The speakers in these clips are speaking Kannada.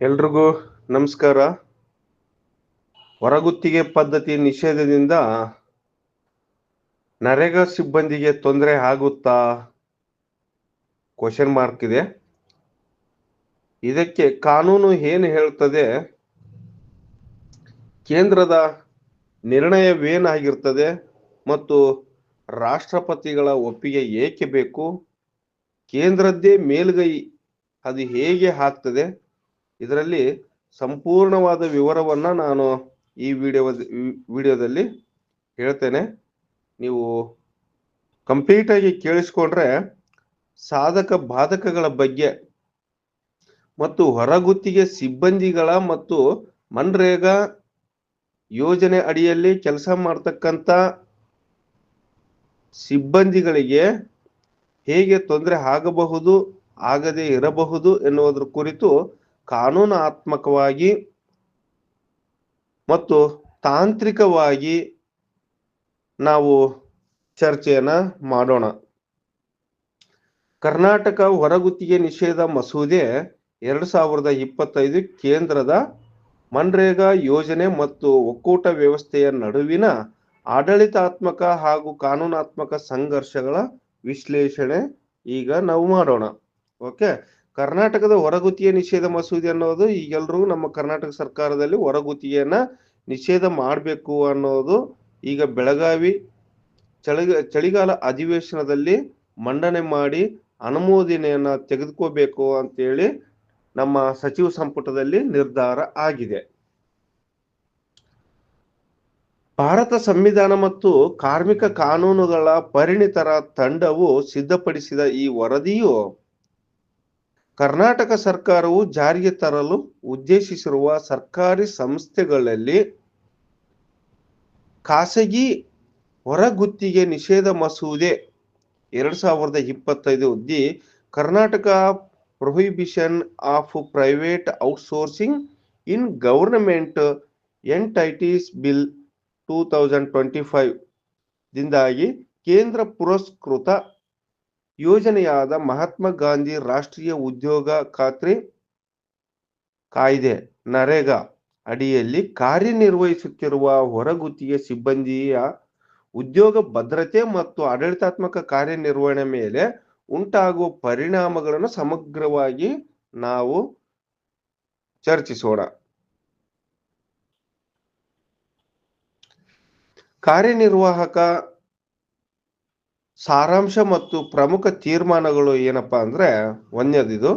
ಎಲ್ರಿಗೂ ನಮಸ್ಕಾರ. ಹೊರಗುತ್ತಿಗೆ ಪದ್ಧತಿ ನಿಷೇಧದಿಂದ ನರೇಗಾ ಸಿಬ್ಬಂದಿಗೆ ತೊಂದರೆ ಆಗುತ್ತಾ? ಕ್ವಶನ್ ಮಾರ್ಕ್ ಇದೆ. ಇದಕ್ಕೆ ಕಾನೂನು ಏನು ಹೇಳ್ತದೆ, ಕೇಂದ್ರದ ನಿರ್ಣಯವೇನಾಗಿರ್ತದೆ ಮತ್ತು ರಾಷ್ಟ್ರಪತಿಗಳ ಒಪ್ಪಿಗೆ ಏಕೆ ಬೇಕು, ಕೇಂದ್ರದ್ದೇ ಮೇಲ್ಗೈ ಅದು ಹೇಗೆ ಆಗ್ತದೆ, ಇದರಲ್ಲಿ ಸಂಪೂರ್ಣವಾದ ವಿವರವನ್ನ ನಾನು ಈ ವಿಡಿಯೋದಲ್ಲಿ ಹೇಳ್ತೇನೆ. ನೀವು ಕಂಪ್ಲೀಟ್ ಆಗಿ ಕೇಳಿಸ್ಕೊಂಡ್ರೆ ಸಾಧಕ ಬಾಧಕಗಳ ಬಗ್ಗೆ ಮತ್ತು ಹೊರಗುತ್ತಿಗೆ ಸಿಬ್ಬಂದಿಗಳ ಮತ್ತು ಮನ್ರೇಗಾ ಯೋಜನೆ ಅಡಿಯಲ್ಲಿ ಕೆಲಸ ಮಾಡ್ತಕ್ಕಂಥ ಸಿಬ್ಬಂದಿಗಳಿಗೆ ಹೇಗೆ ತೊಂದರೆ ಆಗಬಹುದು, ಆಗದೇ ಇರಬಹುದು ಎನ್ನುವುದರ ಕುರಿತು ಕಾನೂನಾತ್ಮಕವಾಗಿ ಮತ್ತು ತಾಂತ್ರಿಕವಾಗಿ ನಾವು ಚರ್ಚೆಯನ್ನ ಮಾಡೋಣ. ಕರ್ನಾಟಕ ಹೊರಗುತ್ತಿಗೆ ನಿಷೇಧ ಮಸೂದೆ 2025 ಕೇಂದ್ರದ ಮನ್ರೇಗಾ ಯೋಜನೆ ಮತ್ತು ಒಕ್ಕೂಟ ವ್ಯವಸ್ಥೆಯ ನಡುವಿನ ಆಡಳಿತಾತ್ಮಕ ಹಾಗೂ ಕಾನೂನಾತ್ಮಕ ಸಂಘರ್ಷಗಳ ವಿಶ್ಲೇಷಣೆ ಈಗ ನಾವು ಮಾಡೋಣ. ಓಕೆ, ಕರ್ನಾಟಕದ ಹೊರಗುತ್ತಿಗೆ ನಿಷೇಧ ಮಸೂದೆ ಅನ್ನೋದು ಈಗೆಲ್ಲರೂ ನಮ್ಮ ಕರ್ನಾಟಕ ಸರ್ಕಾರದಲ್ಲಿ ಹೊರಗುತ್ತಿಗೆಯನ್ನ ನಿಷೇಧ ಮಾಡಬೇಕು ಅನ್ನೋದು ಈಗ ಬೆಳಗಾವಿ ಚಳಿಗಾಲ ಅಧಿವೇಶನದಲ್ಲಿ ಮಂಡನೆ ಮಾಡಿ ಅನುಮೋದನೆಯನ್ನ ತೆಗೆದುಕೋಬೇಕು ಅಂತೇಳಿ ನಮ್ಮ ಸಚಿವ ಸಂಪುಟದಲ್ಲಿ ನಿರ್ಧಾರ ಆಗಿದೆ. ಭಾರತ ಸಂವಿಧಾನ ಮತ್ತು ಕಾರ್ಮಿಕ ಕಾನೂನುಗಳ ಪರಿಣಿತರ ತಂಡವು ಸಿದ್ಧಪಡಿಸಿದ ಈ ವರದಿಯು ಕರ್ನಾಟಕ ಸರ್ಕಾರವು ಜಾರಿಗೆ ತರಲು ಉದ್ದೇಶಿಸಿರುವ ಸರ್ಕಾರಿ ಸಂಸ್ಥೆಗಳಲ್ಲಿ ಖಾಸಗಿ ಹೊರಗುತ್ತಿಗೆ ನಿಷೇಧ ಮಸೂದೆ 2025 the Karnataka prohibition of private outsourcing in government entities bill 2025 ದಿಂದಾಗಿ ಕೇಂದ್ರ ಪುರಸ್ಕೃತ ಯೋಜನೆಯಾದ ಮಹಾತ್ಮ ಗಾಂಧಿ ರಾಷ್ಟ್ರೀಯ ಉದ್ಯೋಗ ಖಾತ್ರಿ ಕಾಯ್ದೆ ನರೇಗಾ ಅಡಿಯಲ್ಲಿ ಕಾರ್ಯನಿರ್ವಹಿಸುತ್ತಿರುವ ಹೊರಗುತ್ತಿಗೆ ಸಿಬ್ಬಂದಿಯ ಉದ್ಯೋಗ ಭದ್ರತೆ ಮತ್ತು ಆಡಳಿತಾತ್ಮಕ ಕಾರ್ಯನಿರ್ವಹಣೆ ಮೇಲೆ ಉಂಟಾಗುವ ಪರಿಣಾಮಗಳನ್ನು ಸಮಗ್ರವಾಗಿ ನಾವು ಚರ್ಚಿಸೋಣ. ಕಾರ್ಯನಿರ್ವಾಹಕ ಸಾರಾಂಶ ಮತ್ತು ಪ್ರಮುಖ ತೀರ್ಮಾನಗಳು ಏನಪ್ಪಾ ಅಂದ್ರೆ, ಒಂದನೇದು,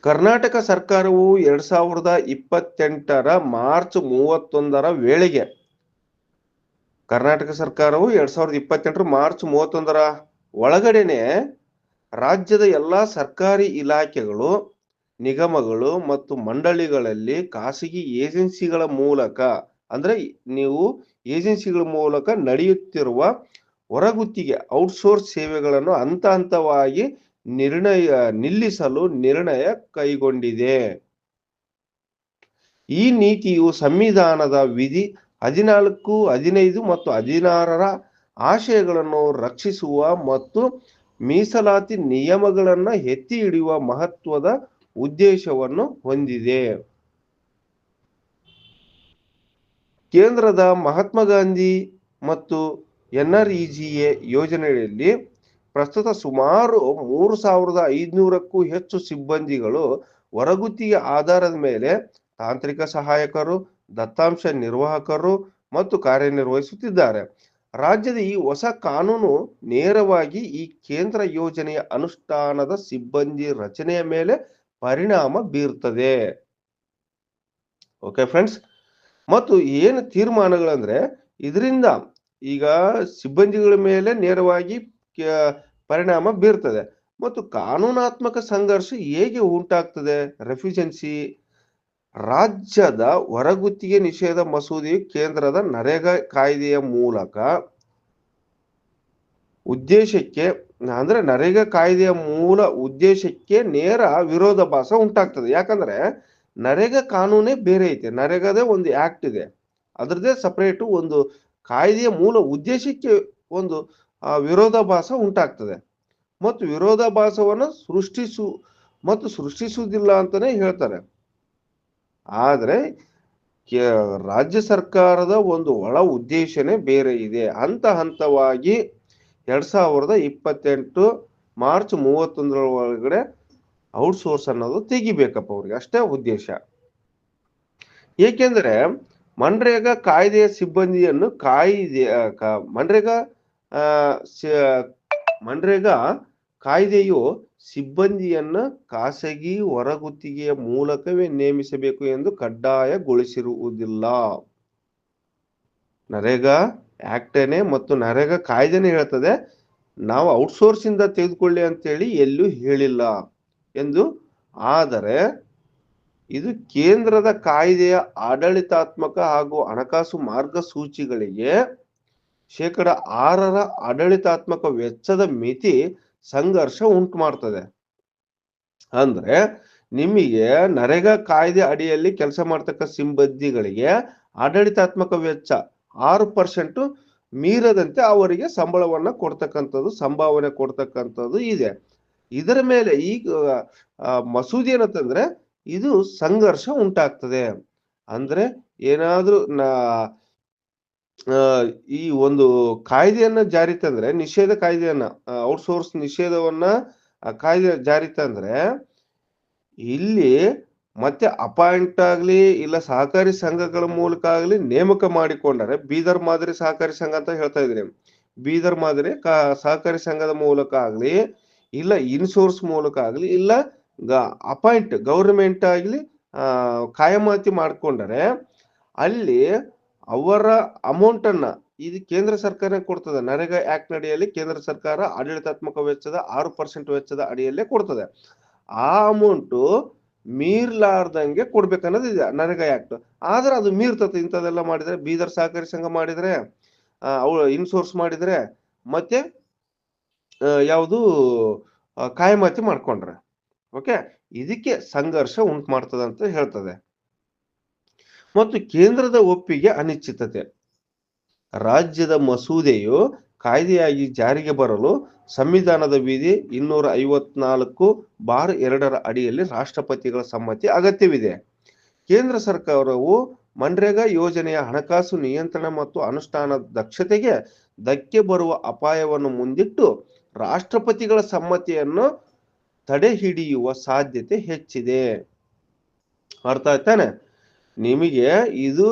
ಕರ್ನಾಟಕ ಸರ್ಕಾರವು 2028 ಮಾರ್ಚ್ 31 ವೇಳೆಗೆ ಕರ್ನಾಟಕ ಸರ್ಕಾರವು 2028 ಮಾರ್ಚ್ 31 ಒಳಗಡೆನೆ ರಾಜ್ಯದ ಎಲ್ಲಾ ಸರ್ಕಾರಿ ಇಲಾಖೆಗಳು, ನಿಗಮಗಳು ಮತ್ತು ಮಂಡಳಿಗಳಲ್ಲಿ ಖಾಸಗಿ ಏಜೆನ್ಸಿಗಳ ಮೂಲಕ, ಅಂದ್ರೆ ನೀವು ಏಜೆನ್ಸಿಗಳ ಮೂಲಕ ನಡೆಯುತ್ತಿರುವ ಹೊರಗುತ್ತಿಗೆ ಔಟ್ಸೋರ್ಸ್ ಸೇವೆಗಳನ್ನು ಹಂತ ಹಂತವಾಗಿ ನಿಲ್ಲಿಸಲು ನಿರ್ಣಯ ಕೈಗೊಂಡಿದೆ. ಈ ನೀತಿಯು ಸಂವಿಧಾನದ ವಿಧಿ 14, 15 ಮತ್ತು 16 ಆಶಯಗಳನ್ನು ರಕ್ಷಿಸುವ ಮತ್ತು ಮೀಸಲಾತಿ ನಿಯಮಗಳನ್ನು ಎತ್ತಿ ಹಿಡಿಯುವ ಮಹತ್ವದ ಉದ್ದೇಶವನ್ನು ಹೊಂದಿದೆ. ಕೇಂದ್ರದ ಮಹಾತ್ಮ ಗಾಂಧಿ ಮತ್ತು NREGA ಯೋಜನೆಯಲ್ಲಿ ಪ್ರಸ್ತುತ ಸುಮಾರು 3500ಕ್ಕೂ ಹೆಚ್ಚು ಸಿಬ್ಬಂದಿಗಳು ಹೊರಗುತ್ತಿಗೆ ಆಧಾರದ ಮೇಲೆ ತಾಂತ್ರಿಕ ಸಹಾಯಕರು, ದತ್ತಾಂಶ ನಿರ್ವಾಹಕರು ಮತ್ತು ಕಾರ್ಯನಿರ್ವಹಿಸುತ್ತಿದ್ದಾರೆ. ರಾಜ್ಯದ ಈ ಹೊಸ ಕಾನೂನು ನೇರವಾಗಿ ಈ ಕೇಂದ್ರ ಯೋಜನೆಯ ಅನುಷ್ಠಾನದ ಸಿಬ್ಬಂದಿ ರಚನೆಯ ಮೇಲೆ ಪರಿಣಾಮ ಬೀರ್ತದೆ. ಓಕೆ ಫ್ರೆಂಡ್ಸ್, ಮತ್ತು ಏನು ತೀರ್ಮಾನಗಳಂದ್ರೆ, ಇದರಿಂದ ಈಗ ಸಿಬ್ಬಂದಿಗಳ ಮೇಲೆ ನೇರವಾಗಿ ಪರಿಣಾಮ ಬೀರ್ತದೆ ಮತ್ತು ಕಾನೂನಾತ್ಮಕ ಸಂಘರ್ಷ ಹೇಗೆ ಉಂಟಾಗ್ತದೆ. ರೆಫ್ಯೂಜೆನ್ಸಿ ರಾಜ್ಯದ ಹೊರಗುತ್ತಿಗೆ ನಿಷೇಧ ಮಸೂದೆಯು ಕೇಂದ್ರದ ನರೇಗಾ ಕಾಯ್ದೆಯ ಮೂಲಕ ಉದ್ದೇಶಕ್ಕೆ, ಅಂದ್ರೆ ನರೇಗಾ ಕಾಯ್ದೆಯ ಮೂಲ ಉದ್ದೇಶಕ್ಕೆ ನೇರ ವಿರೋಧಾಭಾಸ ಉಂಟಾಗ್ತದೆ. ಯಾಕಂದ್ರೆ ನರೇಗಾ ಕಾನೂನೇ ಬೇರೆ ಐತೆ, ನರೇಗಾದೇ ಒಂದು ಆಕ್ಟ್ ಇದೆ, ಅದರದೇ ಸಪರೇಟ್ ಒಂದು ಕಾಯ್ದೆಯ ಮೂಲ ಉದ್ದೇಶಕ್ಕೆ ಒಂದು ವಿರೋಧಾಭಾಸ ಉಂಟಾಗ್ತದೆ ಮತ್ತು ವಿರೋಧಾಭಾಸವನ್ನು ಮತ್ತು ಸೃಷ್ಟಿಸುವುದಿಲ್ಲ ಅಂತಾನೆ ಹೇಳ್ತಾರೆ. ಆದ್ರೆ ರಾಜ್ಯ ಸರ್ಕಾರದ ಒಂದು ಒಳ ಉದ್ದೇಶನೇ ಬೇರೆ ಇದೆ. ಹಂತ ಹಂತವಾಗಿ 2028 ಮಾರ್ಚ್ 31 ಒಳಗಡೆ ಔಟ್ಸೋರ್ಸ್ ಅನ್ನೋದು ತೆಗಿಬೇಕಪ್ಪ ಅವ್ರಿಗೆ, ಅಷ್ಟೇ ಉದ್ದೇಶ. ಏಕೆಂದ್ರೆ ಮನ್ರೇಗಾ ಕಾಯ್ದೆಯ ಸಿಬ್ಬಂದಿಯನ್ನು ಮನ್ರೇಗಾ ಮನ್ರೇಗಾ ಕಾಯ್ದೆಯು ಸಿಬ್ಬಂದಿಯನ್ನ ಖಾಸಗಿ ಹೊರಗುತ್ತಿಗೆಯ ಮೂಲಕವೇ ನೇಮಿಸಬೇಕು ಎಂದು ಕಡ್ಡಾಯಗೊಳಿಸಿರುವುದಿಲ್ಲ. ನರೇಗಾ ಆಕ್ಟೇನೆ ಮತ್ತು ನರೇಗಾ ಕಾಯ್ದೆನೇ ಹೇಳ್ತದೆ ನಾವು ಔಟ್ಸೋರ್ಸ್ ಇಂದ ತೆಗೆದುಕೊಳ್ಳಿ ಅಂತೇಳಿ ಎಲ್ಲೂ ಹೇಳಿಲ್ಲ ಎಂದು. ಆದರೆ ಇದು ಕೇಂದ್ರದ ಕಾಯ್ದೆಯ ಆಡಳಿತಾತ್ಮಕ ಹಾಗೂ ಹಣಕಾಸು ಮಾರ್ಗಸೂಚಿಗಳಿಗೆ 6% ಆಡಳಿತಾತ್ಮಕ ವೆಚ್ಚದ ಮಿತಿ ಸಂಘರ್ಷ ಉಂಟು ಮಾಡ್ತದೆ. ಅಂದ್ರೆ ನಿಮಗೆ ನರೇಗಾ ಕಾಯ್ದೆ ಅಡಿಯಲ್ಲಿ ಕೆಲಸ ಮಾಡ್ತಕ್ಕ ಸಿಬ್ಬಂದಿಗಳಿಗೆ ಆಡಳಿತಾತ್ಮಕ ವೆಚ್ಚ 6% ಮೀರದಂತೆ ಅವರಿಗೆ ಸಂಬಳವನ್ನ ಕೊಡ್ತಕ್ಕಂಥದ್ದು, ಸಂಭಾವನೆ ಕೊಡ್ತಕ್ಕಂಥದ್ದು ಇದೆ. ಇದರ ಮೇಲೆ ಈಗ ಮಸೂದೆ ಏನಂತಂದ್ರೆ ಇದು ಸಂಘರ್ಷ ಉಂಟಾಗ್ತದೆ. ಅಂದ್ರೆ ಏನಾದ್ರೂ ಈ ಒಂದು ಕಾಯ್ದೆಯನ್ನ ಜಾರಿ ತಂದ್ರೆ, ನಿಷೇಧ ಕಾಯ್ದೆಯನ್ನ ಔಟ್ಸೋರ್ಸ್ ನಿಷೇಧವನ್ನ ಕಾಯ್ದೆ ಜಾರಿ ತಂದ್ರೆ ಇಲ್ಲಿ ಮತ್ತೆ ಅಪಾಯಿಂಟ್ ಆಗ್ಲಿ ಇಲ್ಲ ಸಹಕಾರಿ ಸಂಘಗಳ ಮೂಲಕ ಆಗ್ಲಿ ನೇಮಕ ಮಾಡಿಕೊಂಡರೆ, ಬೀದರ್ ಮಾದರಿ ಸಹಕಾರಿ ಸಂಘ ಅಂತ ಹೇಳ್ತಾ ಇದ್ರಿ, ಬೀದರ್ ಮಾದರಿ ಸಹಕಾರಿ ಸಂಘದ ಮೂಲಕ ಆಗ್ಲಿ ಇಲ್ಲ ಇನ್ಸೋರ್ಸ್ ಮೂಲಕ ಆಗ್ಲಿ ಇಲ್ಲ ಅಪಾಯಿಂಟ್ ಗೌರ್ಮೆಂಟ್ ಆಗ್ಲಿ ಕಾಯಮಾತಿ ಮಾಡ್ಕೊಂಡರೆ ಅಲ್ಲಿ ಅವರ ಅಮೌಂಟ್ ಅನ್ನ ಇದು ಕೇಂದ್ರ ಸರ್ಕಾರ ಕೊಡ್ತದೆ. ನರೇಗಾ ಆಕ್ಟ್ ಅಡಿಯಲ್ಲಿ ಕೇಂದ್ರ ಸರ್ಕಾರ ಆಡಳಿತಾತ್ಮಕ ವೆಚ್ಚದ 6% ವೆಚ್ಚದ ಅಡಿಯಲ್ಲೇ ಕೊಡ್ತದೆ. ಆ ಅಮೌಂಟ್ ಮೀರ್ಲಾರ್ದಂಗೆ ಕೊಡ್ಬೇಕನ್ನೋದು ಇದೆ ನರೇಗಾ ಆಕ್ಟ್. ಆದ್ರೆ ಅದು ಮೀರ್ತದೆ ಇಂಥದೆಲ್ಲ ಮಾಡಿದ್ರೆ, ಬೀದರ್ ಸಹಕಾರಿ ಸಂಘ ಮಾಡಿದ್ರೆ, ಇನ್ಸೋರ್ಸ್ ಮಾಡಿದ್ರೆ, ಮತ್ತೆ ಯಾವುದು ಕಾಯಮಾತಿ ಮಾಡ್ಕೊಂಡ್ರೆ, ಓಕೆ, ಇದಕ್ಕೆ ಸಂಘರ್ಷ ಉಂಟು ಮಾಡ್ತದೆ ಅಂತ ಹೇಳ್ತದೆ. ಮತ್ತು ಕೇಂದ್ರದ ಒಪ್ಪಿಗೆ ಅನಿಶ್ಚಿತತೆ. ರಾಜ್ಯದ ಮಸೂದೆಯು ಕಾಯ್ದೆಯಾಗಿ ಜಾರಿಗೆ ಬರಲು ಸಂವಿಧಾನದ ವಿಧಿ 254/2 ಅಡಿಯಲ್ಲಿ ರಾಷ್ಟ್ರಪತಿಗಳ ಸಮ್ಮತಿ ಅಗತ್ಯವಿದೆ. ಕೇಂದ್ರ ಸರ್ಕಾರವು ಮನ್ರೇಗಾ ಯೋಜನೆಯ ಹಣಕಾಸು ನಿಯಂತ್ರಣ ಮತ್ತು ಅನುಷ್ಠಾನದ ದಕ್ಷತೆಗೆ ಧಕ್ಕೆ ಬರುವ ಅಪಾಯವನ್ನು ಮುಂದಿಟ್ಟು ರಾಷ್ಟ್ರಪತಿಗಳ ಸಮ್ಮತಿಯನ್ನು ತಡೆ ಹಿಡಿಯುವ ಸಾಧ್ಯತೆ ಹೆಚ್ಚಿದೆ. ಅರ್ಥ ಆಯ್ತಾನೆ ನಿಮಗೆ? ಇದು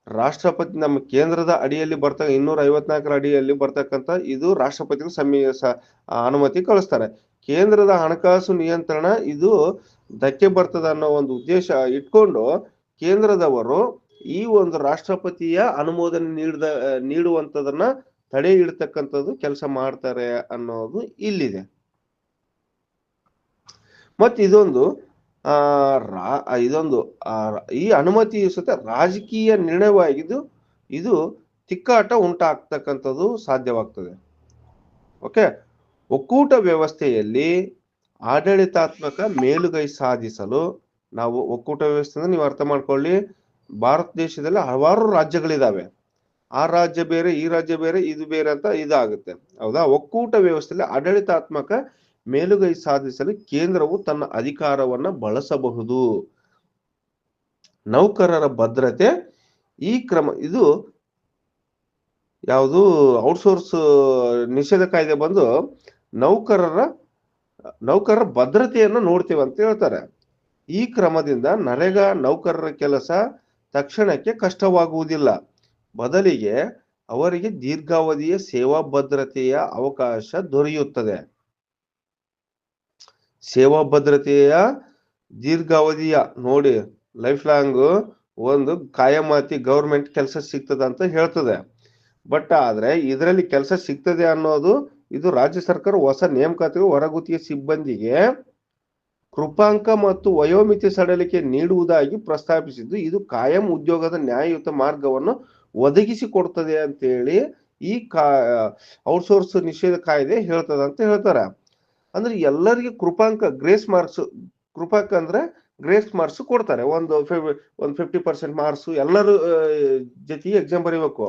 ರಾಷ್ಟ್ರಪತಿ ನಮ್ಮ ಕೇಂದ್ರದ ಅಡಿಯಲ್ಲಿ 254 ಅಡಿಯಲ್ಲಿ ಬರ್ತಕ್ಕಂಥ ಇದು ರಾಷ್ಟ್ರಪತಿಗಳು ಅನುಮತಿ ಕಳಿಸ್ತಾರೆ. ಕೇಂದ್ರದ ಹಣಕಾಸು ನಿಯಂತ್ರಣ ಇದು ಧಕ್ಕೆ ಬರ್ತದ ಅನ್ನೋ ಒಂದು ಉದ್ದೇಶ ಇಟ್ಕೊಂಡು ಕೇಂದ್ರದವರು ಈ ಒಂದು ರಾಷ್ಟ್ರಪತಿಯ ಅನುಮೋದನೆ ನೀಡುವಂತದನ್ನ ತಡೆ ಇಡ್ತಕ್ಕಂಥದ್ದು ಕೆಲಸ ಮಾಡ್ತಾರೆ ಅನ್ನೋದು ಇಲ್ಲಿದೆ. ಮತ್ತೆ ಇದೊಂದು ಈ ಅನುಮತಿ ಸತ ರಾಜಕೀಯ ನಿರ್ಣಯವಾಗಿದ್ದು ಇದು ತಿಕ್ಕಾಟ ಉಂಟಾಗ್ತಕ್ಕಂಥದ್ದು ಸಾಧ್ಯವಾಗ್ತದೆ. ಓಕೆ, ಒಕ್ಕೂಟ ವ್ಯವಸ್ಥೆಯಲ್ಲಿ ಆಡಳಿತಾತ್ಮಕ ಮೇಲುಗೈ ಸಾಧಿಸಲು ನಾವು ಒಕ್ಕೂಟ ವ್ಯವಸ್ಥೆ ನೀವು ಅರ್ಥ ಮಾಡ್ಕೊಳ್ಳಿ. ಭಾರತ ದೇಶದಲ್ಲಿ ಹಲವಾರು ರಾಜ್ಯಗಳಿದಾವೆ. ಆ ರಾಜ್ಯ ಬೇರೆ, ಈ ರಾಜ್ಯ ಬೇರೆ, ಇದು ಬೇರೆ ಅಂತ ಇದಾಗುತ್ತೆ, ಹೌದಾ? ಒಕ್ಕೂಟ ವ್ಯವಸ್ಥೆಯಲ್ಲಿ ಆಡಳಿತಾತ್ಮಕ ಮೇಲುಗೈ ಸಾಧಿಸಲು ಕೇಂದ್ರವು ತನ್ನ ಅಧಿಕಾರವನ್ನ ಬಳಸಬಹುದು. ನೌಕರರ ಭದ್ರತೆ ಈ ಕ್ರಮ ಇದು ಯಾವುದು ಔಟ್ಸೋರ್ಸ್ ನಿಷೇಧ ಕಾಯ್ದೆ ಬಂದು ನೌಕರರ ಭದ್ರತೆಯನ್ನು ನೋಡ್ತೀವಿ ಅಂತ ಹೇಳ್ತಾರೆ. ಈ ಕ್ರಮದಿಂದ ನರೇಗಾ ನೌಕರರ ಕೆಲಸ ತಕ್ಷಣಕ್ಕೆ ಕಷ್ಟವಾಗುವುದಿಲ್ಲ, ಬದಲಿಗೆ ಅವರಿಗೆ ದೀರ್ಘಾವಧಿಯ ಸೇವಾ ಭದ್ರತೆಯ ಅವಕಾಶ ದೊರೆಯುತ್ತದೆ. ಸೇವಾ ಭದ್ರತೆಯ ದೀರ್ಘಾವಧಿಯ ನೋಡಿ, ಲೈಫ್ ಲಾಂಗ್ ಒಂದು ಕಾಯಮಾತಿ ಗೌರ್ಮೆಂಟ್ ಕೆಲಸ ಸಿಗ್ತದ ಅಂತ ಹೇಳ್ತದೆ. ಬಟ್ ಆದ್ರೆ ಇದರಲ್ಲಿ ಕೆಲಸ ಸಿಗ್ತದೆ ಅನ್ನೋದು ಇದು ರಾಜ್ಯ ಸರ್ಕಾರ ಹೊಸ ನೇಮಕಾತಿಗೆ ಹೊರಗುತ್ತಿಗೆ ಸಿಬ್ಬಂದಿಗೆ ಕೃಪಾಂಕ ಮತ್ತು ವಯೋಮಿತಿ ಸಡಲಿಕೆ ನೀಡುವುದಾಗಿ ಪ್ರಸ್ತಾಪಿಸಿದ್ದು ಇದು ಕಾಯಂ ಉದ್ಯೋಗದ ನ್ಯಾಯಯುತ ಮಾರ್ಗವನ್ನು ಒದಗಿಸಿಕೊಡ್ತದೆ ಅಂತೇಳಿ ಈ ಔಟ್ಸೋರ್ಸ್ ನಿಷೇಧ ಕಾಯ್ದೆ ಹೇಳ್ತದ ಅಂತ ಹೇಳ್ತಾರೆ. ಅಂದ್ರೆ ಎಲ್ಲರಿಗೆ ಕೃಪಾಂಕ ಕೃಪಾಂಕ ಅಂದ್ರೆ ಗ್ರೇಸ್ ಮಾರ್ಕ್ಸ್ ಕೊಡ್ತಾರೆ. ಒಂದು 50% ಮಾರ್ಕ್ಸ್ ಎಲ್ಲರೂ ಜೊತೆಗೆ ಎಕ್ಸಾಮ್ ಬರೀಬೇಕು.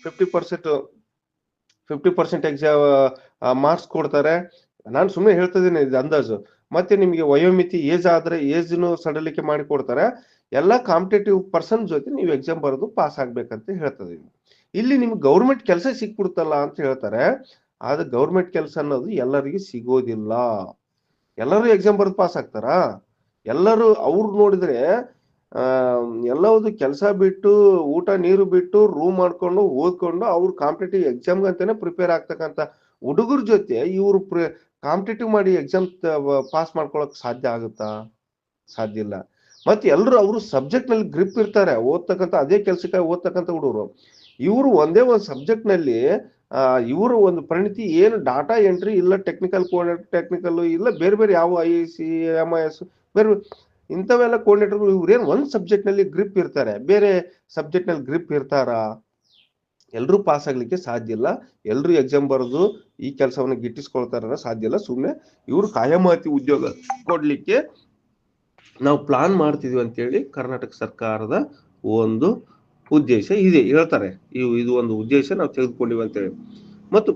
50% ಎಕ್ಸಾಮ್ ಮಾರ್ಕ್ಸ್ ಕೊಡ್ತಾರೆ. ನಾನು ಸುಮ್ಮನೆ ಹೇಳ್ತಿದ್ದೀನಿ ಇದು ಅಂದಾಜು. ಮತ್ತೆ ನಿಮಗೆ ವಯೋಮಿತಿ ಏಜ್ ಆದ್ರೆ ಏಜ್ನು ಸಡಲಿಕೆ ಮಾಡಿ ಕೊಡ್ತಾರೆ. ಎಲ್ಲ ಕಾಂಪಿಟೇಟಿವ್ ಪರ್ಸನ್ ಜೊತೆ ನೀವು ಎಕ್ಸಾಮ್ ಬರೆದು ಪಾಸ್ ಆಗ್ಬೇಕಂತ ಹೇಳ್ತದೆ. ಇಲ್ಲಿ ನಿಮ್ಗೆ ಗೌರ್ಮೆಂಟ್ ಕೆಲಸ ಸಿಕ್ಬಿಡುತ್ತಲ್ಲ ಅಂತ ಹೇಳ್ತಾರೆ. ಆದ್ರೆ ಗೌರ್ಮೆಂಟ್ ಕೆಲಸ ಅನ್ನೋದು ಎಲ್ಲರಿಗೂ ಸಿಗೋದಿಲ್ಲ. ಎಲ್ಲರೂ ಎಕ್ಸಾಮ್ ಬರೆದು ಪಾಸ್ ಆಗ್ತಾರಾ? ಎಲ್ಲರೂ ಅವ್ರು ನೋಡಿದ್ರೆ ಎಲ್ಲವುದು ಕೆಲಸ ಬಿಟ್ಟು ಊಟ ನೀರು ಬಿಟ್ಟು ರೂಮ್ ಮಾಡ್ಕೊಂಡು ಓದ್ಕೊಂಡು ಅವ್ರು ಕಾಂಪಿಟೇಟಿವ್ ಎಕ್ಸಾಮ್ ಅಂತಾನೆ ಪ್ರಿಪೇರ್ ಆಗ್ತಕ್ಕಂತ ಹುಡುಗರ ಜೊತೆ ಇವರು ಕಾಂಪಿಟೇಟಿವ್ ಮಾಡಿ ಎಕ್ಸಾಮ್ ಪಾಸ್ ಮಾಡ್ಕೊಳಕ್ ಸಾಧ್ಯ ಆಗುತ್ತಾ? ಸಾಧ್ಯ ಇಲ್ಲ. ಮತ್ತೆ ಎಲ್ಲರೂ ಅವರು ಸಬ್ಜೆಕ್ಟ್ ನಲ್ಲಿ ಗ್ರಿಪ್ ಇರ್ತಾರೆ, ಓದ್ತಕ್ಕಂಥ ಅದೇ ಕೆಲಸಕ್ಕೆ ಓದ್ತಕ್ಕಂಥ ಹುಡುಗರು. ಇವರು ಒಂದೇ ಒಂದು ಸಬ್ಜೆಕ್ಟ್ ನಲ್ಲಿ ಇವರು ಒಂದು ಪರಿಣಿತಿ ಏನು ಡಾಟಾ ಎಂಟ್ರಿ ಇಲ್ಲ, ಟೆಕ್ನಿಕಲ್ ಕೋಆರ್ಡಿನೇಟರ್ ಟೆಕ್ನಿಕಲ್ ಇಲ್ಲ, ಬೇರೆ ಬೇರೆ ಯಾವ IAC MIS ಬೇರೆ ಇಂಥವೆಲ್ಲ ಕೋಆರ್ಡಿನೇಟರ್ ಇವ್ರೇನು ಒಂದ್ ಸಬ್ಜೆಕ್ಟ್ ನಲ್ಲಿ ಗ್ರಿಪ್ ಇರ್ತಾರೆ, ಬೇರೆ ಸಬ್ಜೆಕ್ಟ್ ನಲ್ಲಿ ಗ್ರಿಪ್ ಇರ್ತಾರಾ? ಎಲ್ರೂ ಪಾಸ್ ಆಗ್ಲಿಕ್ಕೆ ಸಾಧ್ಯ ಇಲ್ಲ. ಎಲ್ರೂ ಎಕ್ಸಾಮ್ ಬರೆದು ಈ ಕೆಲಸವನ್ನು ಗಿಟ್ಟಿಸ್ಕೊಳ್ತಾರ ಸಾಧ್ಯ ಇಲ್ಲ. ಸುಮ್ಮನೆ ಇವ್ರು ಕಾಯಮಾತಿ ಉದ್ಯೋಗ ಕೊಡ್ಲಿಕ್ಕೆ ನಾವು ಪ್ಲಾನ್ ಮಾಡ್ತಿದ್ವಿ ಅಂತೇಳಿ ಕರ್ನಾಟಕ ಸರ್ಕಾರದ ಒಂದು ಉದ್ದೇಶ ಇದೆ ಹೇಳ್ತಾರೆ. ಇದು ಒಂದು ಉದ್ದೇಶ ನಾವು ತೆಗೆದುಕೊಂಡಿವಿ ಅಂತೇಳಿ. ಮತ್ತು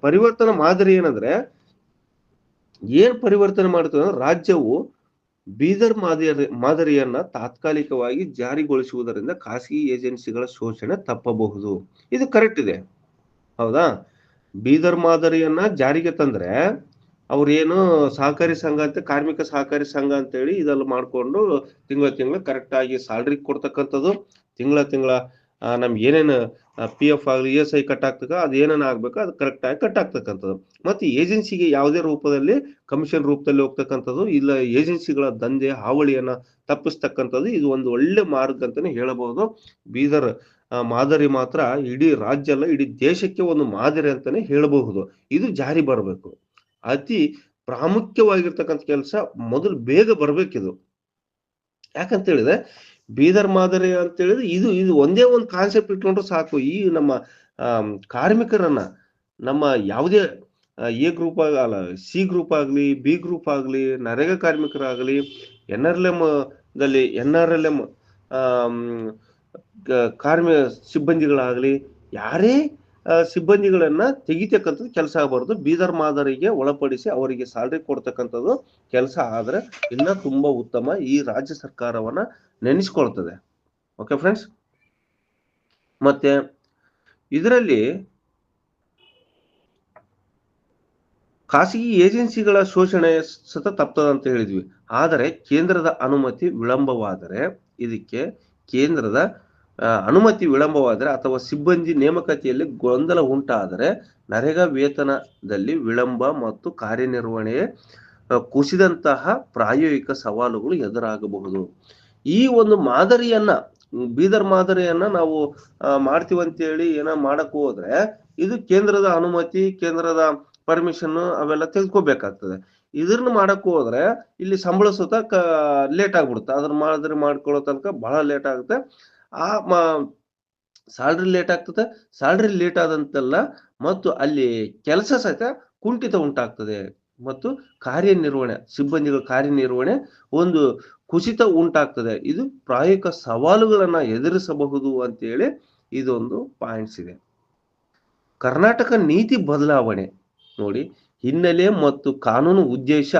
ಪರಿವರ್ತನಾ ಮಾದರಿ ಏನಂದ್ರೆ ಏನ್ ಪರಿವರ್ತನೆ ಮಾಡ್ತದೆ ಅಂದ್ರೆ ರಾಜ್ಯವು ಬೀದರ್ ಮಾದರಿಯನ್ನ ತಾತ್ಕಾಲಿಕವಾಗಿ ಜಾರಿಗೊಳಿಸುವುದರಿಂದ ಖಾಸಗಿ ಏಜೆನ್ಸಿಗಳ ಶೋಷಣೆ ತಪ್ಪಬಹುದು. ಇದು ಕರೆಕ್ಟ್ ಇದೆ, ಹೌದಾ? ಬೀದರ್ ಮಾದರಿಯನ್ನ ಜಾರಿಗೆ ತಂದ್ರೆ ಅವ್ರೇನು ಸಹಕಾರಿ ಸಂಘ ಅಂತ ಕಾರ್ಮಿಕ ಸಹಕಾರಿ ಸಂಘ ಅಂತೇಳಿ ಇದೆಲ್ಲ ಮಾಡ್ಕೊಂಡು ತಿಂಗಳ ಕರೆಕ್ಟ್ ಆಗಿ ಸ್ಯಾಲ್ರಿ ಕೊಡ್ತಕ್ಕಂಥದ್ದು, ತಿಂಗಳ ನಮ್ಗೆ ಏನೇನು PF ಆಗಲಿ ESI ಕಟ್ ಆಗ್ತಕ್ಕ ಅದು ಏನೇನು ಆಗ್ಬೇಕು ಅದು ಕರೆಕ್ಟ್ ಆಗಿ ಕಟ್ ಆಗ್ತಕ್ಕಂಥದ್ದು. ಮತ್ತೆ ಏಜೆನ್ಸಿಗೆ ಯಾವುದೇ ರೂಪದಲ್ಲಿ ಕಮಿಷನ್ ರೂಪದಲ್ಲಿ ಹೋಗ್ತಕ್ಕಂಥದ್ದು ಇಲ್ಲ, ಏಜೆನ್ಸಿಗಳ ದಂಧೆ ಹಾವಳಿಯನ್ನ ತಪ್ಪಿಸ್ತಕ್ಕಂಥದ್ದು ಇದು ಒಂದು ಒಳ್ಳೆ ಮಾರ್ಗ ಅಂತಾನೆ ಹೇಳಬಹುದು. ಬೀದರ್ ಮಾದರಿ ಮಾತ್ರ ಇಡೀ ರಾಜ್ಯ ಅಲ್ಲ, ಇಡೀ ದೇಶಕ್ಕೆ ಒಂದು ಮಾದರಿ ಅಂತಾನೆ ಹೇಳಬಹುದು. ಇದು ಜಾರಿ ಬರಬೇಕು. ಅತಿ ಪ್ರಾಮುಖ್ಯವಾಗಿರ್ತಕ್ಕಂಥ ಕೆಲಸ ಮೊದಲು ಬೇಗ ಬರ್ಬೇಕಿದು. ಯಾಕಂತ ಹೇಳಿದ್ರೆ ಬೀದರ್ ಮಾದರಿ ಅಂತ ಹೇಳಿದ್ರೆ ಇದು ಒಂದೇ ಒಂದು ಕಾನ್ಸೆಪ್ಟ್ ಇಟ್ಕೊಂಡ್ರೆ ಸಾಕು. ಈ ನಮ್ಮ ಕಾರ್ಮಿಕರನ್ನ ನಮ್ಮ ಯಾವುದೇ A ಗ್ರೂಪ್ ಅಲ್ಲ, C ಗ್ರೂಪ್ ಆಗ್ಲಿ, B ಗ್ರೂಪ್ ಆಗ್ಲಿ, ನರೇಗಾ ಕಾರ್ಮಿಕರಾಗಲಿ, NRLM ಸಿಬ್ಬಂದಿಗಳಾಗ್ಲಿ, ಯಾರೇ ಸಿಬ್ಬಂದಿಗಳನ್ನ ತೆಗಿತಕ್ಕಂಥದ್ದು ಕೆಲಸ ಆಗಬಾರ್ದು. ಬೀದರ್ ಮಾದರಿಗೆ ಒಳಪಡಿಸಿ ಅವರಿಗೆ ಸ್ಯಾಲ್ರಿ ಕೊಡ್ತಕ್ಕಂಥದ್ದು ಕೆಲಸ ಆದ್ರೆ ಇನ್ನ ತುಂಬಾ ಉತ್ತಮ. ಈ ರಾಜ್ಯ ಸರ್ಕಾರವನ್ನ ನೆನೆಸ್ಕೊಳ್ತದೆ. ಓಕೆ ಫ್ರೆಂಡ್ಸ್, ಮತ್ತೆ ಇದರಲ್ಲಿ ಖಾಸಗಿ ಏಜೆನ್ಸಿಗಳ ಶೋಷಣೆ ತಪ್ತದ ಅಂತ ಹೇಳಿದ್ವಿ. ಆದರೆ ಕೇಂದ್ರದ ಅನುಮತಿ ವಿಳಂಬವಾದರೆ ಇದಕ್ಕೆ ಕೇಂದ್ರದ ಅನುಮತಿ ವಿಳಂಬವಾದರೆ ಅಥವಾ ಸಿಬ್ಬಂದಿ ನೇಮಕಾತಿಯಲ್ಲಿ ಗೊಂದಲ ಉಂಟಾದರೆ ನರೇಗಾ ವೇತನದಲ್ಲಿ ವಿಳಂಬ ಮತ್ತು ಕಾರ್ಯನಿರ್ವಹಣೆ ಕುಸಿದಂತಹ ಪ್ರಾಯೋಗಿಕ ಸವಾಲುಗಳು ಎದುರಾಗಬಹುದು. ಈ ಒಂದು ಮಾದರಿಯನ್ನ ಬೀದರ್ ಮಾದರಿಯನ್ನ ನಾವು ಮಾಡ್ತೀವಂತೇಳಿ ಏನೋ ಮಾಡಕ್ ಹೋದ್ರೆ ಇದು ಕೇಂದ್ರದ ಅನುಮತಿ, ಕೇಂದ್ರದ ಪರ್ಮಿಷನ್ ಅವೆಲ್ಲ ತೆಗೆದುಕೋಬೇಕಾಗ್ತದೆ. ಇದನ್ನ ಮಾಡಕ್ ಹೋದ್ರೆ ಇಲ್ಲಿ ಸಂಬಳ ಸುತ್ತ ಲೇಟ್ ಆಗ್ಬಿಡುತ್ತೆ. ಅದ್ರ ಮಾದರಿ ಮಾಡ್ಕೊಳ್ಳೋ ತನಕ ಬಹಳ ಲೇಟ್ ಆಗುತ್ತೆ. ಸ್ಯಾಲ್ರಿ ಲೇಟ್ ಆಗ್ತದೆ. ಸ್ಯಾಲ್ರಿ ಲೇಟ್ ಆದಂತೆಲ್ಲ ಮತ್ತು ಅಲ್ಲಿ ಕೆಲಸ ಸಹಿತ ಕುಂಠಿತ ಉಂಟಾಗ್ತದೆ ಮತ್ತು ಕಾರ್ಯನಿರ್ವಹಣೆ, ಸಿಬ್ಬಂದಿಗಳ ಕಾರ್ಯನಿರ್ವಹಣೆ ಒಂದು ಕುಸಿತ ಉಂಟಾಗ್ತದೆ. ಇದು ಪ್ರಾಯೋಗಿಕ ಸವಾಲುಗಳನ್ನ ಎದುರಿಸಬಹುದು ಅಂತೇಳಿ ಇದೊಂದು ಪಾಯಿಂಟ್ಸ್ ಇದೆ. ಕರ್ನಾಟಕ ನೀತಿ ಬದಲಾವಣೆ ನೋಡಿ, ಹಿನ್ನೆಲೆ ಮತ್ತು ಕಾನೂನು ಉದ್ದೇಶ.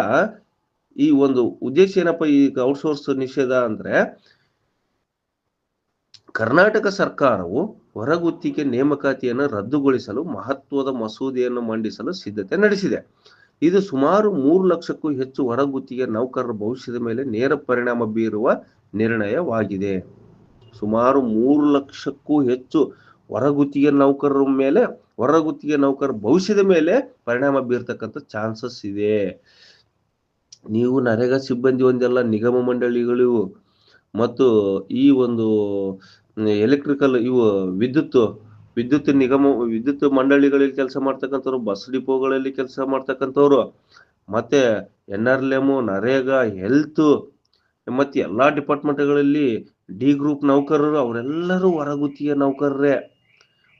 ಈ ಒಂದು ಉದ್ದೇಶ ಏನಪ್ಪ ಈ ಔಟ್ಸೋರ್ಸ್ ನಿಷೇಧ ಅಂದ್ರೆ, ಕರ್ನಾಟಕ ಸರ್ಕಾರವು ಹೊರಗುತ್ತಿಗೆ ನೇಮಕಾತಿಯನ್ನು ರದ್ದುಗೊಳಿಸಲು ಮಹತ್ವದ ಮಸೂದೆಯನ್ನು ಮಂಡಿಸಲು ಸಿದ್ಧತೆ ನಡೆಸಿದೆ. ಇದು ಸುಮಾರು 3 ಲಕ್ಷಕ್ಕೂ ಹೆಚ್ಚು ಹೊರಗುತ್ತಿಗೆ ನೌಕರರ ಭವಿಷ್ಯದ ಮೇಲೆ ನೇರ ಪರಿಣಾಮ ಬೀರುವ ನಿರ್ಣಯವಾಗಿದೆ. ಸುಮಾರು 3 ಲಕ್ಷಕ್ಕೂ ಹೆಚ್ಚು ಹೊರಗುತ್ತಿಗೆ ನೌಕರರ ಭವಿಷ್ಯದ ಮೇಲೆ ಪರಿಣಾಮ ಬೀರ್ತಕ್ಕಂಥ ಚಾನ್ಸಸ್ ಇದೆ. ನೀವು ನರೇಗಾ ಸಿಬ್ಬಂದಿ ಒಂದೆಲ್ಲ ನಿಗಮ ಮಂಡಳಿಗಳು ಮತ್ತು ಈ ಒಂದು ಎಲೆಕ್ಟ್ರಿಕಲ್ ಇವು ವಿದ್ಯುತ್ ಮಂಡಳಿಗಳಲ್ಲಿ ಕೆಲಸ ಮಾಡ್ತಕ್ಕಂಥವ್ರು, ಬಸ್ ಡಿಪೋಗಳಲ್ಲಿ ಕೆಲಸ ಮಾಡ್ತಕ್ಕಂಥವ್ರು, ಮತ್ತೆ NRLM, ನರೇಗಾ, ಹೆಲ್ತ್ ಮತ್ತೆ ಎಲ್ಲಾ ಡಿಪಾರ್ಟ್ಮೆಂಟ್ಗಳಲ್ಲಿ D ಗ್ರೂಪ್ ನೌಕರರು ಅವರೆಲ್ಲರೂ ಹೊರಗುತ್ತಿಗೆ ನೌಕರರೇ.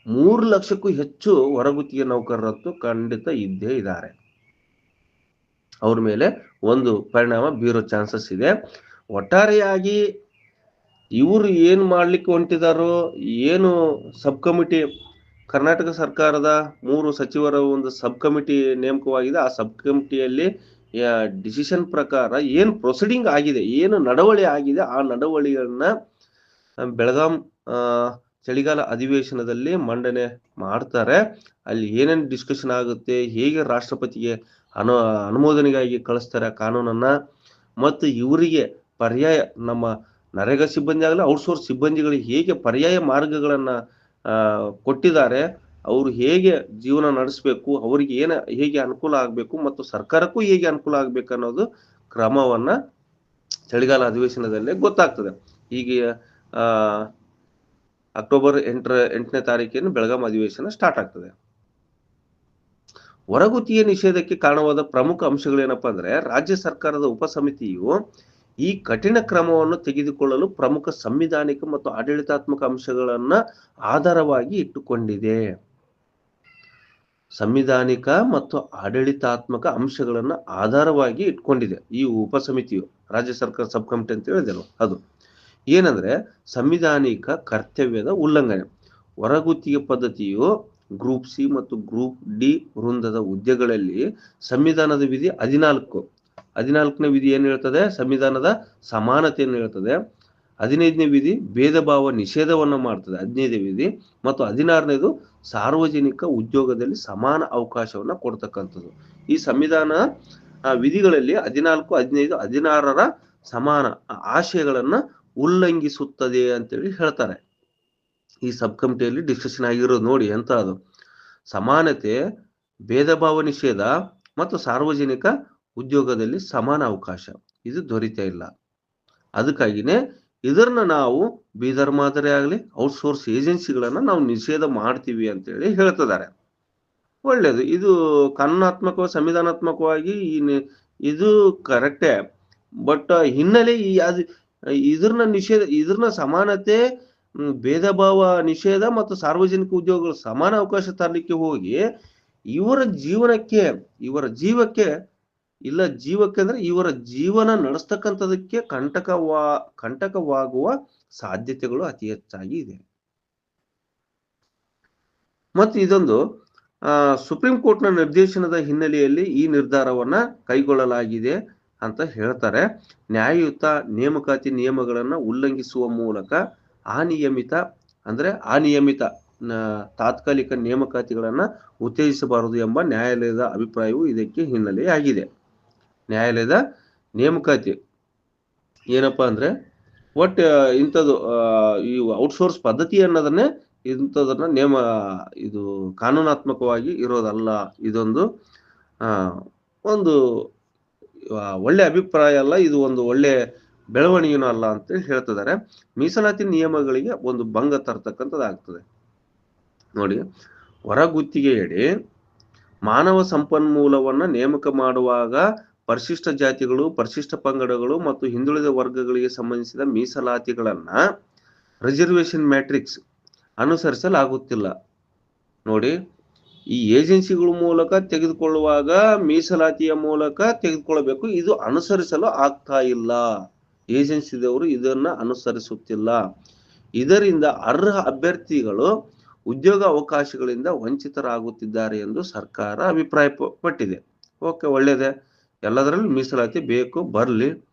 3 ಲಕ್ಷಕ್ಕೂ ಹೆಚ್ಚು ಹೊರಗುತ್ತಿಗೆ ನೌಕರರಂತೂ ಖಂಡಿತ ಇದ್ದೇ ಇದ್ದಾರೆ. ಅವ್ರ ಮೇಲೆ ಒಂದು ಪರಿಣಾಮ ಬೀರೋ ಚಾನ್ಸಸ್ ಇದೆ. ಒಟ್ಟಾರೆಯಾಗಿ ಇವರು ಏನ್ ಮಾಡ್ಲಿಕ್ಕೆ ಹೊಂಟಿದಾರೋ, ಏನು ಸಬ್ ಕಮಿಟಿ ಕರ್ನಾಟಕ ಸರ್ಕಾರದ 3 ಸಚಿವರ ಒಂದು ಸಬ್ ಕಮಿಟಿ ನೇಮಕವಾಗಿದೆ. ಆ ಸಬ್ ಕಮಿಟಿಯಲ್ಲಿ ಡಿಸಿಷನ್ ಪ್ರಕಾರ ಏನು ಪ್ರೊಸೀಡಿಂಗ್ ಆಗಿದೆ, ಏನು ನಡವಳಿ ಆಗಿದೆ, ಆ ನಡವಳಿಗಳನ್ನ ಬೆಳಗಾಂ ಚಳಿಗಾಲ ಅಧಿವೇಶನದಲ್ಲಿ ಮಂಡನೆ ಮಾಡ್ತಾರೆ. ಅಲ್ಲಿ ಏನೇನು ಡಿಸ್ಕಷನ್ ಆಗುತ್ತೆ, ಹೇಗೆ ರಾಷ್ಟ್ರಪತಿಗೆ ಅನುಮೋದನೆಗಾಗಿ ಕಳಿಸ್ತಾರೆ ಕಾನೂನನ್ನ, ಮತ್ತು ಇವರಿಗೆ ಪರ್ಯಾಯ ನಮ್ಮ ನರೇಗಾ ಸಿಬ್ಬಂದಿ ಆಗಲಿ ಔಟ್ಸೋರ್ಸ್ ಸಿಬ್ಬಂದಿಗಳಿಗೆ ಹೇಗೆ ಪರ್ಯಾಯ ಮಾರ್ಗಗಳನ್ನ ಕೊಟ್ಟಿದ್ದಾರೆ, ಅವರು ಹೇಗೆ ಜೀವನ ನಡೆಸಬೇಕು, ಅವರಿಗೆ ಹೇಗೆ ಅನುಕೂಲ ಆಗಬೇಕು ಮತ್ತು ಸರ್ಕಾರಕ್ಕೂ ಹೇಗೆ ಅನುಕೂಲ ಆಗ್ಬೇಕು ಅನ್ನೋದು ಕ್ರಮವನ್ನ ಚಳಿಗಾಲ ಅಧಿವೇಶನದಲ್ಲೇ ಗೊತ್ತಾಗ್ತದೆ. ಹೀಗೆ ಅಕ್ಟೋಬರ್ 8ನೇ ತಾರೀಕಿನ ಬೆಳಗಾಂ ಅಧಿವೇಶನ ಸ್ಟಾರ್ಟ್ ಆಗ್ತದೆ. ಹೊರಗುತ್ತಿಗೆ ನಿಷೇಧಕ್ಕೆ ಕಾರಣವಾದ ಪ್ರಮುಖ ಅಂಶಗಳೇನಪ್ಪಾ ಅಂದ್ರೆ, ರಾಜ್ಯ ಸರ್ಕಾರದ ಉಪಸಮಿತಿಯು ಈ ಕಠಿಣ ಕ್ರಮವನ್ನು ತೆಗೆದುಕೊಳ್ಳಲು ಪ್ರಮುಖ ಸಂವಿಧಾನಿಕ ಮತ್ತು ಆಡಳಿತಾತ್ಮಕ ಅಂಶಗಳನ್ನ ಆಧಾರವಾಗಿ ಇಟ್ಟುಕೊಂಡಿದೆ. ಸಂವಿಧಾನಿಕ ಮತ್ತು ಆಡಳಿತಾತ್ಮಕ ಅಂಶಗಳನ್ನ ಆಧಾರವಾಗಿ ಇಟ್ಕೊಂಡಿದೆ ಈ ಉಪಸಮಿತಿಯು. ರಾಜ್ಯ ಸರ್ಕಾರ ಸಬ್ ಕಮಿಟಿ ಅಂತ ಹೇಳಿದೆಲ್ಲ ಅದು ಏನಂದ್ರೆ, ಸಂವಿಧಾನಿಕ ಕರ್ತವ್ಯದ ಉಲ್ಲಂಘನೆ. ಹೊರಗುತ್ತಿಗೆ ಪದ್ಧತಿಯು ಗ್ರೂಪ್ ಸಿ ಮತ್ತು ಗ್ರೂಪ್ ಡಿ ವೃಂದದ ಹುದ್ದೆಗಳಲ್ಲಿ ಸಂವಿಧಾನದ ವಿಧಿ 14ನೇ ವಿಧಿ ಏನ್ ಹೇಳ್ತದೆ, ಸಂವಿಧಾನದ ಸಮಾನತೆಯನ್ನು ಹೇಳ್ತದೆ. 15ನೇ ವಿಧಿ ಭೇದ ಭಾವ ನಿಷೇಧವನ್ನ ಮಾಡ್ತದೆ 15ನೇ ವಿಧಿ, ಮತ್ತು 16ನೇದು ಸಾರ್ವಜನಿಕ ಉದ್ಯೋಗದಲ್ಲಿ ಸಮಾನ ಅವಕಾಶವನ್ನ ಕೊಡ್ತಕ್ಕಂಥದ್ದು. ಈ ಸಂವಿಧಾನ ವಿಧಿಗಳಲ್ಲಿ 14, 15, 16ರ ಸಮಾನ ಆಶಯಗಳನ್ನ ಉಲ್ಲಂಘಿಸುತ್ತದೆ ಅಂತೇಳಿ ಹೇಳ್ತಾರೆ. ಈ ಸಬ್ ಕಮಿಟಿಯಲ್ಲಿ ಡಿಸ್ಕಷನ್ ಆಗಿರೋದು ನೋಡಿ ಎಂತ ಅದು. ಸಮಾನತೆ, ಭೇದ ಭಾವ ನಿಷೇಧ ಮತ್ತು ಸಾರ್ವಜನಿಕ ಉದ್ಯೋಗದಲ್ಲಿ ಸಮಾನ ಅವಕಾಶ ಇದು ದೊರೀತಾ ಇಲ್ಲ. ಅದಕ್ಕಾಗಿನೇ ಇದನ್ನ ನಾವು ಬೀದರ್ ಮಾದರಿ ಆಗಲಿ ಔಟ್ಸೋರ್ಸ್ ಏಜೆನ್ಸಿಗಳನ್ನ ನಾವು ನಿಷೇಧ ಮಾಡ್ತೀವಿ ಅಂತೇಳಿ ಹೇಳ್ತಿದ್ದಾರೆ. ಒಳ್ಳೇದು, ಇದು ಕಾನೂನಾತ್ಮಕ ಸಂವಿಧಾನಾತ್ಮಕವಾಗಿ ಇದು ಕರೆಕ್ಟೇ. ಬಟ್ ಹಿನ್ನೆಲೆ ಇದ್ರನ್ನ ಸಮಾನತೆ, ಭೇದ ಭಾವ ನಿಷೇಧ ಮತ್ತು ಸಾರ್ವಜನಿಕ ಉದ್ಯೋಗಗಳು ಸಮಾನ ಅವಕಾಶ ತರಲಿಕ್ಕೆ ಹೋಗಿ ಇವರ ಜೀವಕ್ಕೆ ಅಂದ್ರೆ ಇವರ ಜೀವನ ನಡೆಸ್ತಕ್ಕಂಥದಕ್ಕೆ ಕಂಟಕವಾಗುವ ಸಾಧ್ಯತೆಗಳು ಅತಿ ಹೆಚ್ಚಾಗಿ ಇದೆ. ಮತ್ತು ಇದೊಂದು ಸುಪ್ರೀಂ ಕೋರ್ಟ್ನ ನಿರ್ದೇಶನದ ಹಿನ್ನೆಲೆಯಲ್ಲಿ ಈ ನಿರ್ಧಾರವನ್ನ ಕೈಗೊಳ್ಳಲಾಗಿದೆ ಅಂತ ಹೇಳ್ತಾರೆ. ನ್ಯಾಯಯುತ ನೇಮಕಾತಿ ನಿಯಮಗಳನ್ನ ಉಲ್ಲಂಘಿಸುವ ಮೂಲಕ ಅನಿಯಮಿತ ತಾತ್ಕಾಲಿಕ ನೇಮಕಾತಿಗಳನ್ನ ಉತ್ತೇಜಿಸಬಾರದು ಎಂಬ ನ್ಯಾಯಾಲಯದ ಅಭಿಪ್ರಾಯವು ಇದಕ್ಕೆ ಹಿನ್ನೆಲೆಯಾಗಿದೆ. ನ್ಯಾಯಾಲಯದ ನೇಮಕಾತಿ ಏನಪ್ಪಾ ಅಂದ್ರೆ, ಒಟ್ಟು ಇಂಥದ್ದು ಈ ಔಟ್ಸೋರ್ಸ್ ಪದ್ಧತಿ ಅನ್ನೋದನ್ನೇ ಇಂಥದನ್ನ ಇದು ಕಾನೂನಾತ್ಮಕವಾಗಿ ಇರೋದಲ್ಲ. ಇದೊಂದು ಒಂದು ಒಳ್ಳೆ ಅಭಿಪ್ರಾಯ ಅಲ್ಲ, ಇದು ಒಂದು ಒಳ್ಳೆ ಬೆಳವಣಿಗೆನೂ ಅಲ್ಲ ಅಂತ ಹೇಳ್ತಿದ್ದಾರೆ. ಮೀಸಲಾತಿ ನಿಯಮಗಳಿಗೆ ಒಂದು ಭಂಗ ತರ್ತಕ್ಕಂಥದ್ದಾಗ್ತದೆ ನೋಡಿ. ಹೊರಗುತ್ತಿಗೆಯಡಿ ಮಾನವ ಸಂಪನ್ಮೂಲವನ್ನ ನೇಮಕ ಮಾಡುವಾಗ ಪರಿಶಿಷ್ಟ ಜಾತಿಗಳು, ಪರಿಶಿಷ್ಟ ಪಂಗಡಗಳು ಮತ್ತು ಹಿಂದುಳಿದ ವರ್ಗಗಳಿಗೆ ಸಂಬಂಧಿಸಿದ ಮೀಸಲಾತಿಗಳನ್ನ ರಿಸರ್ವೇಶನ್ ಮ್ಯಾಟ್ರಿಕ್ಸ್ ಅನುಸರಿಸಲಾಗುತ್ತಿಲ್ಲ ನೋಡಿ. ಈ ಏಜೆನ್ಸಿಗಳ ಮೂಲಕ ತೆಗೆದುಕೊಳ್ಳುವಾಗ ಮೀಸಲಾತಿಯ ಮೂಲಕ ತೆಗೆದುಕೊಳ್ಳಬೇಕು, ಇದು ಅನುಸರಿಸಲು ಆಗ್ತಾ ಇಲ್ಲ. ಏಜೆನ್ಸಿದವರು ಇದನ್ನ ಅನುಸರಿಸುತ್ತಿಲ್ಲ. ಇದರಿಂದ ಅರ್ಹ ಅಭ್ಯರ್ಥಿಗಳು ಉದ್ಯೋಗ ಅವಕಾಶಗಳಿಂದ ವಂಚಿತರಾಗುತ್ತಿದ್ದಾರೆ ಎಂದು ಸರ್ಕಾರ ಅಭಿಪ್ರಾಯ ಪಟ್ಟಿದೆ. ಓಕೆ, ಒಳ್ಳೇದೆ. ಎಲ್ಲದರಲ್ಲೂ ಮೀಸಲಾತಿ ಬೇಕು, ಬರ್ಲಿ,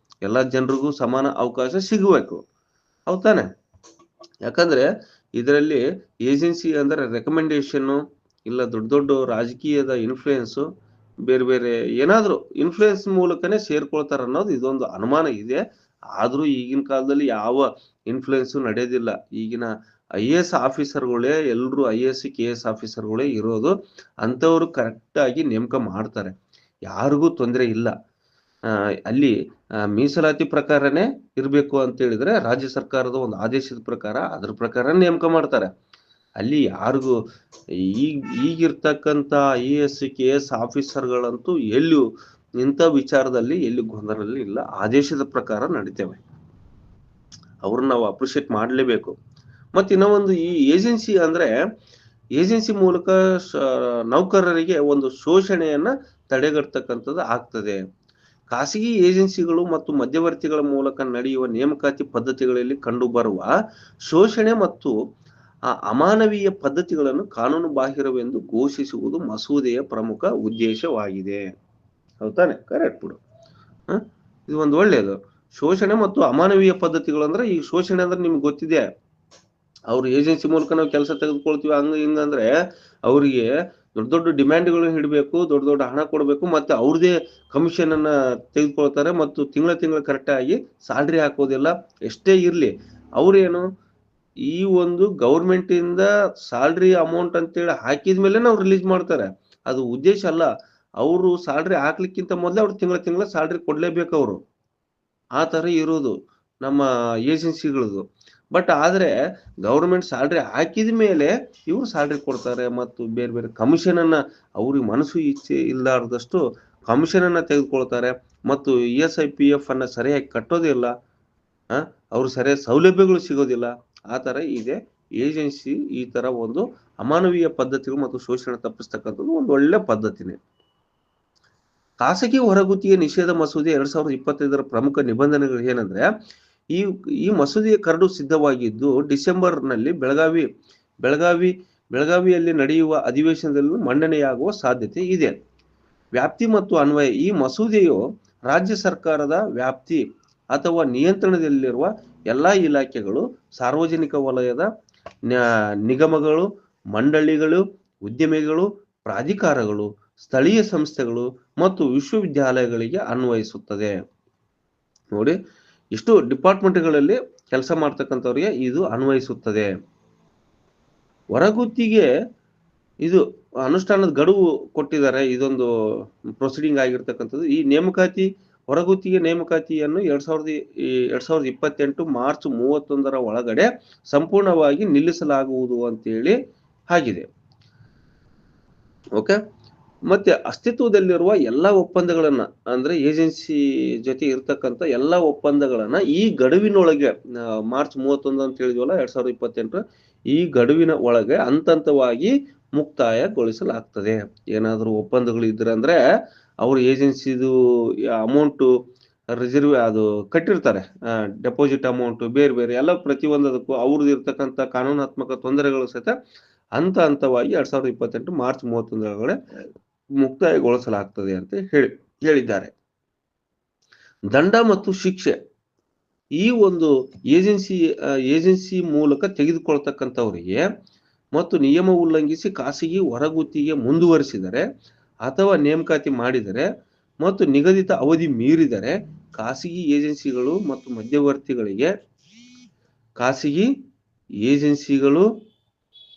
ಎಲ್ಲ ಜನರಿಗೂ ಸಮಾನ ಅವಕಾಶ ಸಿಗಬೇಕು, ಹೌದಾನೆ? ಯಾಕಂದ್ರೆ ಇದರಲ್ಲಿ ಏಜೆನ್ಸಿ ಅಂದ್ರೆ ರೆಕಮೆಂಡೇಶನ್ ಇಲ್ಲ ದೊಡ್ಡ ರಾಜಕೀಯದ ಇನ್ಫ್ಲೂಯೆನ್ಸ್, ಬೇರೆ ಏನಾದ್ರು ಇನ್ಫ್ಲೂಯೆನ್ಸ್ ಮೂಲಕನೇ ಸೇರ್ಕೊಳ್ತಾರ ಅನ್ನೋದು ಇದೊಂದು ಅನುಮಾನ ಇದೆ. ಆದ್ರೂ ಈಗಿನ ಕಾಲದಲ್ಲಿ ಯಾವ ಇನ್ಫ್ಲೂಯೆನ್ಸ್ ನಡೆಯೋದಿಲ್ಲ. ಈಗಿನ IAS ಆಫೀಸರ್ಗಳೇ ಎಲ್ರು IAS KS ಆಫೀಸರ್ಗಳೇ ಇರೋದು. ಅಂಥವ್ರು ಕರೆಕ್ಟ್ ಆಗಿ ನೇಮಕ ಮಾಡ್ತಾರೆ, ಯಾರಿಗೂ ತೊಂದರೆ ಇಲ್ಲ. ಅಲ್ಲಿ ಮೀಸಲಾತಿ ಪ್ರಕಾರನೇ ಇರ್ಬೇಕು ಅಂತ ಹೇಳಿದ್ರೆ ರಾಜ್ಯ ಸರ್ಕಾರದ ಒಂದು ಆದೇಶದ ಪ್ರಕಾರ ಅದ್ರ ಪ್ರಕಾರ ನೇಮಕ ಮಾಡ್ತಾರೆ. ಅಲ್ಲಿ ಯಾರಿಗೂ ಈಗಿರ್ತಕ್ಕಂಥ IAS KS ಆಫೀಸರ್ಗಳಂತೂ ಎಲ್ಲೂ ಇಂಥ ವಿಚಾರದಲ್ಲಿ ಎಲ್ಲಿ ಗೊಂದಲ ಇಲ್ಲ, ಆದೇಶದ ಪ್ರಕಾರ ನಡೀತೇವೆ. ಅವ್ರನ್ನ ನಾವು ಅಪ್ರಿಶಿಯೇಟ್ ಮಾಡಲೇಬೇಕು. ಮತ್ತೆ ಇನ್ನೂ ಒಂದು, ಈ ಏಜೆನ್ಸಿ ಅಂದ್ರೆ ಏಜೆನ್ಸಿ ಮೂಲಕ ನೌಕರರಿಗೆ ಒಂದು ಶೋಷಣೆಯನ್ನ ತಡೆಗಟ್ಟತಕ್ಕಂಥದ್ದು ಆಗ್ತದೆ. ಖಾಸಗಿ ಏಜೆನ್ಸಿಗಳು ಮತ್ತು ಮಧ್ಯವರ್ತಿಗಳ ಮೂಲಕ ನಡೆಯುವ ನೇಮಕಾತಿ ಪದ್ಧತಿಗಳಲ್ಲಿ ಕಂಡುಬರುವ ಶೋಷಣೆ ಮತ್ತು ಆ ಅಮಾನವೀಯ ಪದ್ಧತಿಗಳನ್ನು ಕಾನೂನು ಬಾಹಿರವೆಂದು ಘೋಷಿಸುವುದು ಮಸೂದೆಯ ಪ್ರಮುಖ ಉದ್ದೇಶವಾಗಿದೆ. ಹೌದಾನೆ? ಕರೆಕ್ಟ್ ಬಿಡು. ಇದು ಒಂದು ಒಳ್ಳೆಯದು. ಶೋಷಣೆ ಮತ್ತು ಅಮಾನವೀಯ ಪದ್ಧತಿಗಳು ಅಂದ್ರೆ, ಈ ಶೋಷಣೆ ಅಂದ್ರೆ ನಿಮ್ಗೆ ಗೊತ್ತಿದೆ, ಅವ್ರ ಏಜೆನ್ಸಿ ಮೂಲಕ ನಾವು ಕೆಲಸ ತೆಗೆದುಕೊಳ್ತೀವಿ ಹಂಗ ಹಿಂಗಂದ್ರೆ ಅವರಿಗೆ ದೊಡ್ಡ ದೊಡ್ಡ ಡಿಮ್ಯಾಂಡ್ಗಳನ್ನ ಇಡಬೇಕು, ದೊಡ್ಡ ದೊಡ್ಡ ಹಣ ಕೊಡಬೇಕು, ಮತ್ತೆ ಅವ್ರದೇ ಕಮಿಷನ್ ಅನ್ನ ತೆಗೆದುಕೊಳ್ತಾರೆ, ಮತ್ತು ತಿಂಗಳ ಕರೆಕ್ಟ್ ಆಗಿ ಸ್ಯಾಲ್ರಿ ಹಾಕೋದಿಲ್ಲ. ಎಷ್ಟೇ ಇರ್ಲಿ, ಅವ್ರೇನು ಈ ಒಂದು ಗೌರ್ಮೆಂಟ್ ಇಂದ ಸ್ಯಾಲ್ರಿ ಅಮೌಂಟ್ ಅಂತೇಳಿ ಹಾಕಿದ ಮೇಲೆ ನಾವು ರಿಲೀಸ್ ಮಾಡ್ತಾರೆ. ಅದು ಉದ್ದೇಶ ಅಲ್ಲ. ಅವರು ಸ್ಯಾಲ್ರಿ ಹಾಕ್ಲಿಕ್ಕಿಂತ ಮೊದಲೇ ಅವ್ರು ತಿಂಗಳ ಸ್ಯಾಲ್ರಿ ಕೊಡ್ಲೇಬೇಕು ಅವರು. ಆ ತರ ಇರೋದು ನಮ್ಮ ಏಜೆನ್ಸಿಗಳದು. ಬಟ್ ಆದ್ರೆ ಗೌರ್ಮೆಂಟ್ ಸ್ಯಾಲ್ರಿ ಹಾಕಿದ ಮೇಲೆ ಇವ್ರು ಸ್ಯಾಲ್ರಿ ಕೊಡ್ತಾರೆ, ಮತ್ತು ಬೇರೆ ಬೇರೆ ಕಮಿಷನ್ ಅನ್ನ, ಅವ್ರಿಗೆ ಮನಸ್ಸು ಇಚ್ಛೆ ಇಲ್ಲಾರ್ದಷ್ಟು ಕಮಿಷನ್ ಅನ್ನ ತೆಗೆದುಕೊಳ್ತಾರೆ, ಮತ್ತು ESIPF ಅನ್ನ ಸರಿಯಾಗಿ ಕಟ್ಟೋದಿಲ್ಲ, ಅವ್ರು ಸರಿಯಾದ ಸೌಲಭ್ಯಗಳು ಸಿಗೋದಿಲ್ಲ. ಆ ತರ ಇದೆ ಏಜೆನ್ಸಿ. ಈ ತರ ಒಂದು ಅಮಾನವೀಯ ಪದ್ಧತಿಗಳು ಮತ್ತು ಶೋಷಣೆ ತಪ್ಪಿಸ್ತಕ್ಕಂಥದ್ದು ಒಂದು ಒಳ್ಳೆ ಪದ್ಧತಿನೇ. ಖಾಸಗಿ ಹೊರಗುತ್ತಿಗೆ ನಿಷೇಧ ಮಸೂದೆ 2025 ಪ್ರಮುಖ ನಿಬಂಧನೆಗಳು ಏನಂದ್ರೆ, ಈ ಮಸೂದೆಯ ಕರಡು ಸಿದ್ಧವಾಗಿದ್ದು ಡಿಸೆಂಬರ್ನಲ್ಲಿ ಬೆಳಗಾವಿಯಲ್ಲಿ ನಡೆಯುವ ಅಧಿವೇಶನದಲ್ಲಿ ಮಂಡನೆಯಾಗುವ ಸಾಧ್ಯತೆ ಇದೆ. ವ್ಯಾಪ್ತಿ ಮತ್ತು ಅನ್ವಯ. ಈ ಮಸೂದೆಯು ರಾಜ್ಯ ಸರ್ಕಾರದ ವ್ಯಾಪ್ತಿ ಅಥವಾ ನಿಯಂತ್ರಣದಲ್ಲಿರುವ ಎಲ್ಲಾ ಇಲಾಖೆಗಳು, ಸಾರ್ವಜನಿಕ ವಲಯದ ನಿಗಮಗಳು, ಮಂಡಳಿಗಳು, ಉದ್ಯಮಿಗಳು, ಪ್ರಾಧಿಕಾರಗಳು, ಸ್ಥಳೀಯ ಸಂಸ್ಥೆಗಳು ಮತ್ತು ವಿಶ್ವವಿದ್ಯಾಲಯಗಳಿಗೆ ಅನ್ವಯಿಸುತ್ತದೆ. ನೋಡಿ, ಇಷ್ಟು ಡಿಪಾರ್ಟ್ಮೆಂಟ್ಗಳಲ್ಲಿ ಕೆಲಸ ಮಾಡ್ತಕ್ಕಂಥವ್ರಿಗೆ ಇದು ಅನ್ವಯಿಸುತ್ತದೆ. ಹೊರಗುತ್ತಿಗೆ ಇದು ಅನುಷ್ಠಾನದ ಗಡುವು ಕೊಟ್ಟಿದ್ದಾರೆ. ಇದೊಂದು ಪ್ರೊಸೀಡಿಂಗ್ ಆಗಿರ್ತಕ್ಕಂಥದ್ದು. ಈ ನೇಮಕಾತಿ, ಹೊರಗುತ್ತಿಗೆ ನೇಮಕಾತಿಯನ್ನು 2028 ಮಾರ್ಚ್ 31 ಒಳಗಡೆ ಸಂಪೂರ್ಣವಾಗಿ ನಿಲ್ಲಿಸಲಾಗುವುದು ಅಂತೇಳಿ ಆಗಿದೆ. ಓಕೆ. ಮತ್ತೆ ಅಸ್ತಿತ್ವದಲ್ಲಿರುವ ಎಲ್ಲಾ ಒಪ್ಪಂದಗಳನ್ನ, ಅಂದ್ರೆ ಏಜೆನ್ಸಿ ಜೊತೆ ಇರ್ತಕ್ಕಂಥ ಎಲ್ಲಾ ಒಪ್ಪಂದಗಳನ್ನ ಈ ಗಡುವಿನೊಳಗೆ, ಮಾರ್ಚ್ 31 ಅಂತ ಹೇಳಿದ್ವಲ್ಲ 2028, ಈ ಗಡುವಿನ ಒಳಗೆ ಹಂತವಾಗಿ ಮುಕ್ತಾಯಗೊಳಿಸಲಾಗ್ತದೆ. ಏನಾದ್ರು ಒಪ್ಪಂದಗಳು ಇದ್ರೆ ಅಂದ್ರೆ ಅವ್ರ ಏಜೆನ್ಸಿದು ಅಮೌಂಟ್ ರಿಸರ್ವ್ ಅದು ಕಟ್ಟಿರ್ತಾರೆ, ಡೆಪಾಸಿಟ್ ಅಮೌಂಟ್ ಬೇರೆ ಬೇರೆ ಎಲ್ಲ, ಪ್ರತಿಯೊಂದಕ್ಕೂ ಅವ್ರದ್ದು ಇರ್ತಕ್ಕಂಥ ಕಾನೂನಾತ್ಮಕ ತೊಂದರೆಗಳು ಸಹಿತ ಹಂತವಾಗಿ 2028 ಮಾರ್ಚ್ 31 ಒಳಗಡೆ ಮುಕ್ತಾಯಗೊಳಿಸಲಾಗ್ತದೆ ಅಂತ ಹೇಳಿದ್ದಾರೆ. ದಂಡ ಮತ್ತು ಶಿಕ್ಷೆ. ಈ ಒಂದು ಏಜೆನ್ಸಿ ಮೂಲಕ ತೆಗೆದುಕೊಳ್ತಕ್ಕಂಥವರಿಗೆ ಮತ್ತು ನಿಯಮ ಉಲ್ಲಂಘಿಸಿ ಖಾಸಗಿ ಹೊರಗುತ್ತಿಗೆ ಮುಂದುವರಿಸಿದರೆ ಅಥವಾ ನೇಮಕಾತಿ ಮಾಡಿದರೆ ಮತ್ತು ನಿಗದಿತ ಅವಧಿ ಮೀರಿದರೆ ಖಾಸಗಿ ಏಜೆನ್ಸಿಗಳು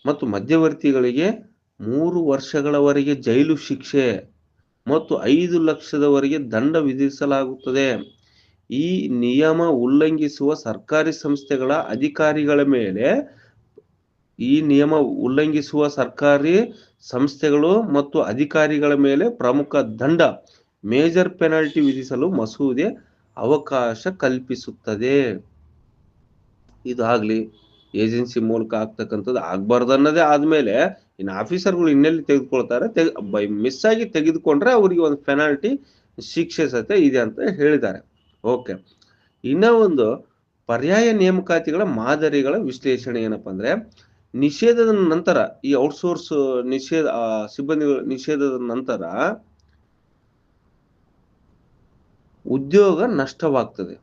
ಮತ್ತು ಮಧ್ಯವರ್ತಿಗಳಿಗೆ 3 ವರ್ಷಗಳವರೆಗೆ ಜೈಲು ಶಿಕ್ಷೆ ಮತ್ತು 5 ಲಕ್ಷದವರೆಗೆ ದಂಡ ವಿಧಿಸಲಾಗುತ್ತದೆ. ಈ ನಿಯಮ ಉಲ್ಲಂಘಿಸುವ ಸರ್ಕಾರಿ ಸಂಸ್ಥೆಗಳ ಅಧಿಕಾರಿಗಳ ಮೇಲೆ, ಮತ್ತು ಅಧಿಕಾರಿಗಳ ಮೇಲೆ ಪ್ರಮುಖ ದಂಡ, ಮೇಜರ್ ಪೆನಾಲ್ಟಿ ವಿಧಿಸಲು ಮಸೂದೆ ಅವಕಾಶ ಕಲ್ಪಿಸುತ್ತದೆ. ಇದಾಗ್ಲಿ ಏಜೆನ್ಸಿ ಮೂಲಕ ಆಗ್ತಕ್ಕಂಥದ್ದು. ಆಗ್ಬಾರ್ದು ಅನ್ನೋದೇ ಆದ್ಮೇಲೆ ಇನ್ನು ಆಫೀಸರ್ಗಳು ಇನ್ನೆಲ್ಲಿ ತೆಗೆದುಕೊಳ್ತಾರೆ, ಮಿಸ್ ಆಗಿ ತೆಗೆದುಕೊಂಡ್ರೆ ಅವರಿಗೆ ಒಂದು ಪೆನಾಲ್ಟಿ, ಶಿಕ್ಷೆ ಸಹಿತ ಇದೆ ಅಂತ ಹೇಳಿದ್ದಾರೆ. ಓಕೆ. ಇನ್ನ ಒಂದು ಪರ್ಯಾಯ ನೇಮಕಾತಿಗಳ ಮಾದರಿಗಳ ವಿಶ್ಲೇಷಣೆ ಏನಪ್ಪಾ ಅಂದ್ರೆ, ನಿಷೇಧದ ನಂತರ, ಈ ಔಟ್ಸೋರ್ಸ್ ಸಿಬ್ಬಂದಿಗಳ ನಿಷೇಧದ ನಂತರ ಉದ್ಯೋಗ ನಷ್ಟವಾಗ್ತದೆ.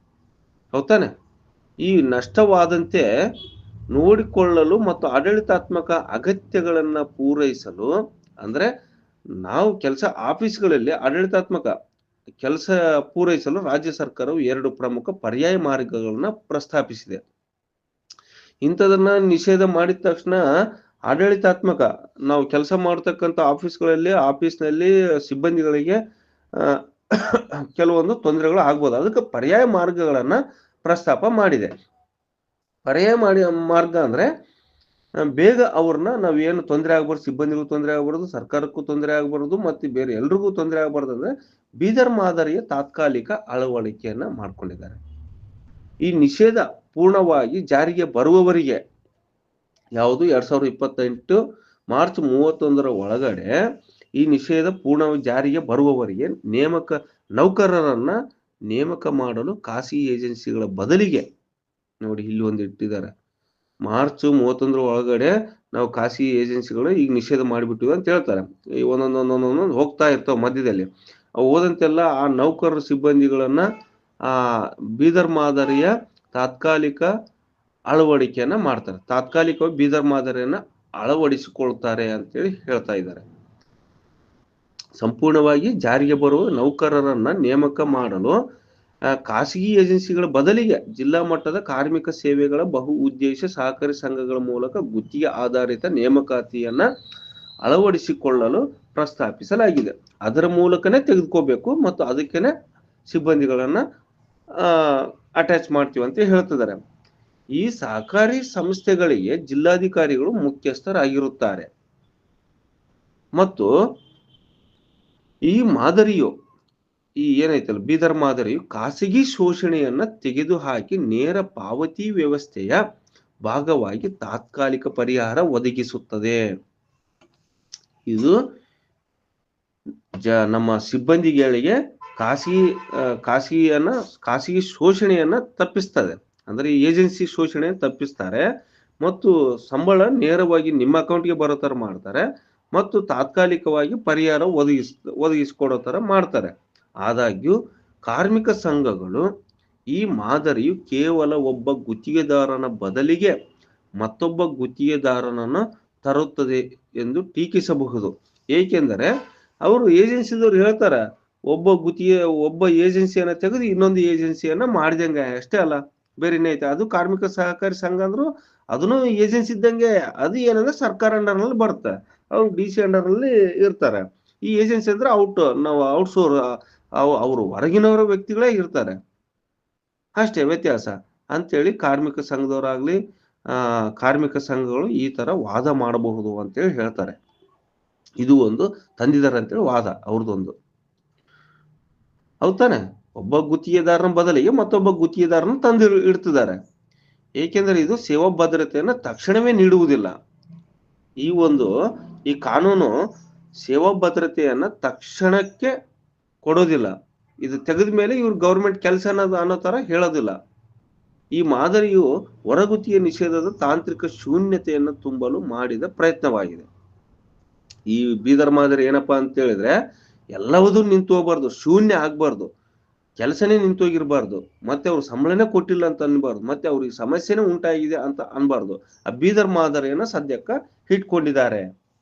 ಹೌದಾನೆ? ಈ ನಷ್ಟವಾದಂತೆ ನೋಡಿಕೊಳ್ಳಲು ಮತ್ತು ಆಡಳಿತಾತ್ಮಕ ಅಗತ್ಯಗಳನ್ನ ಪೂರೈಸಲು, ಅಂದ್ರೆ ನಾವು ಆಫೀಸ್ಗಳಲ್ಲಿ ಆಡಳಿತಾತ್ಮಕ ಕೆಲಸ ಪೂರೈಸಲು ರಾಜ್ಯ ಸರ್ಕಾರವು 2 ಪ್ರಮುಖ ಪರ್ಯಾಯ ಮಾರ್ಗಗಳನ್ನ ಪ್ರಸ್ತಾಪಿಸಿದೆ. ಇಂಥದನ್ನ ನಿಷೇಧ ಮಾಡಿದ ತಕ್ಷಣ ಆಡಳಿತಾತ್ಮಕ ನಾವು ಕೆಲಸ ಮಾಡತಕ್ಕಂಥ ಆಫೀಸ್ನಲ್ಲಿ ಸಿಬ್ಬಂದಿಗಳಿಗೆ ಕೆಲವೊಂದು ತೊಂದರೆಗಳು ಆಗ್ಬೋದು. ಅದಕ್ಕೆ ಪರ್ಯಾಯ ಮಾರ್ಗಗಳನ್ನ ಪ್ರಸ್ತಾಪ ಮಾಡಿದೆ. ಪರ್ಯಾಯ ಮಾರ್ಗ ಅಂದ್ರೆ ಬೇಗ ಅವ್ರನ್ನ ನಾವೇನು ತೊಂದರೆ ಆಗ್ಬಾರ್ದು, ಸಿಬ್ಬಂದಿಗೂ ತೊಂದರೆ ಆಗ್ಬಾರ್ದು, ಸರ್ಕಾರಕ್ಕೂ ತೊಂದರೆ ಆಗ್ಬಾರ್ದು, ಮತ್ತೆ ಬೇರೆ ಎಲ್ರಿಗೂ ತೊಂದರೆ ಆಗ್ಬಾರ್ದು ಅಂದ್ರೆ ಬೀದರ್ ಮಾದರಿಯ ತಾತ್ಕಾಲಿಕ ಅಳವಡಿಕೆಯನ್ನ ಮಾಡ್ಕೊಂಡಿದ್ದಾರೆ. ಈ ನಿಷೇಧ ಪೂರ್ಣವಾಗಿ ಜಾರಿಗೆ ಬರುವವರಿಗೆ, ಯಾವುದು 2028 ಮಾರ್ಚ್ 31 ಒಳಗಡೆ ಈ ನಿಷೇಧ ಪೂರ್ಣವಾಗಿ ಜಾರಿಗೆ ಬರುವವರಿಗೆ ನೌಕರರನ್ನ ನೇಮಕ ಮಾಡಲು ಖಾಸಗಿ ಏಜೆನ್ಸಿಗಳ ಬದಲಿಗೆ, ನೋಡಿ ಇಲ್ಲಿ ಒಂದು ಇಟ್ಟಿದ್ದಾರೆ, ಮಾರ್ಚ್ 31 ಒಳಗಡೆ ನಾವು ಖಾಸಗಿ ಏಜೆನ್ಸಿಗಳು ಈಗ ನಿಷೇಧ ಮಾಡಿಬಿಟ್ಟಿವಿ ಅಂತ ಹೇಳ್ತಾರೆ. ಈ ಒಂದೊಂದೊಂದೊಂದೊಂದೊಂದು ಹೋಗ್ತಾ ಇರ್ತಾವ ಮಧ್ಯದಲ್ಲಿ. ಅವು ಹೋದಂತೆಲ್ಲ ಆ ನೌಕರರ ಸಿಬ್ಬಂದಿಗಳನ್ನ ಆ ಬೀದರ್ ಮಾದರಿಯ ತಾತ್ಕಾಲಿಕ ಅಳವಡಿಕೆಯನ್ನ ಮಾಡ್ತಾರೆ. ತಾತ್ಕಾಲಿಕವಾಗಿ ಬೀದರ್ ಮಾದರಿಯನ್ನ ಅಳವಡಿಸಿಕೊಳ್ತಾರೆ ಅಂತೇಳಿ ಹೇಳ್ತಾ ಇದ್ದಾರೆ. ಸಂಪೂರ್ಣವಾಗಿ ಜಾರಿಗೆ ಬರುವ ನೌಕರರನ್ನ ನೇಮಕ ಮಾಡಲು ಖಾಸಗಿ ಏಜೆನ್ಸಿಗಳ ಬದಲಿಗೆ ಜಿಲ್ಲಾ ಮಟ್ಟದ ಕಾರ್ಮಿಕ ಸೇವೆಗಳ ಬಹು ಉದ್ದೇಶ ಸಹಕಾರಿ ಸಂಘಗಳ ಮೂಲಕ ಗುತ್ತಿಗೆ ಆಧಾರಿತ ನೇಮಕಾತಿಯನ್ನ ಅಳವಡಿಸಿಕೊಳ್ಳಲು ಪ್ರಸ್ತಾಪಿಸಲಾಗಿದೆ. ಅದರ ಮೂಲಕನೇ ತೆಗೆದುಕೋಬೇಕು ಮತ್ತು ಅದಕ್ಕೇನೆ ಸಿಬ್ಬಂದಿಗಳನ್ನ ಅಟ್ಯಾಚ್ ಮಾಡ್ತೀವಿ ಅಂತ ಹೇಳ್ತಿದ್ದಾರೆ. ಈ ಸಹಕಾರಿ ಸಂಸ್ಥೆಗಳಿಗೆ ಜಿಲ್ಲಾಧಿಕಾರಿಗಳು ಮುಖ್ಯಸ್ಥರಾಗಿರುತ್ತಾರೆ ಮತ್ತು ಈ ಮಾದರಿಯು ಈ ಏನೈತಲ್ಲ ಬೀದರ್ ಮಾದರಿಯು ಖಾಸಗಿ ಶೋಷಣೆಯನ್ನ ತೆಗೆದುಹಾಕಿ ನೇರ ಪಾವತಿ ವ್ಯವಸ್ಥೆಯ ಭಾಗವಾಗಿ ತಾತ್ಕಾಲಿಕ ಪರಿಹಾರ ಒದಗಿಸುತ್ತದೆ. ಇದು ನಮ್ಮ ಸಿಬ್ಬಂದಿಗಳಿಗೆ ಖಾಸಗಿ ಶೋಷಣೆಯನ್ನ ತಪ್ಪಿಸ್ತದೆ. ಅಂದ್ರೆ ಈ ಏಜೆನ್ಸಿ ಶೋಷಣೆಯನ್ನು ತಪ್ಪಿಸ್ತಾರೆ ಮತ್ತು ಸಂಬಳ ನೇರವಾಗಿ ನಿಮ್ಮ ಅಕೌಂಟ್ಗೆ ಬರೋ ತರ ಮಾಡ್ತಾರೆ ಮತ್ತು ತಾತ್ಕಾಲಿಕವಾಗಿ ಪರಿಹಾರ ಒದಗಿಸಿಕೊಡೋ ತರ ಮಾಡ್ತಾರೆ. ಆದಾಗ್ಯೂ ಕಾರ್ಮಿಕ ಸಂಘಗಳು ಈ ಮಾದರಿಯು ಕೇವಲ ಒಬ್ಬ ಗುತ್ತಿಗೆದಾರನ ಬದಲಿಗೆ ಮತ್ತೊಬ್ಬ ಗುತ್ತಿಗೆದಾರನನ್ನು ತರುತ್ತದೆ ಎಂದು ಟೀಕಿಸಬಹುದು. ಏಕೆಂದರೆ ಅವರು ಏಜೆನ್ಸಿದವ್ರು ಹೇಳ್ತಾರೆ ಒಬ್ಬ ಏಜೆನ್ಸಿಯನ್ನ ತೆಗೆದು ಇನ್ನೊಂದು ಏಜೆನ್ಸಿಯನ್ನ ಮಾಡಿದಂಗೆ ಅಷ್ಟೇ ಅಲ್ಲ, ಬೇರೆ ಏನೈತೆ. ಅದು ಕಾರ್ಮಿಕ ಸಹಕಾರಿ ಸಂಘ ಅಂದ್ರು ಅದನ್ನು ಏಜೆನ್ಸಿ ಇದ್ದಂಗೆ. ಅದು ಏನಂದ್ರೆ ಸರ್ಕಾರ ಅಂಡರ್ ನಲ್ಲಿ ಬರುತ್ತೆ, ಅವ್ರು DC ಅಂಡರ್ ನಲ್ಲಿ ಇರ್ತಾರೆ. ಈ ಏಜೆನ್ಸಿ ಅಂದ್ರೆ ನಾವು ಔಟ್ಸೋರ್ ಅವರು ಹೊರಗಿನವರ ವ್ಯಕ್ತಿಗಳೇ ಇರ್ತಾರೆ, ಅಷ್ಟೇ ವ್ಯತ್ಯಾಸ ಅಂತೇಳಿ ಕಾರ್ಮಿಕ ಸಂಘದವರಾಗ್ಲಿ ಕಾರ್ಮಿಕ ಸಂಘಗಳು ಈ ತರ ವಾದ ಮಾಡಬಹುದು ಅಂತೇಳಿ ಹೇಳ್ತಾರೆ. ಇದು ಒಂದು ತಂದಿದ್ದಾರೆ ಅಂತೇಳಿ ವಾದ ಅವ್ರದ್ದೊಂದು. ಹೌದಾನೆ, ಒಬ್ಬ ಗುತ್ತಿಗೆದಾರನ ಬದಲಿಗೆ ಮತ್ತೊಬ್ಬ ಗುತ್ತಿಗೆದಾರನ ತಂದು ಇಡ್ತಿದ್ದಾರೆ. ಏಕೆಂದರೆ ಇದು ಸೇವಾ ಭದ್ರತೆಯನ್ನು ತಕ್ಷಣವೇ ನೀಡುವುದಿಲ್ಲ. ಈ ಕಾನೂನು ಸೇವಾ ಭದ್ರತೆಯನ್ನ ತಕ್ಷಣಕ್ಕೆ ಕೊಡೋದಿಲ್ಲ. ಇದು ತೆಗೆದ ಮೇಲೆ ಇವ್ರು ಗೌರ್ಮೆಂಟ್ ಕೆಲಸ ಅನ್ನೋ ತರ ಹೇಳೋದಿಲ್ಲ. ಈ ಮಾದರಿಯು ಹೊರಗುತ್ತಿಗೆ ನಿಷೇಧದ ತಾಂತ್ರಿಕ ಶೂನ್ಯತೆಯನ್ನು ತುಂಬಲು ಮಾಡಿದ ಪ್ರಯತ್ನವಾಗಿದೆ. ಈ ಬೀದರ್ ಮಾದರಿ ಏನಪ್ಪಾ ಅಂತ ಹೇಳಿದ್ರೆ ಎಲ್ಲವೂ ನಿಂತು ಹೋಗ್ಬಾರ್ದು, ಶೂನ್ಯ ಆಗ್ಬಾರ್ದು, ಕೆಲಸನೇ ನಿಂತೋಗಿರ್ಬಾರ್ದು, ಮತ್ತೆ ಅವ್ರು ಸಂಬಳನೇ ಕೊಟ್ಟಿಲ್ಲ ಅಂತ ಅನ್ಬಾರ್ದು, ಮತ್ತೆ ಅವ್ರಿಗೆ ಸಮಸ್ಯೆನೇ ಉಂಟಾಗಿದೆ ಅಂತ ಅನ್ಬಾರ್ದು. ಆ ಬೀದರ್ ಮಾದರಿಯನ್ನ ಸದ್ಯಕ್ಕ ಇಟ್ಕೊಂಡಿದ್ದಾರೆ,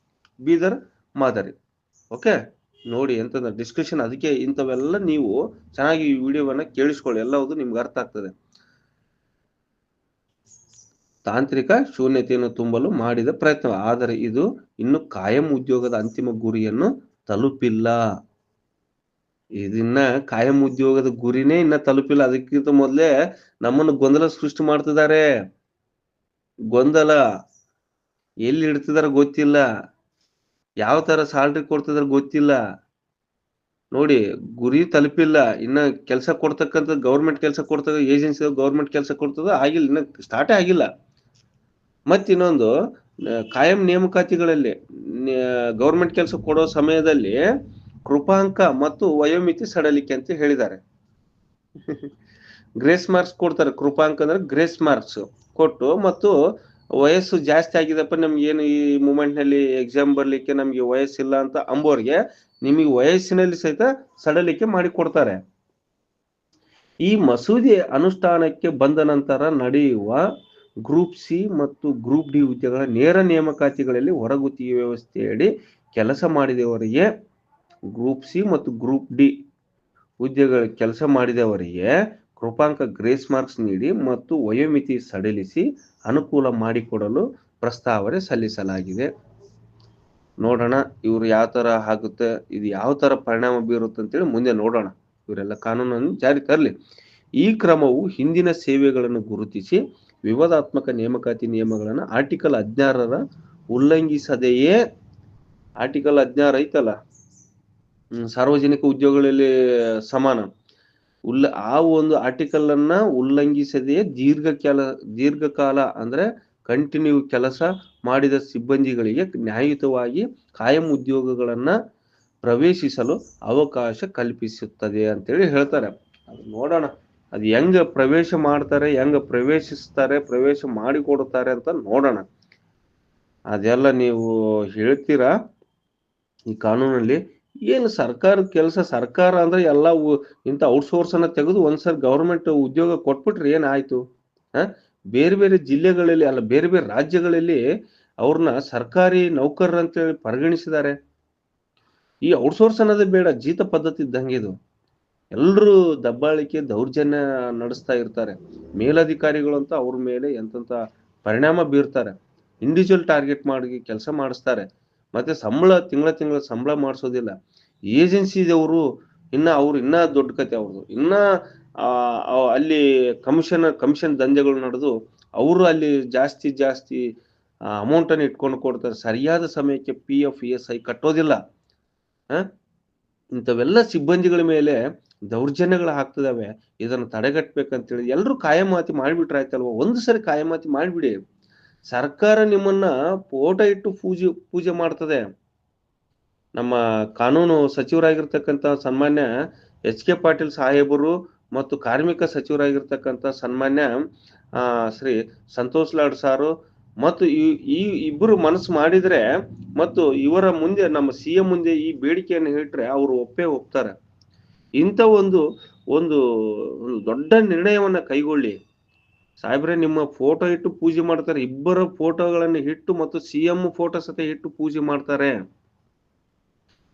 ಬೀದರ್ ಮಾದರಿ. ಓಕೆ, ನೋಡಿ ಎಂತಂದ್ರೆ ಡಿಸ್ಕಷನ್. ಅದಕ್ಕೆ ಇಂಥವೆಲ್ಲ ನೀವು ಚೆನ್ನಾಗಿ ಈ ವಿಡಿಯೋವನ್ನ ಕೇಳಿಸ್ಕೊಳ್ಳಿ, ಎಲ್ಲವುದು ನಿಮ್ಗೆ ಅರ್ಥ ಆಗ್ತದೆ. ತಾಂತ್ರಿಕ ಶೂನ್ಯತೆಯನ್ನು ತುಂಬಲು ಮಾಡಿದ ಪ್ರಯತ್ನ, ಆದರೆ ಇದು ಇನ್ನು ಕಾಯಂ ಉದ್ಯೋಗದ ಅಂತಿಮ ಗುರಿಯನ್ನು ತಲುಪಿಲ್ಲ. ಇದನ್ನ ಕಾಯಂ ಉದ್ಯೋಗದ ಗುರಿನೇ ಇನ್ನ ತಲುಪಿಲ್ಲ. ಅದಕ್ಕಿಂತ ಮೊದಲೇ ನಮ್ಮನ್ನು ಗೊಂದಲ ಸೃಷ್ಟಿ ಮಾಡ್ತಿದ್ದಾರೆ. ಗೊಂದಲ ಎಲ್ಲಿ ಇಡ್ತಿದಾರ ಗೊತ್ತಿಲ್ಲ, ಯಾವ ತರ ಸ್ಯಾಲ್ರಿ ಕೊಡ್ತಿದಾರ ಗೊತ್ತಿಲ್ಲ. ನೋಡಿ, ಗುರಿ ತಲುಪಿಲ್ಲ. ಇನ್ನ ಕೆಲಸ ಕೊಡ್ತಕ್ಕಂಥ ಗೌರ್ಮೆಂಟ್ ಕೆಲಸ ಕೊಡ್ತಕ್ಕ ಏಜೆನ್ಸಿ ಗೌರ್ಮೆಂಟ್ ಕೆಲಸ ಕೊಡ್ತದ ಆಗಿಲ್ಲ, ಇನ್ನ ಸ್ಟಾರ್ಟೇ ಆಗಿಲ್ಲ. ಮತ್ತಿನ್ನೊಂದು, ಕಾಯಂ ನೇಮಕಾತಿಗಳಲ್ಲಿ ಗೌರ್ಮೆಂಟ್ ಕೆಲಸ ಕೊಡೋ ಸಮಯದಲ್ಲಿ ಕೃಪಾಂಕ ಮತ್ತು ವಯೋಮಿತಿ ಸಡಲಿಕೆ ಅಂತ ಹೇಳಿದ್ದಾರೆ. ಗ್ರೇಸ್ ಮಾರ್ಕ್ಸ್ ಕೊಡ್ತಾರೆ. ಕೃಪಾಂಕ ಅಂದ್ರೆ ಗ್ರೇಸ್ ಮಾರ್ಕ್ಸ್ ಕೊಟ್ಟು, ಮತ್ತು ವಯಸ್ಸು ಜಾಸ್ತಿ ಆಗಿದಪ್ಪ ನಮ್ಗೆ ಏನು ಈ ಮೂಮೆಂಟ್ ನಲ್ಲಿ ಎಕ್ಸಾಮ್ ಬರ್ಲಿಕ್ಕೆ ನಮ್ಗೆ ವಯಸ್ಸಿಲ್ಲ ಅಂತ ಅಂಬೋರ್ಗೆ ನಿಮಗೆ ವಯಸ್ಸಿನಲ್ಲಿ ಸಹಿತ ಸಡಲಿಕೆ ಮಾಡಿ ಕೊಡ್ತಾರೆ. ಈ ಮಸೂದೆ ಅನುಷ್ಠಾನಕ್ಕೆ ಬಂದ ನಂತರ ನಡೆಯುವ ಗ್ರೂಪ್ ಸಿ ಮತ್ತು ಗ್ರೂಪ್ ಡಿ ಹುದ್ದೆಗಳ ನೇರ ನೇಮಕಾತಿಗಳಲ್ಲಿ ಹೊರಗುತ್ತಿಗೆ ವ್ಯವಸ್ಥೆಯಡಿ ಕೆಲಸ ಮಾಡಿದವರಿಗೆ, ಗ್ರೂಪ್ ಸಿ ಮತ್ತು ಗ್ರೂಪ್ ಡಿ ಹುದ್ದೆಗಳ ಕೆಲಸ ಮಾಡಿದವರಿಗೆ ಕೃಪಾಂಕ ಗ್ರೇಸ್ ಮಾರ್ಕ್ಸ್ ನೀಡಿ ಮತ್ತು ವಯೋಮಿತಿ ಸಡಿಲಿಸಿ ಅನುಕೂಲ ಮಾಡಿಕೊಡಲು ಪ್ರಸ್ತಾವನೆ ಸಲ್ಲಿಸಲಾಗಿದೆ. ನೋಡೋಣ ಇವ್ರು ಯಾವ ತರ ಆಗುತ್ತೆ, ಇದು ಯಾವ ತರ ಪರಿಣಾಮ ಬೀರುತ್ತೆ ಅಂತೇಳಿ ಮುಂದೆ ನೋಡೋಣ. ಇವರೆಲ್ಲ ಕಾನೂನನ್ನು ಜಾರಿ ತರಲಿ. ಈ ಕ್ರಮವು ಹಿಂದಿನ ಸೇವೆಗಳನ್ನು ಗುರುತಿಸಿ ವಿವಾದಾತ್ಮಕ ನೇಮಕಾತಿ ನಿಯಮಗಳನ್ನು ಆರ್ಟಿಕಲ್ 16 ಉಲ್ಲಂಘಿಸದೆಯೇ, ಆರ್ಟಿಕಲ್ 16 ಐತಲ್ಲ, ಸಾರ್ವಜನಿಕ ಉದ್ಯೋಗಗಳಲ್ಲಿ ಸಮಾನ, ಆ ಒಂದು ಆರ್ಟಿಕಲ್ ಅನ್ನ ಉಲ್ಲಂಘಿಸದೆಯೇ ದೀರ್ಘಕಾಲ ಅಂದ್ರೆ ಕಂಟಿನ್ಯೂ ಕೆಲಸ ಮಾಡಿದ ಸಿಬ್ಬಂದಿಗಳಿಗೆ ನ್ಯಾಯಯುತವಾಗಿ ಕಾಯಂ ಉದ್ಯೋಗಗಳನ್ನ ಪ್ರವೇಶಿಸಲು ಅವಕಾಶ ಕಲ್ಪಿಸುತ್ತದೆ ಅಂತೇಳಿ ಹೇಳ್ತಾರೆ. ಅದು ನೋಡೋಣ ಅದು ಹೆಂಗ ಪ್ರವೇಶ ಮಾಡ್ತಾರೆ, ಹೆಂಗ ಪ್ರವೇಶಿಸ್ತಾರೆ, ಪ್ರವೇಶ ಮಾಡಿಕೊಡುತ್ತಾರೆ ಅಂತ ನೋಡೋಣ. ಅದೆಲ್ಲ ನೀವು ಹೇಳ್ತೀರಾ ಈ ಕಾನೂನಲ್ಲಿ. ಏನು ಸರ್ಕಾರದ ಕೆಲಸ, ಸರ್ಕಾರ ಅಂದ್ರೆ ಎಲ್ಲ ಇಂಥ ಔಟ್ಸೋರ್ಸ್ ಅನ್ನ ತೆಗೆದು ಒಂದ್ಸರಿ ಗವರ್ಮೆಂಟ್ ಉದ್ಯೋಗ ಕೊಟ್ಬಿಟ್ರೆ ಏನಾಯ್ತು? ಬೇರೆ ಬೇರೆ ಜಿಲ್ಲೆಗಳಲ್ಲಿ ಅಲ್ಲ, ಬೇರೆ ಬೇರೆ ರಾಜ್ಯಗಳಲ್ಲಿ ಅವ್ರನ್ನ ಸರ್ಕಾರಿ ನೌಕರರಂತೇಳಿ ಪರಿಗಣಿಸಿದ್ದಾರೆ. ಈ ಔಟ್ಸೋರ್ಸ್ ಅನ್ನೋದೇ ಬೇಡ, ಜೀತ ಪದ್ಧತಿ ಇದ್ದಂಗೆ ಇದು. ಎಲ್ರೂ ದಬ್ಬಾಳಿಕೆ ದೌರ್ಜನ್ಯ ನಡೆಸ್ತಾ ಇರ್ತಾರೆ. ಮೇಲಧಿಕಾರಿಗಳು ಅಂತ ಅವ್ರ ಮೇಲೆ ಎಂತೆಂತ ಪರಿಣಾಮ ಬೀರ್ತಾರೆ. ಇಂಡಿವಿಜುವಲ್ ಟಾರ್ಗೆಟ್ ಮಾಡಿ ಕೆಲಸ ಮಾಡಿಸ್ತಾರೆ. ಮತ್ತೆ ತಿಂಗಳ ಸಂಬಳ ಮಾಡಿಸೋದಿಲ್ಲ. ಏಜೆನ್ಸಿದವರು ಇನ್ನ ದೊಡ್ಡ ಕತೆ ಅವ್ರದ್ದು. ಅಲ್ಲಿ ಕಮಿಷನ್ ದಂಧೆಗಳು ನಡೆದು ಅವರು ಅಲ್ಲಿ ಜಾಸ್ತಿ ಅಮೌಂಟ್ ಅನ್ನು ಇಟ್ಕೊಂಡು ಕೊಡ್ತಾರೆ. ಸರಿಯಾದ ಸಮಯಕ್ಕೆ PF ESI ಕಟ್ಟೋದಿಲ್ಲ. ಇಂಥವೆಲ್ಲ ಸಿಬ್ಬಂದಿಗಳ ಮೇಲೆ ದೌರ್ಜನ್ಯಗಳು ಆಗ್ತದವೆ. ಇದನ್ನು ತಡೆಗಟ್ಟಬೇಕಂತೇಳಿ ಎಲ್ಲರೂ ಕಾಯಮಾತಿ ಮಾಡಿಬಿಟ್ರೆ ಆಯ್ತಲ್ವ? ಒಂದು ಸರಿ ಕಾಯಮಾತಿ ಮಾಡಿಬಿಡಿ. ಸರ್ಕಾರ ನಿಮ್ಮನ್ನ ಫೋಟೋ ಇಟ್ಟು ಪೂಜೆ ಮಾಡ್ತದೆ. ನಮ್ಮ ಕಾನೂನು ಸಚಿವರಾಗಿರ್ತಕ್ಕಂಥ ಸನ್ಮಾನ್ಯ HK ಪಾಟೀಲ್ ಸಾಹೇಬರು ಮತ್ತು ಕಾರ್ಮಿಕ ಸಚಿವರಾಗಿರ್ತಕ್ಕಂಥ ಸನ್ಮಾನ್ಯ ಶ್ರೀ ಸಂತೋಷ್ ಲಾಡ್ ಸಾರು ಮತ್ತು ಈ ಇಬ್ಬರು ಮನಸ್ಸು ಮಾಡಿದ್ರೆ ಮತ್ತು ಇವರ ಮುಂದೆ ನಮ್ಮ CM ಮುಂದೆ ಈ ಬೇಡಿಕೆಯನ್ನು ಇಟ್ಟರೆ ಅವರು ಒಪ್ತಾರೆ. ಇಂಥ ಒಂದು ದೊಡ್ಡ ನಿರ್ಣಯವನ್ನ ಕೈಗೊಳ್ಳಿ ಸಾಹೇಬ್ರೆ. ನಿಮ್ಮ ಫೋಟೋ ಇಟ್ಟು ಪೂಜೆ ಮಾಡ್ತಾರೆ. ಇಬ್ಬರ ಫೋಟೋಗಳನ್ನು ಇಟ್ಟು ಮತ್ತು CM ಫೋಟೋ ಸತೆ ಇಟ್ಟು ಪೂಜೆ ಮಾಡ್ತಾರೆ.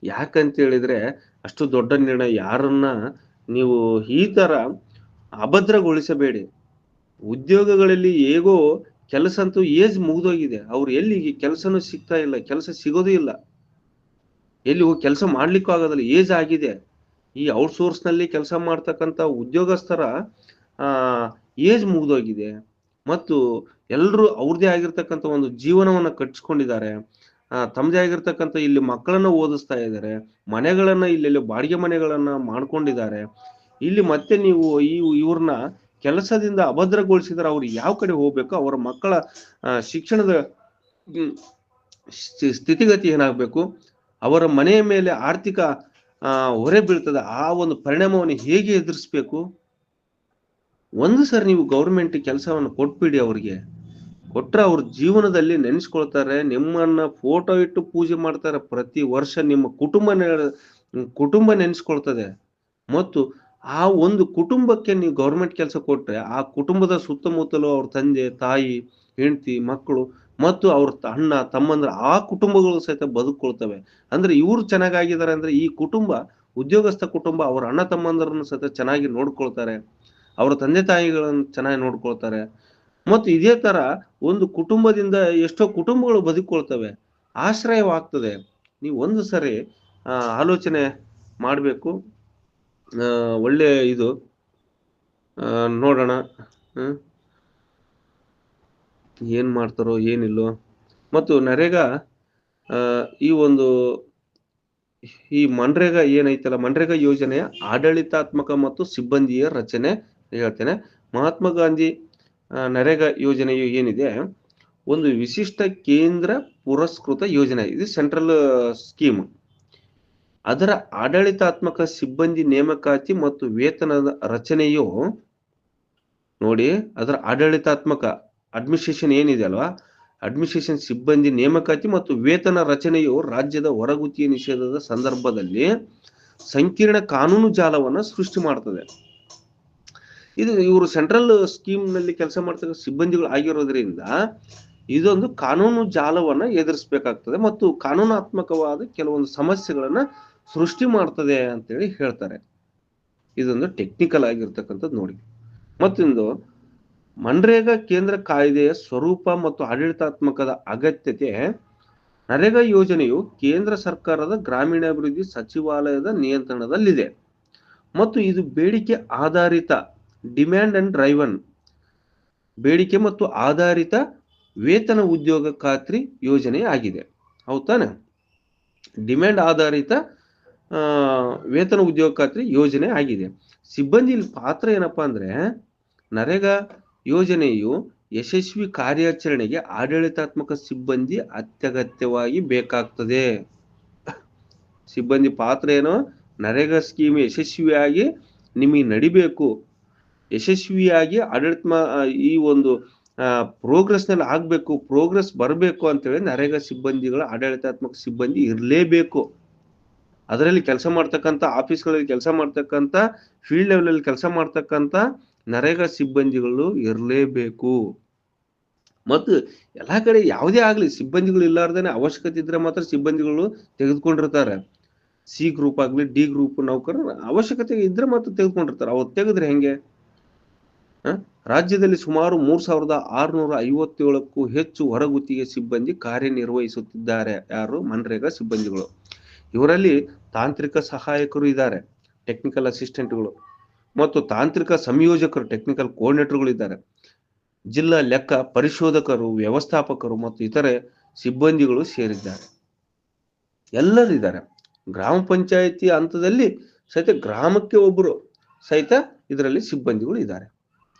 ಯಾಕಂತ ಹೇಳಿದ್ರೆ ಅಷ್ಟು ದೊಡ್ಡ ನಿರ್ಣಯ. ಯಾರನ್ನ ನೀವು ಈ ತರ ಅಭದ್ರಗೊಳಿಸಬೇಡಿ. ಉದ್ಯೋಗಗಳಲ್ಲಿ ಹೇಗೋ ಕೆಲಸ ಅಂತೂ ಏಜ್ ಮುಗಿದೋಗಿದೆ. ಅವ್ರು ಎಲ್ಲಿಗೆ ಕೆಲಸನೂ ಸಿಗ್ತಾ ಇಲ್ಲ, ಕೆಲಸ ಸಿಗೋದು ಇಲ್ಲ, ಎಲ್ಲಿ ಹೋಗಿ ಕೆಲಸ ಮಾಡ್ಲಿಕ್ಕೂ ಆಗೋದಿಲ್ಲ, ಏಜ್ ಆಗಿದೆ. ಈ ಔಟ್ಸೋರ್ಸ್ ನಲ್ಲಿ ಕೆಲಸ ಮಾಡ್ತಕ್ಕಂಥ ಉದ್ಯೋಗಸ್ಥರ ಏಜ್ ಮುಗಿದೋಗಿದೆ ಮತ್ತು ಎಲ್ಲರೂ ಅವ್ರದೇ ಆಗಿರ್ತಕ್ಕಂಥ ಒಂದು ಜೀವನವನ್ನ ಕಟ್ಟಿಸ್ಕೊಂಡಿದ್ದಾರೆ. ತಮ್ಮದೇ ಆಗಿರ್ತಕ್ಕಂಥ ಇಲ್ಲಿ ಮಕ್ಕಳನ್ನ ಓದಿಸ್ತಾ ಇದ್ದಾರೆ. ಮನೆಗಳನ್ನ ಇಲ್ಲಿ ಬಾಡಿಗೆ ಮನೆಗಳನ್ನ ಮಾಡ್ಕೊಂಡಿದ್ದಾರೆ. ಇಲ್ಲಿ ಮತ್ತೆ ನೀವು ಇವ್ರನ್ನ ಕೆಲಸದಿಂದ ಅಭದ್ರಗೊಳಿಸಿದ್ರೆ ಅವ್ರು ಯಾವ ಕಡೆ ಹೋಗ್ಬೇಕು? ಅವರ ಮಕ್ಕಳ ಶಿಕ್ಷಣದ ಸ್ಥಿತಿಗತಿ ಏನಾಗಬೇಕು? ಅವರ ಮನೆಯ ಮೇಲೆ ಆರ್ಥಿಕ ಹೊರೆ ಬೀಳ್ತದೆ. ಆ ಒಂದು ಪರಿಣಾಮವನ್ನು ಹೇಗೆ ಎದುರಿಸ್ಬೇಕು? ಒಂದು ಸರಿ ನೀವು ಗೌರ್ಮೆಂಟ್ ಕೆಲಸವನ್ನು ಕೊಟ್ಬಿಡಿ. ಅವ್ರಿಗೆ ಕೊಟ್ರೆ ಅವ್ರ ಜೀವನದಲ್ಲಿ ನೆನೆಸ್ಕೊಳ್ತಾರೆ. ನಿಮ್ಮನ್ನ ಫೋಟೋ ಇಟ್ಟು ಪೂಜೆ ಮಾಡ್ತಾರೆ. ಪ್ರತಿ ವರ್ಷ ನಿಮ್ಮ ಕುಟುಂಬ ನೆನೆಸ್ಕೊಳ್ತದೆ. ಮತ್ತು ಆ ಒಂದು ಕುಟುಂಬಕ್ಕೆ ನೀವು ಗೌರ್ಮೆಂಟ್ ಕೆಲಸ ಕೊಟ್ರೆ ಆ ಕುಟುಂಬದ ಸುತ್ತಮುತ್ತಲು ಅವ್ರ ತಂದೆ ತಾಯಿ ಹೆಂಡತಿ ಮಕ್ಕಳು ಮತ್ತು ಅವ್ರ ಅಣ್ಣ ತಮ್ಮಂದ್ರ ಆ ಕುಟುಂಬಗಳು ಸಹಿತ ಬದುಕೊಳ್ತವೆ. ಅಂದ್ರೆ ಇವ್ರು ಚೆನ್ನಾಗಿದ್ದಾರೆ ಅಂದ್ರೆ ಈ ಕುಟುಂಬ, ಉದ್ಯೋಗಸ್ಥ ಕುಟುಂಬ, ಅವ್ರ ಅಣ್ಣ ತಮ್ಮಂದ್ರನ್ನು ಸಹಿತ ಚೆನ್ನಾಗಿ ನೋಡ್ಕೊಳ್ತಾರೆ. ಅವ್ರ ತಂದೆ ತಾಯಿಗಳನ್ನು ಚೆನ್ನಾಗಿ ನೋಡ್ಕೊಳ್ತಾರೆ. ಮತ್ತು ಇದೇ ತರ ಒಂದು ಕುಟುಂಬದಿಂದ ಎಷ್ಟೋ ಕುಟುಂಬಗಳು ಬದುಕೊಳ್ತವೆ, ಆಶ್ರಯವಾಗ್ತದೆ. ನೀವು ಒಂದು ಸರಿ ಆಲೋಚನೆ ಮಾಡಬೇಕು. ಒಳ್ಳೆ ಇದು ನೋಡೋಣ ಏನ್ ಮಾಡ್ತಾರೋ ಏನಿಲ್ಲೋ. ಮತ್ತು ನರೇಗಾ ಈ ಮನ್ರೇಗಾ ಏನೈತಲ್ಲ, ಮನ್ರೇಗಾ ಯೋಜನೆಯ ಆಡಳಿತಾತ್ಮಕ ಮತ್ತು ಸಿಬ್ಬಂದಿಯ ರಚನೆ ಹೇಳ್ತೇನೆ. ಮಹಾತ್ಮ ಗಾಂಧಿ ನರೇಗಾ ಯೋಜನೆಯು ಏನಿದೆ, ಒಂದು ವಿಶಿಷ್ಟ ಕೇಂದ್ರ ಪುರಸ್ಕೃತ ಯೋಜನೆ. ಇದು ಸೆಂಟ್ರಲ್ ಸ್ಕೀಮ್. ಅದರ ಆಡಳಿತಾತ್ಮಕ ಸಿಬ್ಬಂದಿ ನೇಮಕಾತಿ ಮತ್ತು ವೇತನದ ರಚನೆಯು ನೋಡಿ, ಅದರ ಆಡಳಿತಾತ್ಮಕ ಅಡ್ಮಿನಿಸ್ಟ್ರೇಷನ್ ಏನಿದೆ ಅಲ್ವಾ, ಅಡ್ಮಿನಿಸ್ಟ್ರೇಷನ್ ಸಿಬ್ಬಂದಿ ನೇಮಕಾತಿ ಮತ್ತು ವೇತನ ರಚನೆಯು ರಾಜ್ಯದ ಹೊರಗುತ್ತಿಗೆ ನಿಷೇಧದ ಸಂದರ್ಭದಲ್ಲಿ ಸಂಕೀರ್ಣ ಕಾನೂನು ಜಾಲವನ್ನ ಸೃಷ್ಟಿ ಮಾಡ್ತದೆ. ಇದು ಇವರು ಸೆಂಟ್ರಲ್ ಸ್ಕೀಮ್ ನಲ್ಲಿ ಕೆಲಸ ಮಾಡ್ತಕ್ಕ ಸಿಬ್ಬಂದಿಗಳು ಆಗಿರೋದ್ರಿಂದ ಇದೊಂದು ಕಾನೂನು ಜಾಲವನ್ನ ಎದುರಿಸಬೇಕಾಗ್ತದೆ ಮತ್ತು ಕಾನೂನಾತ್ಮಕವಾದ ಕೆಲವೊಂದು ಸಮಸ್ಯೆಗಳನ್ನ ಸೃಷ್ಟಿ ಮಾಡ್ತದೆ ಅಂತೇಳಿ ಹೇಳ್ತಾರೆ. ಇದೊಂದು ಟೆಕ್ನಿಕಲ್ ಆಗಿರ್ತಕ್ಕಂಥದ್ದು ನೋಡಿ. ಮತ್ತೊಂದು, ಮನ್ರೇಗಾ ಕೇಂದ್ರ ಕಾಯ್ದೆಯ ಸ್ವರೂಪ ಮತ್ತು ಆಡಳಿತಾತ್ಮಕದ ಅಗತ್ಯತೆ. ನರೇಗಾ ಯೋಜನೆಯು ಕೇಂದ್ರ ಸರ್ಕಾರದ ಗ್ರಾಮೀಣಾಭಿವೃದ್ಧಿ ಸಚಿವಾಲಯದ ನಿಯಂತ್ರಣದಲ್ಲಿದೆ ಮತ್ತು ಇದು ಬೇಡಿಕೆ ಆಧಾರಿತ, ಡಿಮ್ಯಾಂಡ್ ಅಂಡ್ ಡ್ರೈವನ್, ಬೇಡಿಕೆ ಮತ್ತು ಆಧಾರಿತ ವೇತನ ಉದ್ಯೋಗ ಖಾತ್ರಿ ಯೋಜನೆ ಆಗಿದೆ. ಹೌದಾನೆ? ಡಿಮ್ಯಾಂಡ್ ಆಧಾರಿತ ವೇತನ ಉದ್ಯೋಗ ಖಾತ್ರಿ ಯೋಜನೆ ಆಗಿದೆ. ಸಿಬ್ಬಂದಿ ಪಾತ್ರ ಏನಪ್ಪಾ ಅಂದ್ರೆ, ನರೇಗಾ ಯೋಜನೆಯು ಯಶಸ್ವಿ ಕಾರ್ಯಾಚರಣೆಗೆ ಆಡಳಿತಾತ್ಮಕ ಸಿಬ್ಬಂದಿ ಅತ್ಯಗತ್ಯವಾಗಿ ಬೇಕಾಗ್ತದೆ. ಸಿಬ್ಬಂದಿ ಪಾತ್ರ ಏನೋ, ನರೇಗಾ ಸ್ಕೀಮ್ ಯಶಸ್ವಿಯಾಗಿ ನಿಮಗೆ ನಡಿಬೇಕು, ಯಶಸ್ವಿಯಾಗಿ ಈ ಒಂದು ಪ್ರೋಗ್ರೆಸ್ ನಲ್ಲಿ ಆಗ್ಬೇಕು, ಪ್ರೋಗ್ರೆಸ್ ಬರಬೇಕು ಅಂತೇಳಿ ನರೇಗಾ ಸಿಬ್ಬಂದಿಗಳ ಆಡಳಿತಾತ್ಮಕ ಸಿಬ್ಬಂದಿ ಇರಲೇಬೇಕು. ಅದರಲ್ಲಿ ಕೆಲಸ ಮಾಡ್ತಕ್ಕಂಥ ಆಫೀಸ್ಗಳಲ್ಲಿ ಕೆಲಸ ಮಾಡ್ತಕ್ಕಂಥ ಫೀಲ್ಡ್ ಲೆವೆಲ್ ಅಲ್ಲಿ ಕೆಲಸ ಮಾಡ್ತಕ್ಕಂಥ ನರೇಗಾ ಸಿಬ್ಬಂದಿಗಳು ಇರಲೇಬೇಕು. ಮತ್ತು ಎಲ್ಲಾ ಕಡೆ ಯಾವುದೇ ಆಗ್ಲಿ ಸಿಬ್ಬಂದಿಗಳು ಇಲ್ಲಾರ್ದೇನೆ ಅವಶ್ಯಕತೆ ಇದ್ರೆ ಮಾತ್ರ ಸಿಬ್ಬಂದಿಗಳು ತೆಗೆದುಕೊಂಡಿರ್ತಾರೆ. ಸಿ ಗ್ರೂಪ್ ಆಗ್ಲಿ ಡಿ ಗ್ರೂಪ್ ನೌಕರರು ಅವಶ್ಯಕತೆ ಇದ್ರೆ ಮಾತ್ರ ತೆಗೆದುಕೊಂಡಿರ್ತಾರೆ. ಅವ್ರು ತೆಗೆದ್ರೆ ಹೆಂಗೆ? ರಾಜ್ಯದಲ್ಲಿ ಸುಮಾರು 3657ಕ್ಕೂ ಹೆಚ್ಚು ಹೊರಗುತ್ತಿಗೆ ಸಿಬ್ಬಂದಿ ಕಾರ್ಯನಿರ್ವಹಿಸುತ್ತಿದ್ದಾರೆ. ಯಾರು? ಮನ್ರೇಗಾ ಸಿಬ್ಬಂದಿಗಳು. ಇವರಲ್ಲಿ ತಾಂತ್ರಿಕ ಸಹಾಯಕರು ಇದ್ದಾರೆ, ಟೆಕ್ನಿಕಲ್ ಅಸಿಸ್ಟೆಂಟ್ಗಳು, ಮತ್ತು ತಾಂತ್ರಿಕ ಸಂಯೋಜಕರು, ಟೆಕ್ನಿಕಲ್ ಕೋಆರ್ಡಿನೇಟರ್ಗಳು ಇದ್ದಾರೆ. ಜಿಲ್ಲಾ ಲೆಕ್ಕ ಪರಿಶೋಧಕರು, ವ್ಯವಸ್ಥಾಪಕರು ಮತ್ತು ಇತರೆ ಸಿಬ್ಬಂದಿಗಳು ಸೇರಿದ್ದಾರೆ. ಎಲ್ಲರಿದ್ದಾರೆ. ಗ್ರಾಮ ಪಂಚಾಯಿತಿ ಹಂತದಲ್ಲಿ ಸಹಿತ ಗ್ರಾಮಕ್ಕೆ ಒಬ್ಬರು ಸಹಿತ ಇದರಲ್ಲಿ ಸಿಬ್ಬಂದಿಗಳು ಇದ್ದಾರೆ.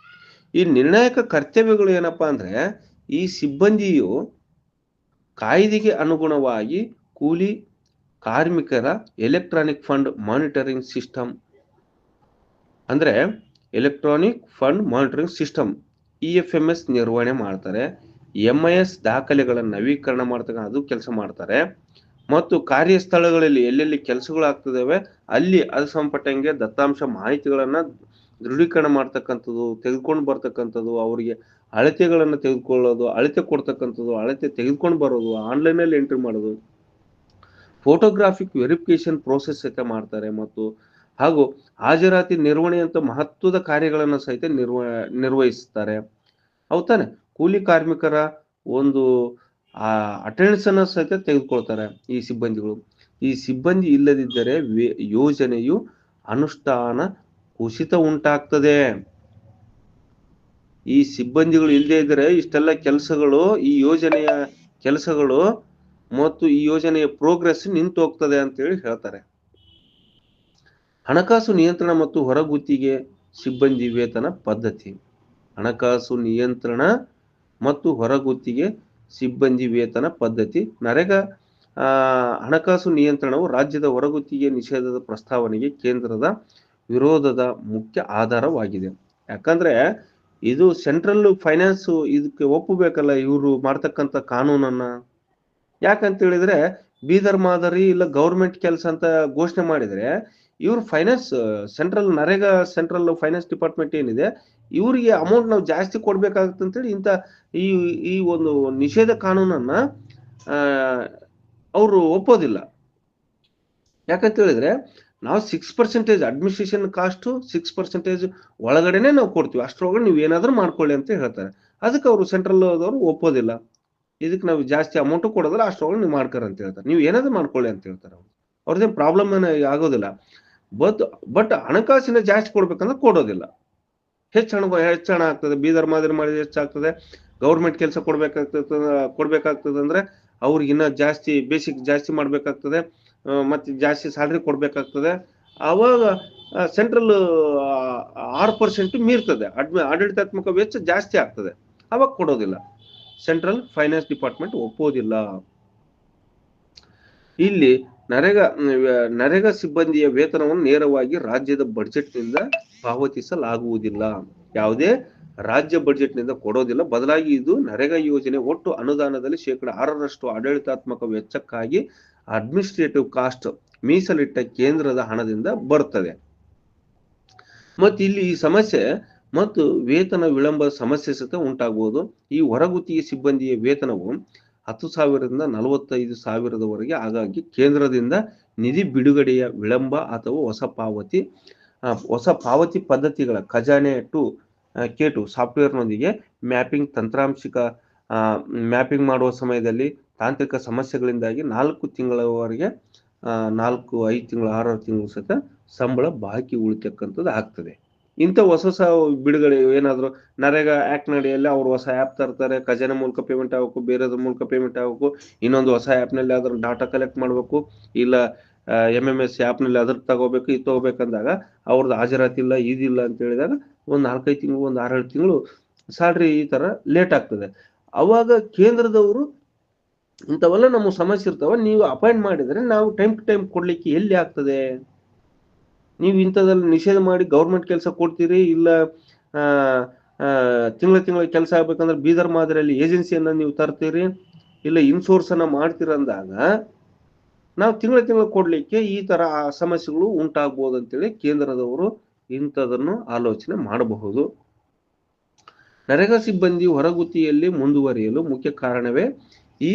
ಈ ನಿರ್ಣಾಯಕ ಕರ್ತವ್ಯಗಳು ಏನಪ್ಪಾ ಅಂದ್ರೆ, ಈ ಸಿಬ್ಬಂದಿಯು ಕಾಯ್ದೆಗೆ ಅನುಗುಣವಾಗಿ ಕೂಲಿ ಕಾರ್ಮಿಕರ ಎಲೆಕ್ಟ್ರಾನಿಕ್ ಫಂಡ್ ಮಾನಿಟರಿಂಗ್ ಸಿಸ್ಟಮ್ ಅಂದ್ರೆ electronic fund monitoring system EFMS ನಿರ್ವಹಣೆ ಮಾಡ್ತಾರೆ. MIS ದಾಖಲೆಗಳ ನವೀಕರಣ ಮಾಡ್ತಕ್ಕಂಥ ಅದು ಕೆಲಸ ಮಾಡ್ತಾರೆ. ಮತ್ತು ಕಾರ್ಯಸ್ಥಳಗಳಲ್ಲಿ ಎಲ್ಲೆಲ್ಲಿ ಕೆಲಸಗಳು ಆಗ್ತದವೆ ಅಲ್ಲಿ ಅದು ಸಂಪಟ್ಟಂಗೆ ದತ್ತಾಂಶ ಮಾಹಿತಿಗಳನ್ನ ದೃಢೀಕರಣ ಮಾಡ್ತಕ್ಕಂಥದ್ದು, ತೆಗೆದುಕೊಂಡು ಬರ್ತಕ್ಕಂಥದ್ದು, ಅವರಿಗೆ ಅಳತೆಗಳನ್ನು ತೆಗೆದುಕೊಳ್ಳೋದು, ಅಳತೆ ಕೊಡ್ತಕ್ಕಂಥದ್ದು, ಅಳತೆ ತೆಗೆದುಕೊಂಡು ಬರೋದು, ಆನ್ಲೈನ್ ಅಲ್ಲಿ ಎಂಟ್ರಿ ಮಾಡೋದು, ಫೋಟೋಗ್ರಾಫಿಕ್ ವೆರಿಫಿಕೇಶನ್ ಪ್ರೋಸೆಸ್ ಸಹಿತ ಮಾಡ್ತಾರೆ. ಮತ್ತು ಹಾಗೂ ಹಾಜರಾತಿ ನಿರ್ವಹಣೆಯಂತ ಮಹತ್ವದ ಕಾರ್ಯಗಳನ್ನು ಸಹಿತ ನಿರ್ವಹಿಸ್ತಾರೆ. ಹೌದಾನೆ? ಕೂಲಿ ಕಾರ್ಮಿಕರ ಒಂದು ಅಟೆಂಡೆನ್ಸ್ ಅನ್ನ ಸಹಿತ ತೆಗೆದುಕೊಳ್ತಾರೆ ಈ ಸಿಬ್ಬಂದಿಗಳು. ಈ ಸಿಬ್ಬಂದಿ ಇಲ್ಲದಿದ್ದರೆ ಯೋಜನೆಯು ಅನುಷ್ಠಾನ ಕುಸಿತ ಉಂಟಾಗ್ತದೆ. ಈ ಸಿಬ್ಬಂದಿಗಳು ಇಲ್ಲದೆ ಇದ್ರೆ ಇಷ್ಟೆಲ್ಲ ಕೆಲಸಗಳು, ಈ ಯೋಜನೆಯ ಕೆಲಸಗಳು ಮತ್ತು ಈ ಯೋಜನೆಯ ಪ್ರೋಗ್ರೆಸ್ ನಿಂತು ಹೋಗ್ತದೆ ಅಂತೇಳಿ ಹೇಳ್ತಾರೆ. ಹಣಕಾಸು ನಿಯಂತ್ರಣ ಮತ್ತು ಹೊರಗುತ್ತಿಗೆ ಸಿಬ್ಬಂದಿ ವೇತನ ಪದ್ಧತಿ. ಹಣಕಾಸು ನಿಯಂತ್ರಣ ಮತ್ತು ಹೊರಗುತ್ತಿಗೆ ಸಿಬ್ಬಂದಿ ವೇತನ ಪದ್ಧತಿ. ನರೇಗಾ ಹಣಕಾಸು ನಿಯಂತ್ರಣವು ರಾಜ್ಯದ ಹೊರಗುತ್ತಿಗೆ ನಿಷೇಧದ ಪ್ರಸ್ತಾವನೆಗೆ ಕೇಂದ್ರದ ವಿರೋಧದ ಮುಖ್ಯ ಆಧಾರವಾಗಿದೆ. ಯಾಕಂದ್ರೆ ಇದು ಸೆಂಟ್ರಲ್ ಫೈನಾನ್ಸ್ ಇದಕ್ಕೆ ಒಪ್ಪಬೇಕಲ್ಲ ಇವರು ಮಾಡ್ತಕ್ಕಂಥ ಕಾನೂನನ್ನ. ಯಾಕಂತ ಹೇಳಿದ್ರೆ ಬೀದರ್ ಮಾದರಿ ಇಲ್ಲ ಗೌರ್ಮೆಂಟ್ ಕೆಲಸ ಅಂತ ಘೋಷಣೆ ಮಾಡಿದ್ರೆ ಇವ್ರು finance central NREGA central finance department ಏನಿದೆ ಇವರಿಗೆ ಅಮೌಂಟ್ ನಾವು ಜಾಸ್ತಿ ಕೊಡ್ಬೇಕಾಗುತ್ತೆ ಅಂತೇಳಿ ಇಂಥ ಈ ಒಂದು ನಿಷೇಧ ಕಾನೂನನ್ನ ಅವರು ಒಪ್ಪೋದಿಲ್ಲ. ಯಾಕಂತ ಹೇಳಿದ್ರೆ ನಾವು 6% ಅಡ್ಮಿನಿಸ್ಟ್ರೇಷನ್ ಕಾಸ್ಟ್ 6% ಒಳಗಡೆನೆ ನಾವು ಕೊಡ್ತೀವಿ, ಅಷ್ಟರೊಳಗಡೆ ನೀವು ಏನಾದ್ರೂ ಮಾಡ್ಕೊಳ್ಳಿ ಅಂತ ಹೇಳ್ತಾರೆ. ಅದಕ್ಕೆ ಅವರು ಸೆಂಟ್ರಲ್ ಅವರು ಒಪ್ಪೋದಿಲ್ಲ. ಇದಕ್ಕೆ ನಾವು ಜಾಸ್ತಿ ಅಮೌಂಟ್ ಕೊಡೋದಿಲ್ಲ, ಅಷ್ಟರೊಳಗೆ ನೀವು ಮಾಡ್ಕರ ಅಂತ ಹೇಳ್ತಾರೆ. ನೀವು ಏನಾದ್ರೂ ಮಾಡ್ಕೊಳ್ಳಿ ಅಂತ ಹೇಳ್ತಾರೆ. ಅವ್ರು ಅವ್ರದ್ದೇನು ಪ್ರಾಬ್ಲಮ್ ಏನು ಆಗೋದಿಲ್ಲ. ಬಟ್ ಹಣಕಾಸಿನ ಜಾಸ್ತಿ ಕೊಡ್ಬೇಕಂದ್ರೆ ಕೊಡೋದಿಲ್ಲ. ಹೆಚ್ಚು ಹಣ ಆಗ್ತದೆ. ಬೀದರ್ ಮಾದರಿ ಮಾಡಿದ್ರೆ ಹೆಚ್ಚಾಗ್ತದೆ. ಗೌರ್ಮೆಂಟ್ ಕೆಲಸ ಕೊಡ್ಬೇಕಾಗ್ತದೆ ಅಂದ್ರೆ ಅವ್ರಿಗೆ ಇನ್ನ ಜಾಸ್ತಿ ಬೇಸಿಕ್ ಜಾಸ್ತಿ ಮಾಡ್ಬೇಕಾಗ್ತದೆ, ಮತ್ತೆ ಜಾಸ್ತಿ ಸ್ಯಾಲ್ರಿ ಕೊಡ್ಬೇಕಾಗ್ತದೆ. ಅವಾಗ ಸೆಂಟ್ರಲ್ 6% ಮೀರ್ತದೆ. ಆಡಳಿತಾತ್ಮಕ ವೆಚ್ಚ ಜಾಸ್ತಿ ಆಗ್ತದೆ. ಅವಾಗ ಕೊಡೋದಿಲ್ಲ. ಸೆಂಟ್ರಲ್ ಫೈನಾನ್ಸ್ ಡಿಪಾರ್ಟ್ಮೆಂಟ್ ಒಪ್ಪೋದಿಲ್ಲ. ಇಲ್ಲಿ ನರೇಗಾ ಸಿಬ್ಬಂದಿಯ ವೇತನವನ್ನು ನೇರವಾಗಿ ರಾಜ್ಯದ ಬಡ್ಜೆಟ್ನಿಂದ ಪಾವತಿಸಲಾಗುವುದಿಲ್ಲ. ಯಾವುದೇ ರಾಜ್ಯ ಬಡ್ಜೆಟ್ನಿಂದ ಕೊಡೋದಿಲ್ಲ. ಬದಲಾಗಿ ಇದು ನರೇಗಾ ಯೋಜನೆ ಒಟ್ಟು ಅನುದಾನದಲ್ಲಿ 6% ಆಡಳಿತಾತ್ಮಕ ವೆಚ್ಚಕ್ಕಾಗಿ ಅಡ್ಮಿನಿಸ್ಟ್ರೇಟಿವ್ ಕಾಸ್ಟ್ ಮೀಸಲಿಟ್ಟ ಕೇಂದ್ರದ ಹಣದಿಂದ ಬರ್ತದೆ. ಮತ್ತು ಇಲ್ಲಿ ಈ ಸಮಸ್ಯೆ ಮತ್ತು ವೇತನ ವಿಳಂಬ ಸಮಸ್ಯೆ ಸಹಿತ ಉಂಟಾಗಬಹುದು. ಈ ಹೊರಗುತ್ತಿಗೆ ಸಿಬ್ಬಂದಿಯ ವೇತನವು 10,000ರಿಂದ 45,000ದವರೆಗೆ ಆಗಾಗ್ಗೆ ಕೇಂದ್ರದಿಂದ ನಿಧಿ ಬಿಡುಗಡೆಯ ವಿಳಂಬ ಅಥವಾ ಹೊಸ ಪಾವತಿ ಪದ್ಧತಿಗಳ ಖಜಾನೆ K2 ಸಾಫ್ಟ್ವೇರ್ನೊಂದಿಗೆ ಮ್ಯಾಪಿಂಗ್ ಮಾಡುವ ಸಮಯದಲ್ಲಿ ತಾಂತ್ರಿಕ ಸಮಸ್ಯೆಗಳಿಂದಾಗಿ 4 ತಿಂಗಳವರೆಗೆ 4-5 ತಿಂಗಳು 6 ತಿಂಗಳು ಸಹಿತ ಸಂಬಳ ಬಾಕಿ ಉಳಿತಕ್ಕಂಥದ್ದು ಆಗ್ತದೆ. ಇಂಥ ಹೊಸ ಬಿಡುಗಡೆ ಏನಾದ್ರು ನರೇಗಾ ಆಕ್ಟ್ ನಡಿಯಲ್ಲಿ ಅವ್ರು ಹೊಸ ಆ್ಯಪ್ ತರ್ತಾರೆ, ಖಜಾನೆ ಮೂಲಕ ಪೇಮೆಂಟ್ ಆಗಬೇಕು, ಬೇರೆದ್ರ ಮೂಲಕ ಪೇಮೆಂಟ್ ಆಗಬೇಕು, ಇನ್ನೊಂದು ಹೊಸ ಆ್ಯಪ್ನಲ್ಲಿ ಅದ್ರ ಡಾಟಾ ಕಲೆಕ್ಟ್ ಮಾಡಬೇಕು, ಇಲ್ಲ MMS ಆ್ಯಪ್ನಲ್ಲಿ ಅದ್ರ ತಗೋಬೇಕು, ಇದು ತಗೋಬೇಕಂದಾಗ ಅವ್ರದ್ದು ಹಾಜರಾತಿ ಇಲ್ಲ, ಇದಿಲ್ಲ ಅಂತ ಹೇಳಿದಾಗ ಒಂದು 4-5 ತಿಂಗಳು, ಒಂದು 6-7 ತಿಂಗಳು ಸ್ಯಾಲ್ರಿ ಈ ತರ ಲೇಟ್ ಆಗ್ತದೆ. ಅವಾಗ ಕೇಂದ್ರದವರು ಇಂಥವೆಲ್ಲ ನಮ್ಮ ಸಮಸ್ಯೆ ಇರ್ತಾವ, ನೀವು ಅಪಾಯಿಂಟ್ ಮಾಡಿದ್ರೆ ನಾವು ಟೈಮ್ ಟು ಟೈಮ್ ಕೊಡ್ಲಿಕ್ಕೆ ಎಲ್ಲಿ ಆಗ್ತದೆ? ನೀವು ಇಂಥದ್ರಲ್ಲಿ ನಿಷೇಧ ಮಾಡಿ ಗೌರ್ಮೆಂಟ್ ಕೆಲಸ ಕೊಡ್ತೀರಿ, ಇಲ್ಲ ತಿಂಗಳ ಕೆಲಸ ಆಗ್ಬೇಕಂದ್ರೆ ಬೀದರ್ ಮಾದರಿಯಲ್ಲಿ ಏಜೆನ್ಸಿಯನ್ನ ನೀವು ತರ್ತೀರಿ, ಇಲ್ಲ ಇನ್ಸೋರ್ಸ್ ಅನ್ನ ಮಾಡ್ತೀರಂದಾಗ ನಾವು ತಿಂಗಳ ಕೊಡ್ಲಿಕ್ಕೆ ಈ ತರ ಸಮಸ್ಯೆಗಳು ಉಂಟಾಗ್ಬೋದು ಅಂತೇಳಿ ಕೇಂದ್ರದವರು ಇಂಥದನ್ನು ಆಲೋಚನೆ ಮಾಡಬಹುದು. ನರೇಗಾ ಸಿಬ್ಬಂದಿ ಹೊರಗುತ್ತಿಯಲ್ಲಿ ಮುಂದುವರಿಯಲು ಮುಖ್ಯ ಕಾರಣವೇ ಈ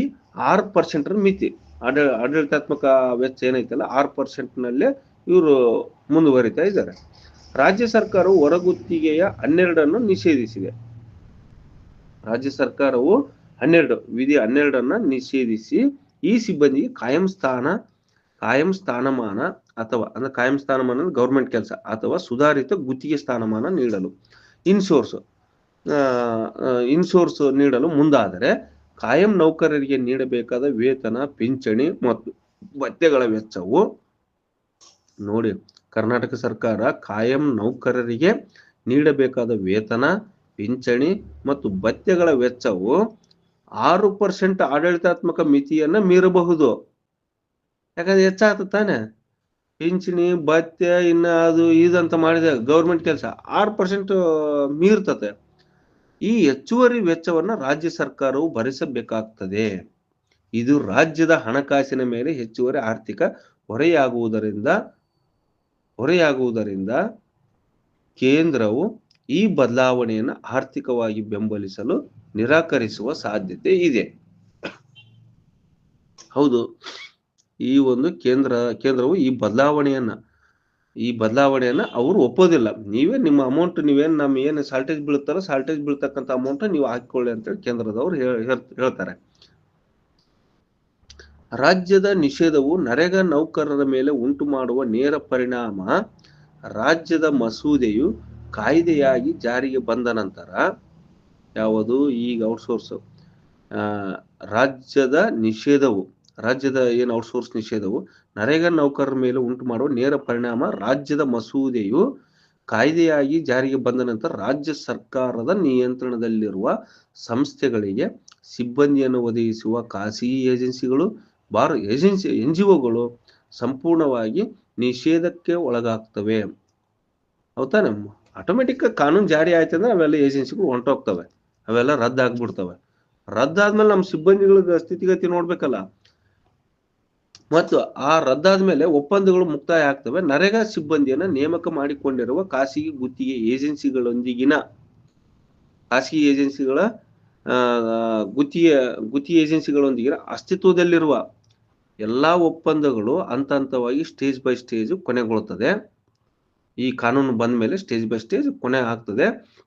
6% ಮಿತಿ. ಆಡಳಿತಾತ್ಮಕ ವೆಚ್ಚ ಏನೈತಲ್ಲ 6% ನಲ್ಲೇ ಇವರು ಮುಂದುವರಿತಾ ಇದ್ದಾರೆ. ರಾಜ್ಯ ಸರ್ಕಾರವು ಹೊರಗುತ್ತಿಗೆಯ 12 ನಿಷೇಧಿಸಿದೆ. ರಾಜ್ಯ ಸರ್ಕಾರವು ವಿಧಿ 12 ನಿಷೇಧಿಸಿ ಈ ಸಿಬ್ಬಂದಿಗೆ ಕಾಯಂ ಸ್ಥಾನಮಾನ ಅಥವಾ ಅಂದ್ರೆ ಕಾಯಂ ಸ್ಥಾನಮಾನ ಗೌರ್ಮೆಂಟ್ ಕೆಲಸ ಅಥವಾ ಸುಧಾರಿತ ಗುತ್ತಿಗೆ ಸ್ಥಾನಮಾನ ನೀಡಲು ಇನ್ಸೋರ್ಸ್ ನೀಡಲು ಮುಂದಾದರೆ ಕಾಯಂ ನೌಕರರಿಗೆ ನೀಡಬೇಕಾದ ವೇತನ, ಪಿಂಚಣಿ ಮತ್ತು ಭತ್ಯೆಗಳ ವೆಚ್ಚವು ನೋಡಿ, ಕರ್ನಾಟಕ ಸರ್ಕಾರ ಕಾಯಂ ನೌಕರರಿಗೆ ನೀಡಬೇಕಾದ ವೇತನ, ಪಿಂಚಣಿ ಮತ್ತು ಭತ್ಯೆಗಳ ವೆಚ್ಚವು 6% ಆಡಳಿತಾತ್ಮಕ ಮಿತಿಯನ್ನ ಮೀರಬಹುದು. ಯಾಕಂದ್ರೆ ಹೆಚ್ಚಾಗ್ತದೆ ತಾನೆ, ಪಿಂಚಣಿ ಭತ್ಯೆ ಇನ್ನ ಅದು ಇದಂತ ಮಾಡಿದ ಗೌರ್ಮೆಂಟ್ ಕೆಲಸ 6% ಮೀರ್ತದೆ. ಈ ಹೆಚ್ಚುವರಿ ವೆಚ್ಚವನ್ನ ರಾಜ್ಯ ಸರ್ಕಾರವು ಭರಿಸಬೇಕಾಗ್ತದೆ. ಇದು ರಾಜ್ಯದ ಹಣಕಾಸಿನ ಮೇಲೆ ಹೆಚ್ಚುವರಿ ಆರ್ಥಿಕ ಹೊರೆಯಾಗುವುದರಿಂದ ಕೇಂದ್ರವು ಈ ಬದಲಾವಣೆಯನ್ನು ಆರ್ಥಿಕವಾಗಿ ಬೆಂಬಲಿಸಲು ನಿರಾಕರಿಸುವ ಸಾಧ್ಯತೆ ಇದೆ. ಹೌದು, ಈ ಒಂದು ಕೇಂದ್ರವು ಈ ಬದಲಾವಣೆಯನ್ನ ಅವರು ಒಪ್ಪೋದಿಲ್ಲ. ನೀವೇ ನಿಮ್ಮ ಅಮೌಂಟ್ ನೀವೇನು ನಮ್ಮ ಏನು ಸಾಲ್ಟೇಜ್ ಬೀಳ್ತಾರೋ ಸಾಲ್ಟೇಜ್ ಬೀಳ್ತಕ್ಕಂಥ ಅಮೌಂಟ್ ನೀವು ಹಾಕಿಕೊಳ್ಳಿ ಅಂತೇಳಿ ಕೇಂದ್ರದವರು ಹೇಳ್ತಾರೆ. ರಾಜ್ಯದ ನಿಷೇಧವು ನರೇಗಾ ನೌಕರರ ಮೇಲೆ ಉಂಟು ಮಾಡುವ ನೇರ ಪರಿಣಾಮ. ರಾಜ್ಯದ ಮಸೂದೆಯು ಕಾಯ್ದೆಯಾಗಿ ಜಾರಿಗೆ ಬಂದ ನಂತರ ಯಾವುದು ಈಗ ಔಟ್ಸೋರ್ಸ್ ರಾಜ್ಯದ ಏನು ಔಟ್ಸೋರ್ಸ್ ನಿಷೇಧವು ನರೇಗಾ ನೌಕರರ ಮೇಲೆ ಉಂಟು ಮಾಡುವ ನೇರ ಪರಿಣಾಮ. ರಾಜ್ಯದ ಮಸೂದೆಯು ಕಾಯ್ದೆಯಾಗಿ ಜಾರಿಗೆ ಬಂದ ನಂತರ ರಾಜ್ಯ ಸರ್ಕಾರದ ನಿಯಂತ್ರಣದಲ್ಲಿರುವ ಸಂಸ್ಥೆಗಳಿಗೆ ಸಿಬ್ಬಂದಿಯನ್ನು ಒದಗಿಸುವ ಖಾಸಗಿ ಏಜೆನ್ಸಿಗಳು NGOಗಳು ಸಂಪೂರ್ಣವಾಗಿ ನಿಷೇಧಕ್ಕೆ ಒಳಗಾಗ್ತವೆ. ಹೌದಾನೆ? ಆಟೋಮೆಟಿಕ್ ಕಾನೂನು ಜಾರಿ ಆಯ್ತಂದ್ರೆ ಅವೆಲ್ಲ ಏಜೆನ್ಸಿಗಳು ಹೊಂಟೋಗ್ತವೆ, ಅವೆಲ್ಲ ರದ್ದಾಗ್ಬಿಡ್ತವೆ. ರದ್ದಾದ್ಮೇಲೆ ನಮ್ಮ ಸಿಬ್ಬಂದಿಗಳ ಸ್ಥಿತಿಗತಿ ನೋಡ್ಬೇಕಲ್ಲ. ಮತ್ತು ಆ ರದ್ದಾದ್ಮೇಲೆ ಒಪ್ಪಂದಗಳು ಮುಕ್ತಾಯ ಆಗ್ತವೆ. ನರೇಗಾ ಸಿಬ್ಬಂದಿಯನ್ನ ನೇಮಕ ಮಾಡಿಕೊಂಡಿರುವ ಖಾಸಗಿ ಗುತ್ತಿಗೆ ಏಜೆನ್ಸಿಗಳ ಏಜೆನ್ಸಿಗಳೊಂದಿಗಿನ ಅಸ್ತಿತ್ವದಲ್ಲಿರುವ ಎಲ್ಲಾ ಒಪ್ಪಂದಗಳು ಹಂತವಾಗಿ ಸ್ಟೇಜ್ ಬೈ ಸ್ಟೇಜ್ ಕೊನೆಗೊಳ್ಳುತ್ತದೆ. ಈ ಕಾನೂನು ಬಂದ ಮೇಲೆ ಸ್ಟೇಜ್ ಬೈ ಸ್ಟೇಜ್ ಕೊನೆ ಆಗ್ತದೆ.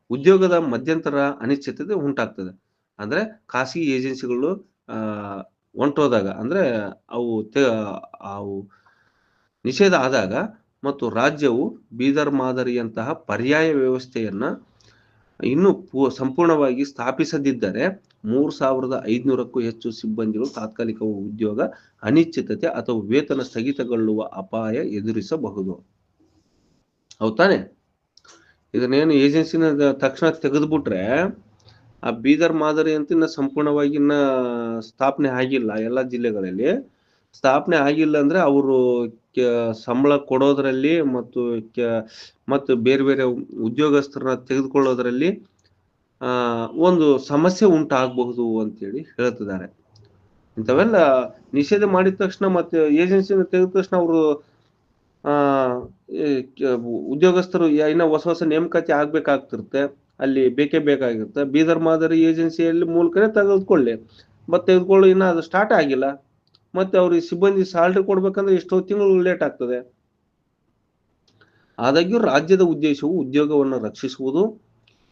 ಉದ್ಯೋಗದ ಮಧ್ಯಂತರ ಅನಿಶ್ಚಿತತೆ ಉಂಟಾಗ್ತದೆ. ಅಂದ್ರೆ ಖಾಸಗಿ ಏಜೆನ್ಸಿಗಳು ಹೊಂಟೋದಾಗ ಅಂದ್ರೆ ಅವು ನಿಷೇಧ ಆದಾಗ ಮತ್ತು ರಾಜ್ಯವು ಬೀದರ್ ಮಾದರಿಯಂತಹ ಪರ್ಯಾಯ ವ್ಯವಸ್ಥೆಯನ್ನ ಇನ್ನೂ ಸಂಪೂರ್ಣವಾಗಿ ಸ್ಥಾಪಿಸದಿದ್ದರೆ 3500ಕ್ಕೂ ಹೆಚ್ಚು ಸಿಬ್ಬಂದಿಗಳು ತಾತ್ಕಾಲಿಕ ಉದ್ಯೋಗ ಅನಿಶ್ಚಿತತೆ ಅಥವಾ ವೇತನ ಸ್ಥಗಿತಗೊಳ್ಳುವ ಅಪಾಯ ಎದುರಿಸಬಹುದು. ಹೌದಾನೆ? ಇದನ್ನೇನು ಏಜೆನ್ಸಿನ ತಕ್ಷಣ ತೆಗೆದುಬಿಟ್ರೆ ಆ ಬೀದರ್ ಮಾದರಿ ಅಂತ ಇನ್ನ ಸಂಪೂರ್ಣವಾಗಿ ಇನ್ನ ಸ್ಥಾಪನೆ ಆಗಿಲ್ಲ. ಎಲ್ಲ ಜಿಲ್ಲೆಗಳಲ್ಲಿ ಸ್ಥಾಪನೆ ಆಗಿಲ್ಲ ಅಂದ್ರೆ ಅವರು ಸಂಬಳ ಕೊಡೋದ್ರಲ್ಲಿ ಮತ್ತು ಬೇರೆ ಬೇರೆ ಉದ್ಯೋಗಸ್ಥರನ್ನ ತೆಗೆದುಕೊಳ್ಳೋದ್ರಲ್ಲಿ ಒಂದು ಸಮಸ್ಯೆ ಉಂಟಾಗಬಹುದು ಅಂತೇಳಿ ಹೇಳ್ತಿದ್ದಾರೆ. ಇಂಥವೆಲ್ಲ ನಿಷೇಧ ಮಾಡಿದ ತಕ್ಷಣ ಮತ್ತೆ ಏಜೆನ್ಸಿನ ತೆಗೆದ ತಕ್ಷಣ ಅವರು ಉದ್ಯೋಗಸ್ಥರು ಇನ್ನ ಹೊಸ ನೇಮಕಾತಿ ಆಗ್ಬೇಕಾಗ್ತಿರುತ್ತೆ, ಅಲ್ಲಿ ಬೇಕೇ ಬೇಕಾಗಿರುತ್ತೆ. ಬೀದರ್ ಮಾದರಿ ಏಜೆನ್ಸಿಯಲ್ಲಿ ಮೂಲಕನೇ ತೆಗೆದುಕೊಳ್ಳಿ ಇನ್ನ ಅದು ಸ್ಟಾರ್ಟ್ ಆಗಿಲ್ಲ. ಮತ್ತೆ ಅವ್ರಿಗೆ ಸಿಬ್ಬಂದಿ ಸ್ಯಾಲರಿ ಕೊಡ್ಬೇಕಂದ್ರೆ ಎಷ್ಟೋ ತಿಂಗಳು ಲೇಟ್ ಆಗ್ತದೆ. ಆದಾಗ್ಯೂ ರಾಜ್ಯದ ಉದ್ದೇಶವು ಉದ್ಯೋಗವನ್ನು ರಕ್ಷಿಸುವುದು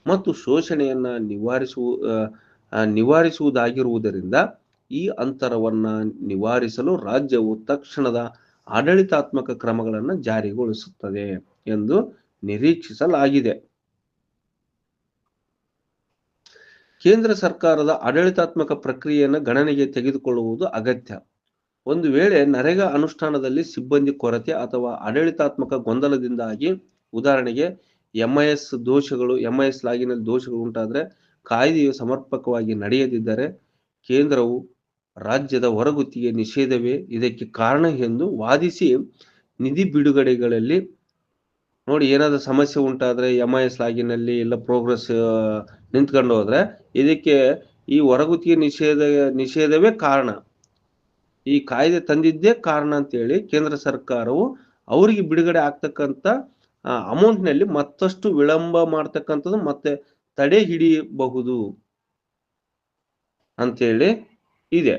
ಮತ್ತು ಶೋಷಣೆಯನ್ನ ನಿವಾರಿಸುವುದಾಗಿರುವುದರಿಂದ ಈ ಅಂತರವನ್ನ ನಿವಾರಿಸಲು ರಾಜ್ಯವು ತಕ್ಷಣದ ಆಡಳಿತಾತ್ಮಕ ಕ್ರಮಗಳನ್ನು ಜಾರಿಗೊಳಿಸುತ್ತದೆ ಎಂದು ನಿರೀಕ್ಷಿಸಲಾಗಿದೆ. ಕೇಂದ್ರ ಸರ್ಕಾರದ ಆಡಳಿತಾತ್ಮಕ ಪ್ರಕ್ರಿಯೆಯನ್ನು ಗಣನೆಗೆ ತೆಗೆದುಕೊಳ್ಳುವುದು ಅಗತ್ಯ. ಒಂದು ವೇಳೆ ನರೇಗಾ ಅನುಷ್ಠಾನದಲ್ಲಿ ಸಿಬ್ಬಂದಿ ಕೊರತೆ ಅಥವಾ ಆಡಳಿತಾತ್ಮಕ ಗೊಂದಲದಿಂದಾಗಿ, ಉದಾಹರಣೆಗೆ MIS ಲಾಗಿನಲ್ಲಿ ದೋಷಗಳು ಉಂಟಾದರೆ, ಕಾಯ್ದೆಯು ಸಮರ್ಪಕವಾಗಿ ನಡೆಯದಿದ್ದರೆ, ಕೇಂದ್ರವು ರಾಜ್ಯದ ಹೊರಗುತ್ತಿಗೆ ನಿಷೇಧವೇ ಇದಕ್ಕೆ ಕಾರಣ ಎಂದು ವಾದಿಸಿ ನಿಧಿ ಬಿಡುಗಡೆಗಳಲ್ಲಿ ನೋಡಿ, ಏನಾದ್ರು ಸಮಸ್ಯೆ ಉಂಟಾದ್ರೆ MIS ಲಾಗಿನಲ್ಲಿ ಇಲ್ಲ ಪ್ರೋಗ್ರೆಸ್ ನಿಂತ್ಕೊಂಡು ಹೋದ್ರೆ ಇದಕ್ಕೆ ಈ ಹೊರಗುತ್ತಿಗೆ ನಿಷೇಧವೇ ಕಾರಣ. ಈ ಕಾಯ್ದೆ ತಂದಿದ್ದೇ ಕಾರಣ ಅಂತೇಳಿ ಕೇಂದ್ರ ಸರ್ಕಾರವು ಅವರಿಗೆ ಬಿಡುಗಡೆ ಆಗ್ತಕ್ಕಂಥ ಅಮೌಂಟ್ ನಲ್ಲಿ ಮತ್ತಷ್ಟು ವಿಳಂಬ ಮಾಡ್ತಕ್ಕಂಥದ್ದು ಮತ್ತೆ ತಡೆ ಹಿಡಿಯಬಹುದು ಅಂತೇಳಿ ಇದೆ.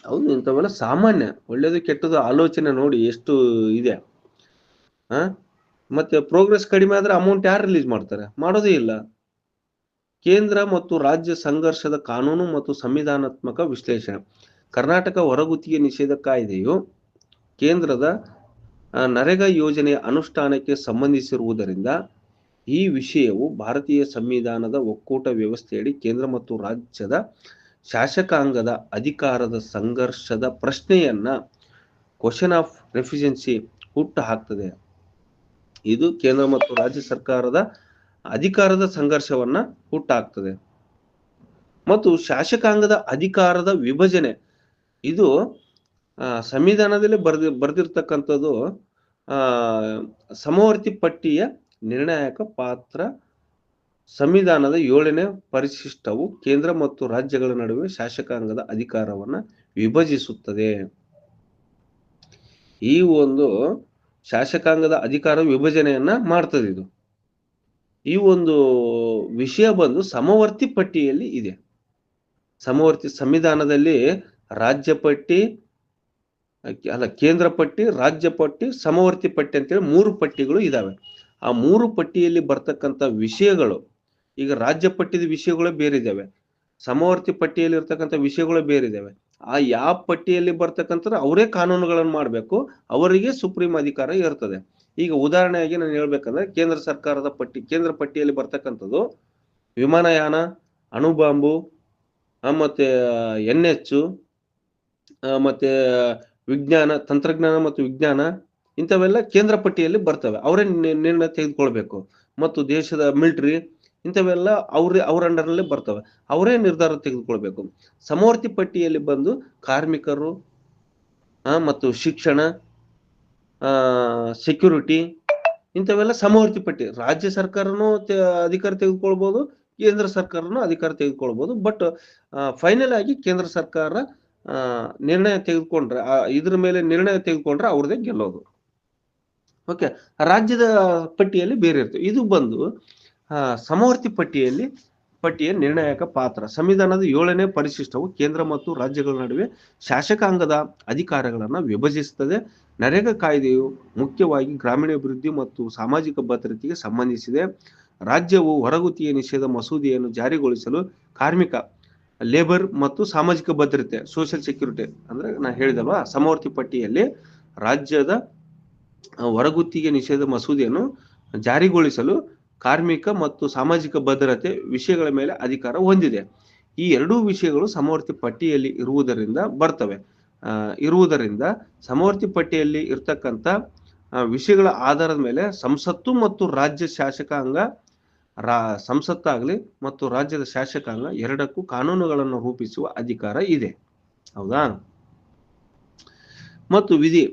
ಹೌದು, ಇಂಥವೆಲ್ಲ ಸಾಮಾನ್ಯ. ಒಳ್ಳೇದು ಕೆಟ್ಟದ್ದು ಆಲೋಚನೆ ನೋಡಿ ಎಷ್ಟು ಇದೆ. ಮತ್ತೆ ಪ್ರೋಗ್ರೆಸ್ ಕಡಿಮೆ ಆದ್ರೆ ಅಮೌಂಟ್ ಯಾರು ರಿಲೀಸ್ ಮಾಡ್ತಾರೆ? ಮಾಡೋದೇ ಇಲ್ಲ. ಕೇಂದ್ರ ಮತ್ತು ರಾಜ್ಯ ಸಂಘರ್ಷದ ಕಾನೂನು ಮತ್ತು ಸಂವಿಧಾನಾತ್ಮಕ ವಿಶ್ಲೇಷಣೆ. ಕರ್ನಾಟಕ ಹೊರಗುತ್ತಿಗೆ ನಿಷೇಧ ಕಾಯ್ದೆಯು ಕೇಂದ್ರದ ನರೇಗಾ ಯೋಜನೆಯ ಅನುಷ್ಠಾನಕ್ಕೆ ಸಂಬಂಧಿಸಿರುವುದರಿಂದ ಈ ವಿಷಯವು ಭಾರತೀಯ ಸಂವಿಧಾನದ ಒಕ್ಕೂಟ ವ್ಯವಸ್ಥೆಯಡಿ ಕೇಂದ್ರ ಮತ್ತು ರಾಜ್ಯದ ಶಾಸಕಾಂಗದ ಅಧಿಕಾರದ ಸಂಘರ್ಷದ ಪ್ರಶ್ನೆಯನ್ನ, ಕ್ವಶನ್ ಆಫ್ ರೆಫಿಷಿಯನ್ಸಿ, ಹುಟ್ಟು ಹಾಕ್ತದೆ. ಇದು ಕೇಂದ್ರ ಮತ್ತು ರಾಜ್ಯ ಸರ್ಕಾರದ ಅಧಿಕಾರದ ಸಂಘರ್ಷವನ್ನ ಹುಟ್ಟಾಕ್ತದೆ. ಮತ್ತು ಶಾಸಕಾಂಗದ ಅಧಿಕಾರದ ವಿಭಜನೆ, ಇದು ಸಂವಿಧಾನದಲ್ಲಿ ಬರ್ದಿರ್ತಕ್ಕಂಥದ್ದು. ಸಮವರ್ತಿ ಪಟ್ಟಿಯ ನಿರ್ಣಾಯಕ ಪಾತ್ರ. ಸಂವಿಧಾನದ 7ನೇ ಪರಿಶಿಷ್ಟವು ಕೇಂದ್ರ ಮತ್ತು ರಾಜ್ಯಗಳ ನಡುವೆ ಶಾಸಕಾಂಗದ ಅಧಿಕಾರವನ್ನ ವಿಭಜಿಸುತ್ತದೆ. ಈ ಒಂದು ಶಾಸಕಾಂಗದ ಅಧಿಕಾರ ವಿಭಜನೆಯನ್ನ ಮಾಡ್ತದೆ. ಇದು ಈ ಒಂದು ವಿಷಯ ಬಂದು ಸಮವರ್ತಿ ಪಟ್ಟಿಯಲ್ಲಿ ಇದೆ. ಸಮವರ್ತಿ ಸಂವಿಧಾನದಲ್ಲಿ ರಾಜ್ಯ ಪಟ್ಟಿ ಅಲ್ಲ, ಕೇಂದ್ರ ಪಟ್ಟಿ, ರಾಜ್ಯ ಪಟ್ಟಿ, ಸಮವರ್ತಿ ಪಟ್ಟಿ ಅಂತೇಳಿ 3 ಪಟ್ಟಿಗಳು ಇದಾವೆ. ಆ 3 ಪಟ್ಟಿಯಲ್ಲಿ ಬರ್ತಕ್ಕಂಥ ವಿಷಯಗಳು, ಈಗ ರಾಜ್ಯ ಪಟ್ಟಿದ ವಿಷಯಗಳೇ ಬೇರೆ ಇದಾವೆ, ಸಮವರ್ತಿ ಪಟ್ಟಿಯಲ್ಲಿ ಇರ್ತಕ್ಕಂಥ ವಿಷಯಗಳು ಬೇರೆ ಇದಾವೆ. ಆ ಯಾವ ಪಟ್ಟಿಯಲ್ಲಿ ಬರ್ತಕ್ಕಂಥ ಅವರೇ ಕಾನೂನುಗಳನ್ನು ಮಾಡಬೇಕು, ಅವರಿಗೆ ಸುಪ್ರೀಂ ಅಧಿಕಾರ ಇರ್ತದೆ. ಈಗ ಉದಾಹರಣೆಯಾಗಿ ನಾನು ಹೇಳ್ಬೇಕಂದ್ರೆ ಕೇಂದ್ರ ಸರ್ಕಾರದ ಪಟ್ಟಿ, ಕೇಂದ್ರ ಪಟ್ಟಿಯಲ್ಲಿ ಬರ್ತಕ್ಕಂಥದ್ದು ವಿಮಾನಯಾನ, ಅಣುಬಾಂಬು, ಮತ್ತೆ NH, ಮತ್ತೆ ವಿಜ್ಞಾನ, ತಂತ್ರಜ್ಞಾನ ಮತ್ತು ವಿಜ್ಞಾನ, ಇಂಥವೆಲ್ಲ ಕೇಂದ್ರ ಪಟ್ಟಿಯಲ್ಲಿ ಬರ್ತವೆ. ಅವರೇ ನಿರ್ಣಯ ತೆಗೆದುಕೊಳ್ಬೇಕು. ಮತ್ತು ದೇಶದ ಮಿಲಿಟರಿ, ಇಂಥವೆಲ್ಲ ಅವ್ರ ಅಂಡರ್ನಲ್ಲೇ ಬರ್ತವೆ, ಅವರೇ ನಿರ್ಧಾರ ತೆಗೆದುಕೊಳ್ಬೇಕು. ಸಮವರ್ತಿ ಪಟ್ಟಿಯಲ್ಲಿ ಬಂದು ಕಾರ್ಮಿಕರು ಮತ್ತು ಶಿಕ್ಷಣ, ಸೆಕ್ಯೂರಿಟಿ, ಇಂಥವೆಲ್ಲ ಸಮವರ್ತಿ ಪಟ್ಟಿ. ರಾಜ್ಯ ಸರ್ಕಾರನೂ ಅಧಿಕಾರ ತೆಗೆದುಕೊಳ್ಬಹುದು, ಕೇಂದ್ರ ಸರ್ಕಾರನೂ ಅಧಿಕಾರ ತೆಗೆದುಕೊಳ್ಬಹುದು. ಬಟ್ ಫೈನಲ್ ಆಗಿ ಕೇಂದ್ರ ಸರ್ಕಾರ ನಿರ್ಣಯ ತೆಗೆದುಕೊಂಡ್ರೆ, ಇದ್ರ ಮೇಲೆ ನಿರ್ಣಯ ತೆಗೆದುಕೊಂಡ್ರೆ ಅವ್ರದೇ ಗೆಲ್ಲೋದು. ಓಕೆ, ರಾಜ್ಯದ ಪಟ್ಟಿಯಲ್ಲಿ ಬೇರೆ ಇರ್ತವೆ. ಇದು ಬಂದು ಸಮವರ್ತಿ ಪಟ್ಟಿಯ ನಿರ್ಣಾಯಕ ಪಾತ್ರ. ಸಂವಿಧಾನದ 7ನೇ ಪರಿಶಿಷ್ಟವು ಕೇಂದ್ರ ಮತ್ತು ರಾಜ್ಯಗಳ ನಡುವೆ ಶಾಸಕಾಂಗದ ಅಧಿಕಾರಗಳನ್ನು ವಿಭಜಿಸುತ್ತದೆ. ನರೇಗಾ ಕಾಯ್ದೆಯು ಮುಖ್ಯವಾಗಿ ಗ್ರಾಮೀಣಾಭಿವೃದ್ಧಿ ಮತ್ತು ಸಾಮಾಜಿಕ ಭದ್ರತೆಗೆ ಸಂಬಂಧಿಸಿದೆ. ರಾಜ್ಯವು ಹೊರಗುತ್ತಿಗೆ ನಿಷೇಧ ಮಸೂದೆಯನ್ನು ಜಾರಿಗೊಳಿಸಲು ಕಾರ್ಮಿಕ, ಲೇಬರ್ ಮತ್ತು ಸಾಮಾಜಿಕ ಭದ್ರತೆ, ಸೋಷಿಯಲ್ ಸೆಕ್ಯೂರಿಟಿ, ಅಂದ್ರೆ ನಾ ಹೇಳಿದಲ್ವಾ, ಸಮವರ್ತಿ ಪಟ್ಟಿಯಲ್ಲಿ ರಾಜ್ಯದ ಹೊರಗುತ್ತಿಗೆ ನಿಷೇಧ ಮಸೂದೆಯನ್ನು ಜಾರಿಗೊಳಿಸಲು ಕಾರ್ಮಿಕ ಮತ್ತು ಸಾಮಾಜಿಕ ಭದ್ರತೆ ವಿಷಯಗಳ ಮೇಲೆ ಅಧಿಕಾರ ಹೊಂದಿದೆ. ಈ ಎರಡೂ ವಿಷಯಗಳು ಸಮವರ್ತಿ ಪಟ್ಟಿಯಲ್ಲಿ ಇರುವುದರಿಂದ ಸಮವರ್ತಿ ಪಟ್ಟಿಯಲ್ಲಿ ಇರ್ತಕ್ಕಂಥ ವಿಷಯಗಳ ಆಧಾರದ ಮೇಲೆ ಸಂಸತ್ತು ಮತ್ತು ರಾಜ್ಯ ಶಾಸಕಾಂಗ, ಸಂಸತ್ತಾಗಲಿ ಮತ್ತು ರಾಜ್ಯದ ಶಾಸಕಾಂಗ ಎರಡಕ್ಕೂ ಕಾನೂನುಗಳನ್ನು ರೂಪಿಸುವ ಅಧಿಕಾರ ಇದೆ. ಹೌದಾ? ಮತ್ತು ವಿಧಿ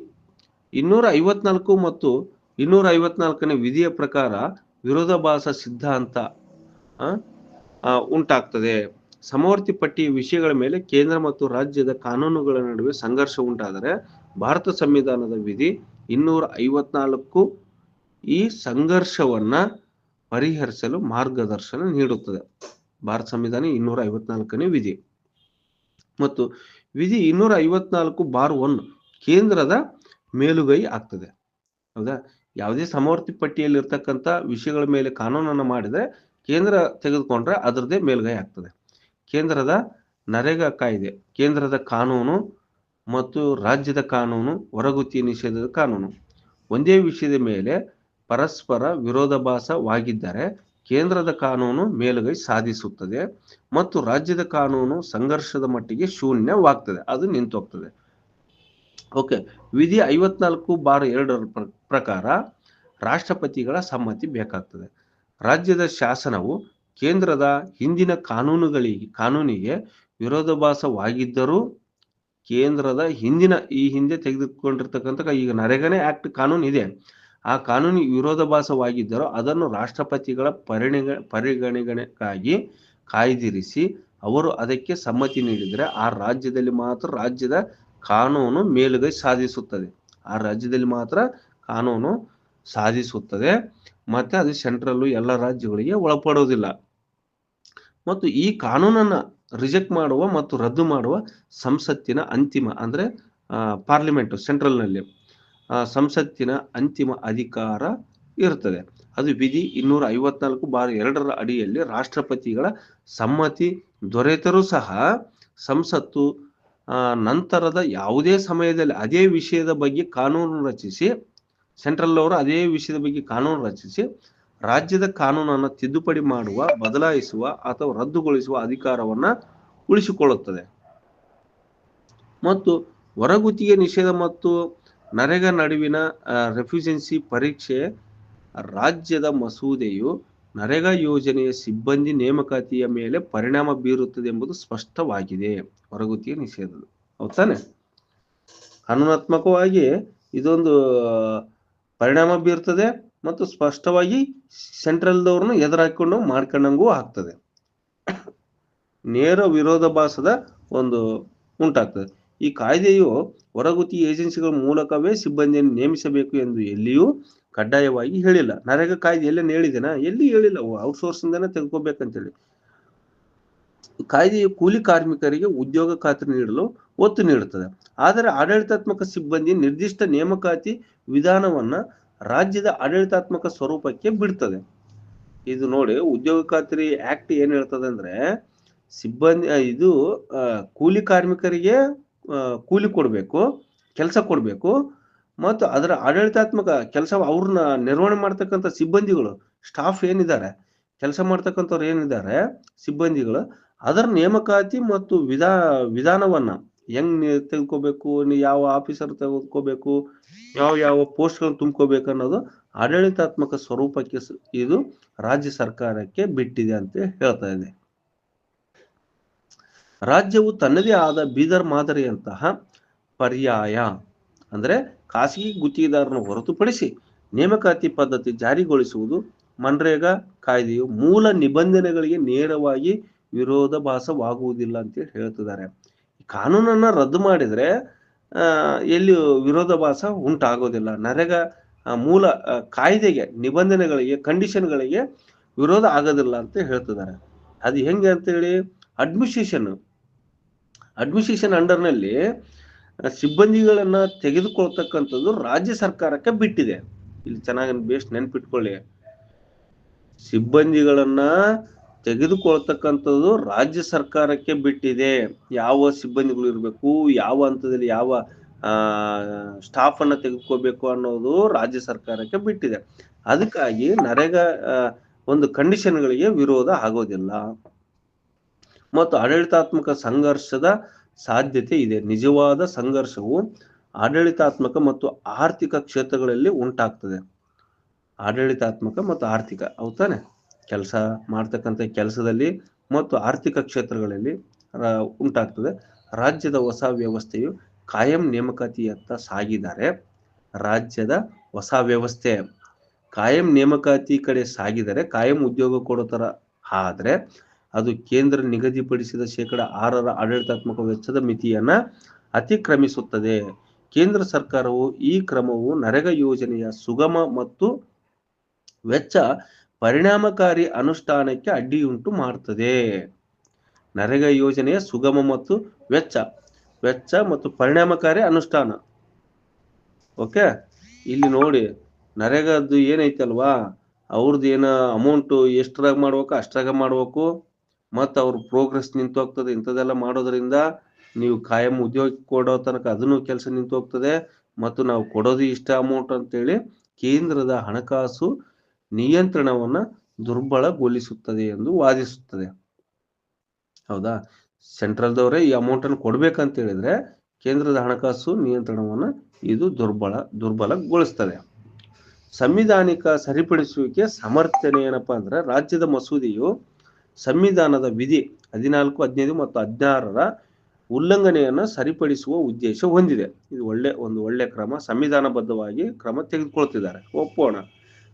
254 ಮತ್ತು 254ನೇ ವಿಧಿಯ ಪ್ರಕಾರ ವಿರೋಧಾಭಾಸ ಸಿದ್ಧಾಂತ ಉಂಟಾಗ್ತದೆ. ಸಮವರ್ತಿ ಪಟ್ಟಿ ವಿಷಯಗಳ ಮೇಲೆ ಕೇಂದ್ರ ಮತ್ತು ರಾಜ್ಯದ ಕಾನೂನುಗಳ ನಡುವೆ ಸಂಘರ್ಷ ಉಂಟಾದರೆ ಭಾರತ ಸಂವಿಧಾನದ ವಿಧಿ 254 ಈ ಸಂಘರ್ಷವನ್ನ ಪರಿಹರಿಸಲು ಮಾರ್ಗದರ್ಶನ ನೀಡುತ್ತದೆ. ಭಾರತ ಸಂವಿಧಾನ 254ನೇ ವಿಧಿ. ಮತ್ತು ವಿಧಿ 254(1) ಕೇಂದ್ರದ ಮೇಲುಗೈ ಆಗ್ತದೆ. ಹೌದಾ? ಯಾವುದೇ ಸಮವರ್ತಿ ಪಟ್ಟಿಯಲ್ಲಿ ಇರ್ತಕ್ಕಂಥ ವಿಷಯಗಳ ಮೇಲೆ ಕಾನೂನನ್ನು ಮಾಡಿದ್ರೆ ಕೇಂದ್ರ ತೆಗೆದುಕೊಂಡ್ರೆ ಅದರದೇ ಮೇಲುಗೈ ಆಗ್ತದೆ. ಕೇಂದ್ರದ ನರೇಗಾ ಕಾಯ್ದೆ, ಕೇಂದ್ರದ ಕಾನೂನು ಮತ್ತು ರಾಜ್ಯದ ಕಾನೂನು, ಹೊರಗುತ್ತಿಗೆ ನಿಷೇಧದ ಕಾನೂನು ಒಂದೇ ವಿಷಯದ ಮೇಲೆ ಪರಸ್ಪರ ವಿರೋಧಾಭಾಸವಾಗಿದ್ದರೆ ಕೇಂದ್ರದ ಕಾನೂನು ಮೇಲುಗೈ ಸಾಧಿಸುತ್ತದೆ ಮತ್ತು ರಾಜ್ಯದ ಕಾನೂನು ಸಂಘರ್ಷದ ಮಟ್ಟಿಗೆ ಶೂನ್ಯವಾಗ್ತದೆ, ಅದು ನಿಂತೋಗ್ತದೆ. ಓಕೆ, ವಿಧಿ 54(2) ಪ್ರಕಾರ ರಾಷ್ಟ್ರಪತಿಗಳ ಸಮ್ಮತಿ ಬೇಕಾಗ್ತದೆ. ರಾಜ್ಯದ ಶಾಸನವು ಕೇಂದ್ರದ ಹಿಂದಿನ ಕಾನೂನಿಗೆ ವಿರೋಧಾಭಾಸವಾಗಿದ್ದರೂ ಕೇಂದ್ರದ ಹಿಂದೆ ತೆಗೆದುಕೊಂಡಿರ್ತಕ್ಕಂಥ ಈಗ ನರೇಗಾನೇ ಆಕ್ಟ್ ಕಾನೂನು ಇದೆ, ಆ ಕಾನೂನಿಗೆ ವಿರೋಧಾಭಾಸವಾಗಿದ್ದರೂ ಅದನ್ನು ರಾಷ್ಟ್ರಪತಿಗಳ ಪರಿಗಣನೆಗಾಗಿ ಕಾಯ್ದಿರಿಸಿ ಅವರು ಅದಕ್ಕೆ ಸಮ್ಮತಿ ನೀಡಿದರೆ ಆ ರಾಜ್ಯದಲ್ಲಿ ಮಾತ್ರ ರಾಜ್ಯದ ಕಾನೂನು ಮೇಲುಗೈ ಸಾಧಿಸುತ್ತದೆ. ಆ ರಾಜ್ಯದಲ್ಲಿ ಮಾತ್ರ ಕಾನೂನು ಸಾಧಿಸುತ್ತದೆ, ಮತ್ತೆ ಅದು ಸೆಂಟ್ರಲ್ಲು ಎಲ್ಲ ರಾಜ್ಯಗಳಿಗೆ ಒಳಪಡೋದಿಲ್ಲ. ಮತ್ತು ಈ ಕಾನೂನನ್ನು ರಿಜೆಕ್ಟ್ ಮಾಡುವ ಮತ್ತು ರದ್ದು ಮಾಡುವ ಸಂಸತ್ತಿನ ಅಂತಿಮ ಅಂದರೆ ಪಾರ್ಲಿಮೆಂಟ್ ಸೆಂಟ್ರಲ್ನಲ್ಲಿ ಸಂಸತ್ತಿನ ಅಂತಿಮ ಅಧಿಕಾರ ಇರುತ್ತದೆ. ಅದು ವಿಧಿ 254/2 ಅಡಿಯಲ್ಲಿ ರಾಷ್ಟ್ರಪತಿಗಳ ಸಮ್ಮತಿ ದೊರೆತರೂ ಸಹ ಸಂಸತ್ತು ನಂತರದ ಯಾವುದೇ ಸಮಯದಲ್ಲಿ ಅದೇ ವಿಷಯದ ಬಗ್ಗೆ ಕಾನೂನು ರಚಿಸಿ, ಸೆಂಟ್ರಲ್ ಅವರು ಅದೇ ವಿಷಯದ ಬಗ್ಗೆ ಕಾನೂನು ರಚಿಸಿ ರಾಜ್ಯದ ಕಾನೂನನ್ನು ತಿದ್ದುಪಡಿ ಮಾಡುವ, ಬದಲಾಯಿಸುವ ಅಥವಾ ರದ್ದುಗೊಳಿಸುವ ಅಧಿಕಾರವನ್ನು ಉಳಿಸಿಕೊಳ್ಳುತ್ತದೆ. ಮತ್ತು ಹೊರಗುತ್ತಿಗೆ ನಿಷೇಧ ಮತ್ತು ನರೇಗಾ ನಡುವಿನ ರೆಫ್ಯೂಜೆನ್ಸಿ ಪರೀಕ್ಷೆ ರಾಜ್ಯದ ಮಸೂದೆಯು ನರೇಗಾ ಯೋಜನೆಯ ಸಿಬ್ಬಂದಿ ನೇಮಕಾತಿಯ ಮೇಲೆ ಪರಿಣಾಮ ಬೀರುತ್ತದೆ ಎಂಬುದು ಸ್ಪಷ್ಟವಾಗಿದೆ. ಹೊರಗುತ್ತಿಗೆ ನಿಷೇಧದ ಹೌದಾನೆ, ಕಾನೂನಾತ್ಮಕವಾಗಿ ಇದೊಂದು ಪರಿಣಾಮ ಬೀರ್ತದೆ ಮತ್ತು ಸ್ಪಷ್ಟವಾಗಿ ಸೆಂಟ್ರಲ್ದವ್ರನ್ನ ಎದುರಾಕೊಂಡು ಮಾಡ್ಕೊಂಡಂಗೂ ಆಗ್ತದೆ. ನೇರ ವಿರೋಧಾಭಾಸದ ಒಂದು ಉಂಟಾಗ್ತದೆ. ಈ ಕಾಯ್ದೆಯು ಹೊರಗುತ್ತಿಗೆ ಏಜೆನ್ಸಿಗಳ ಮೂಲಕವೇ ಸಿಬ್ಬಂದಿಯನ್ನು ನೇಮಿಸಬೇಕು ಎಂದು ಎಲ್ಲಿಯೂ ಕಡ್ಡಾಯವಾಗಿ ಹೇಳಿಲ್ಲ. ನರೇಗಾ ಕಾಯ್ದೆ ಎಲ್ಲೇನು ಹೇಳಿದೆನಾ? ಎಲ್ಲಿ ಹೇಳಿಲ್ಲ. ಔಟ್ಸೋರ್ಸಿಂದಾನೆ ತೆಗೆದುಕೋಬೇಕಂತೇಳಿ. ಕಾಯ್ದೆಯು ಕೂಲಿ ಕಾರ್ಮಿಕರಿಗೆ ಉದ್ಯೋಗ ಖಾತ್ರಿ ನೀಡಲು ಒತ್ತು ನೀಡುತ್ತದೆ. ಆದರೆ ಆಡಳಿತಾತ್ಮಕ ಸಿಬ್ಬಂದಿ ನಿರ್ದಿಷ್ಟ ನೇಮಕಾತಿ ವಿಧಾನವನ್ನ ರಾಜ್ಯದ ಆಡಳಿತಾತ್ಮಕ ಸ್ವರೂಪಕ್ಕೆ ಬಿಡ್ತದೆ. ಇದು ನೋಡಿ, ಉದ್ಯೋಗ ಖಾತ್ರಿ ಆಕ್ಟ್ ಏನ್ ಹೇಳ್ತದೆ ಅಂದ್ರೆ, ಸಿಬ್ಬಂದಿ ಇದು ಕೂಲಿ ಕಾರ್ಮಿಕರಿಗೆ ಕೂಲಿ ಕೊಡಬೇಕು, ಕೆಲಸ ಕೊಡಬೇಕು, ಮತ್ತು ಅದರ ಆಡಳಿತಾತ್ಮಕ ಕೆಲಸ ಅವ್ರನ್ನ ನಿರ್ವಹಣೆ ಮಾಡ್ತಕ್ಕಂಥ ಸಿಬ್ಬಂದಿಗಳು, ಸ್ಟಾಫ್ ಏನಿದ್ದಾರೆ, ಕೆಲಸ ಮಾಡ್ತಕ್ಕಂಥವ್ರು ಏನಿದ್ದಾರೆ ಸಿಬ್ಬಂದಿಗಳು, ಅದರ ನೇಮಕಾತಿ ಮತ್ತು ವಿಧಾನವನ್ನ ಹೆಂಗ್ ತೆಗೆದುಕೋಬೇಕು, ಯಾವ ಆಫೀಸರ್ ತೆಗೆದುಕೋಬೇಕು, ಯಾವ ಪೋಸ್ಟ್ಗಳನ್ನು ತುಂಬ್ಕೋಬೇಕು ಅನ್ನೋದು ಆಡಳಿತಾತ್ಮಕ ಸ್ವರೂಪಕ್ಕೆ ಇದು ರಾಜ್ಯ ಸರ್ಕಾರಕ್ಕೆ ಬಿಟ್ಟಿದೆ ಅಂತ ಹೇಳ್ತಾ ಇದೆ. ರಾಜ್ಯವು ತನ್ನದೇ ಆದ ಬೀದರ್ ಮಾದರಿಯಂತಹ ಪರ್ಯಾಯ ಅಂದ್ರೆ ಖಾಸಗಿ ಗುತ್ತಿಗೆದಾರರನ್ನು ಹೊರತುಪಡಿಸಿ ನೇಮಕಾತಿ ಪದ್ಧತಿ ಜಾರಿಗೊಳಿಸುವುದು ಮನ್ರೇಗಾ ಕಾಯ್ದೆಯು ಮೂಲ ನಿಬಂಧನೆಗಳಿಗೆ ನೇರವಾಗಿ ವಿರೋಧಾಭಾಸವಾಗುವುದಿಲ್ಲ ಅಂತ ಹೇಳ್ತಿದ್ದಾರೆ. ಕಾನೂನನ್ನ ರದ್ದು ಮಾಡಿದ್ರೆ ಎಲ್ಲಿ ವಿರೋಧಾಭಾಸ ಉಂಟಾಗೋದಿಲ್ಲ. ನರೇಗಾ ಮೂಲ ಕಾಯ್ದೆಗೆ, ನಿಬಂಧನೆಗಳಿಗೆ, ಕಂಡೀಷನ್ಗಳಿಗೆ ವಿರೋಧ ಆಗೋದಿಲ್ಲ ಅಂತ ಹೇಳ್ತಿದ್ದಾರೆ. ಅದು ಹೆಂಗೆ ಅಂತೇಳಿ, ಅಡ್ಮಿನಿಸ್ಟ್ರೇಷನ್ ಅಂಡರ್ನಲ್ಲಿ ಸಿಬ್ಬಂದಿಗಳನ್ನ ತೆಗೆದುಕೊಳ್ತಕ್ಕಂಥದ್ದು ರಾಜ್ಯ ಸರ್ಕಾರಕ್ಕೆ ಬಿಟ್ಟಿದೆ. ಇಲ್ಲಿ ಚೆನ್ನಾಗಿ ಬೇಸ್ ನೆನ್ಪಿಟ್ಕೊಳ್ಳಿ, ಸಿಬ್ಬಂದಿಗಳನ್ನ ತೆಗೆದುಕೊಳ್ತಕ್ಕಂಥದ್ದು ರಾಜ್ಯ ಸರ್ಕಾರಕ್ಕೆ ಬಿಟ್ಟಿದೆ. ಯಾವ ಸಿಬ್ಬಂದಿಗಳು ಇರಬೇಕು, ಯಾವ ಹಂತದಲ್ಲಿ ಯಾವ ಸ್ಟಾಫ್ ಅನ್ನ ತೆಗೆದುಕೋಬೇಕು ಅನ್ನೋದು ರಾಜ್ಯ ಸರ್ಕಾರಕ್ಕೆ ಬಿಟ್ಟಿದೆ. ಅದಕ್ಕಾಗಿ ನರೇಗಾ ಒಂದು ಕಂಡೀಷನ್ಗಳಿಗೆ ವಿರೋಧ ಆಗೋದಿಲ್ಲ. ಮತ್ತು ಆಡಳಿತಾತ್ಮಕ ಸಂಘರ್ಷದ ಸಾಧ್ಯತೆ ಇದೆ. ನಿಜವಾದ ಸಂಘರ್ಷವು ಆಡಳಿತಾತ್ಮಕ ಮತ್ತು ಆರ್ಥಿಕ ಕ್ಷೇತ್ರಗಳಲ್ಲಿ ಉಂಟಾಗ್ತದೆ. ಆಡಳಿತಾತ್ಮಕ ಮತ್ತು ಆರ್ಥಿಕ ಹೌದಾನೆ, ಕೆಲಸ ಮಾಡ್ತಕ್ಕಂಥ ಕೆಲಸದಲ್ಲಿ ಮತ್ತು ಆರ್ಥಿಕ ಕ್ಷೇತ್ರಗಳಲ್ಲಿ ಉಂಟಾಗ್ತದೆ. ರಾಜ್ಯದ ಹೊಸ ವ್ಯವಸ್ಥೆಯು ಕಾಯಂ ನೇಮಕಾತಿಯತ್ತ ಸಾಗಿದರೆ, ರಾಜ್ಯದ ಹೊಸ ವ್ಯವಸ್ಥೆ ಕಾಯಂ ನೇಮಕಾತಿ ಕಡೆ ಸಾಗಿದರೆ, ಕಾಯಂ ಉದ್ಯೋಗ ಕೊಡೋ ತರ ಆದ್ರೆ ಅದು ಕೇಂದ್ರ ನಿಗದಿಪಡಿಸಿದ 6% ಆಡಳಿತಾತ್ಮಕ ವೆಚ್ಚದ ಮಿತಿಯನ್ನ ಅತಿಕ್ರಮಿಸುತ್ತದೆ. ಕೇಂದ್ರ ಸರ್ಕಾರವು ಈ ಕ್ರಮವು ನರೇಗಾ ಯೋಜನೆಯ ಸುಗಮ ಮತ್ತು ವೆಚ್ಚ ಪರಿಣಾಮಕಾರಿ ಅನುಷ್ಠಾನಕ್ಕೆ ಅಡ್ಡಿಯುಂಟು ಮಾಡ್ತದೆ. ನರೇಗಾ ಯೋಜನೆಯ ಸುಗಮ ಮತ್ತು ವೆಚ್ಚ ಮತ್ತು ಪರಿಣಾಮಕಾರಿ ಅನುಷ್ಠಾನ. ಓಕೆ, ಇಲ್ಲಿ ನೋಡಿ, ನರೇಗಾದ್ದು ಏನೈತಲ್ವಾ, ಅವ್ರದ್ದು ಏನ ಅಮೌಂಟು ಎಷ್ಟ್ರಾಗ ಮಾಡ್ಬೇಕು ಅಷ್ಟ್ರಾಗ ಮಾಡ್ಬೇಕು, ಮತ್ತು ಅವ್ರ ಪ್ರೋಗ್ರೆಸ್ ನಿಂತು ಹೋಗ್ತದೆ. ಇಂಥದ್ದೆಲ್ಲ ಮಾಡೋದ್ರಿಂದ ನೀವು ಕಾಯಂ ಉದ್ಯೋಗ ಕೊಡೋ ತನಕ ಅದನ್ನು ಕೆಲಸ ನಿಂತು ಹೋಗ್ತದೆ. ಮತ್ತು ನಾವು ಕೊಡೋದು ಇಷ್ಟ ಅಮೌಂಟ್ ಅಂತೇಳಿ ಕೇಂದ್ರದ ಹಣಕಾಸು ನಿಯಂತ್ರಣವನ್ನ ದುರ್ಬಲಗೊಳಿಸುತ್ತದೆ ಎಂದು ವಾದಿಸುತ್ತದೆ. ಹೌದಾ, ಸೆಂಟ್ರಲ್ದವರೇ ಈ ಅಮೌಂಟ್ ಅನ್ನು ಕೊಡ್ಬೇಕಂತ ಹೇಳಿದ್ರೆ ಕೇಂದ್ರದ ಹಣಕಾಸು ನಿಯಂತ್ರಣವನ್ನ ಇದು ದುರ್ಬಲಗೊಳಿಸ್ತದೆ. ಸಂವಿಧಾನಿಕ ಸರಿಪಡಿಸುವಿಕೆ ಸಮರ್ಥನೆ ಏನಪ್ಪಾ ಅಂದ್ರೆ, ರಾಜ್ಯದ ಮಸೂದೆಯು ಸಂವಿಧಾನದ ವಿಧಿ 14, 15 ಮತ್ತು 16ರ ಉಲ್ಲಂಘನೆಯನ್ನ ಸರಿಪಡಿಸುವ ಉದ್ದೇಶ ಹೊಂದಿದೆ. ಇದು ಒಳ್ಳೆ ಕ್ರಮ, ಸಂವಿಧಾನಬದ್ಧವಾಗಿ ಕ್ರಮ ತೆಗೆದುಕೊಳ್ತಿದ್ದಾರೆ, ಒಪ್ಪೋಣ.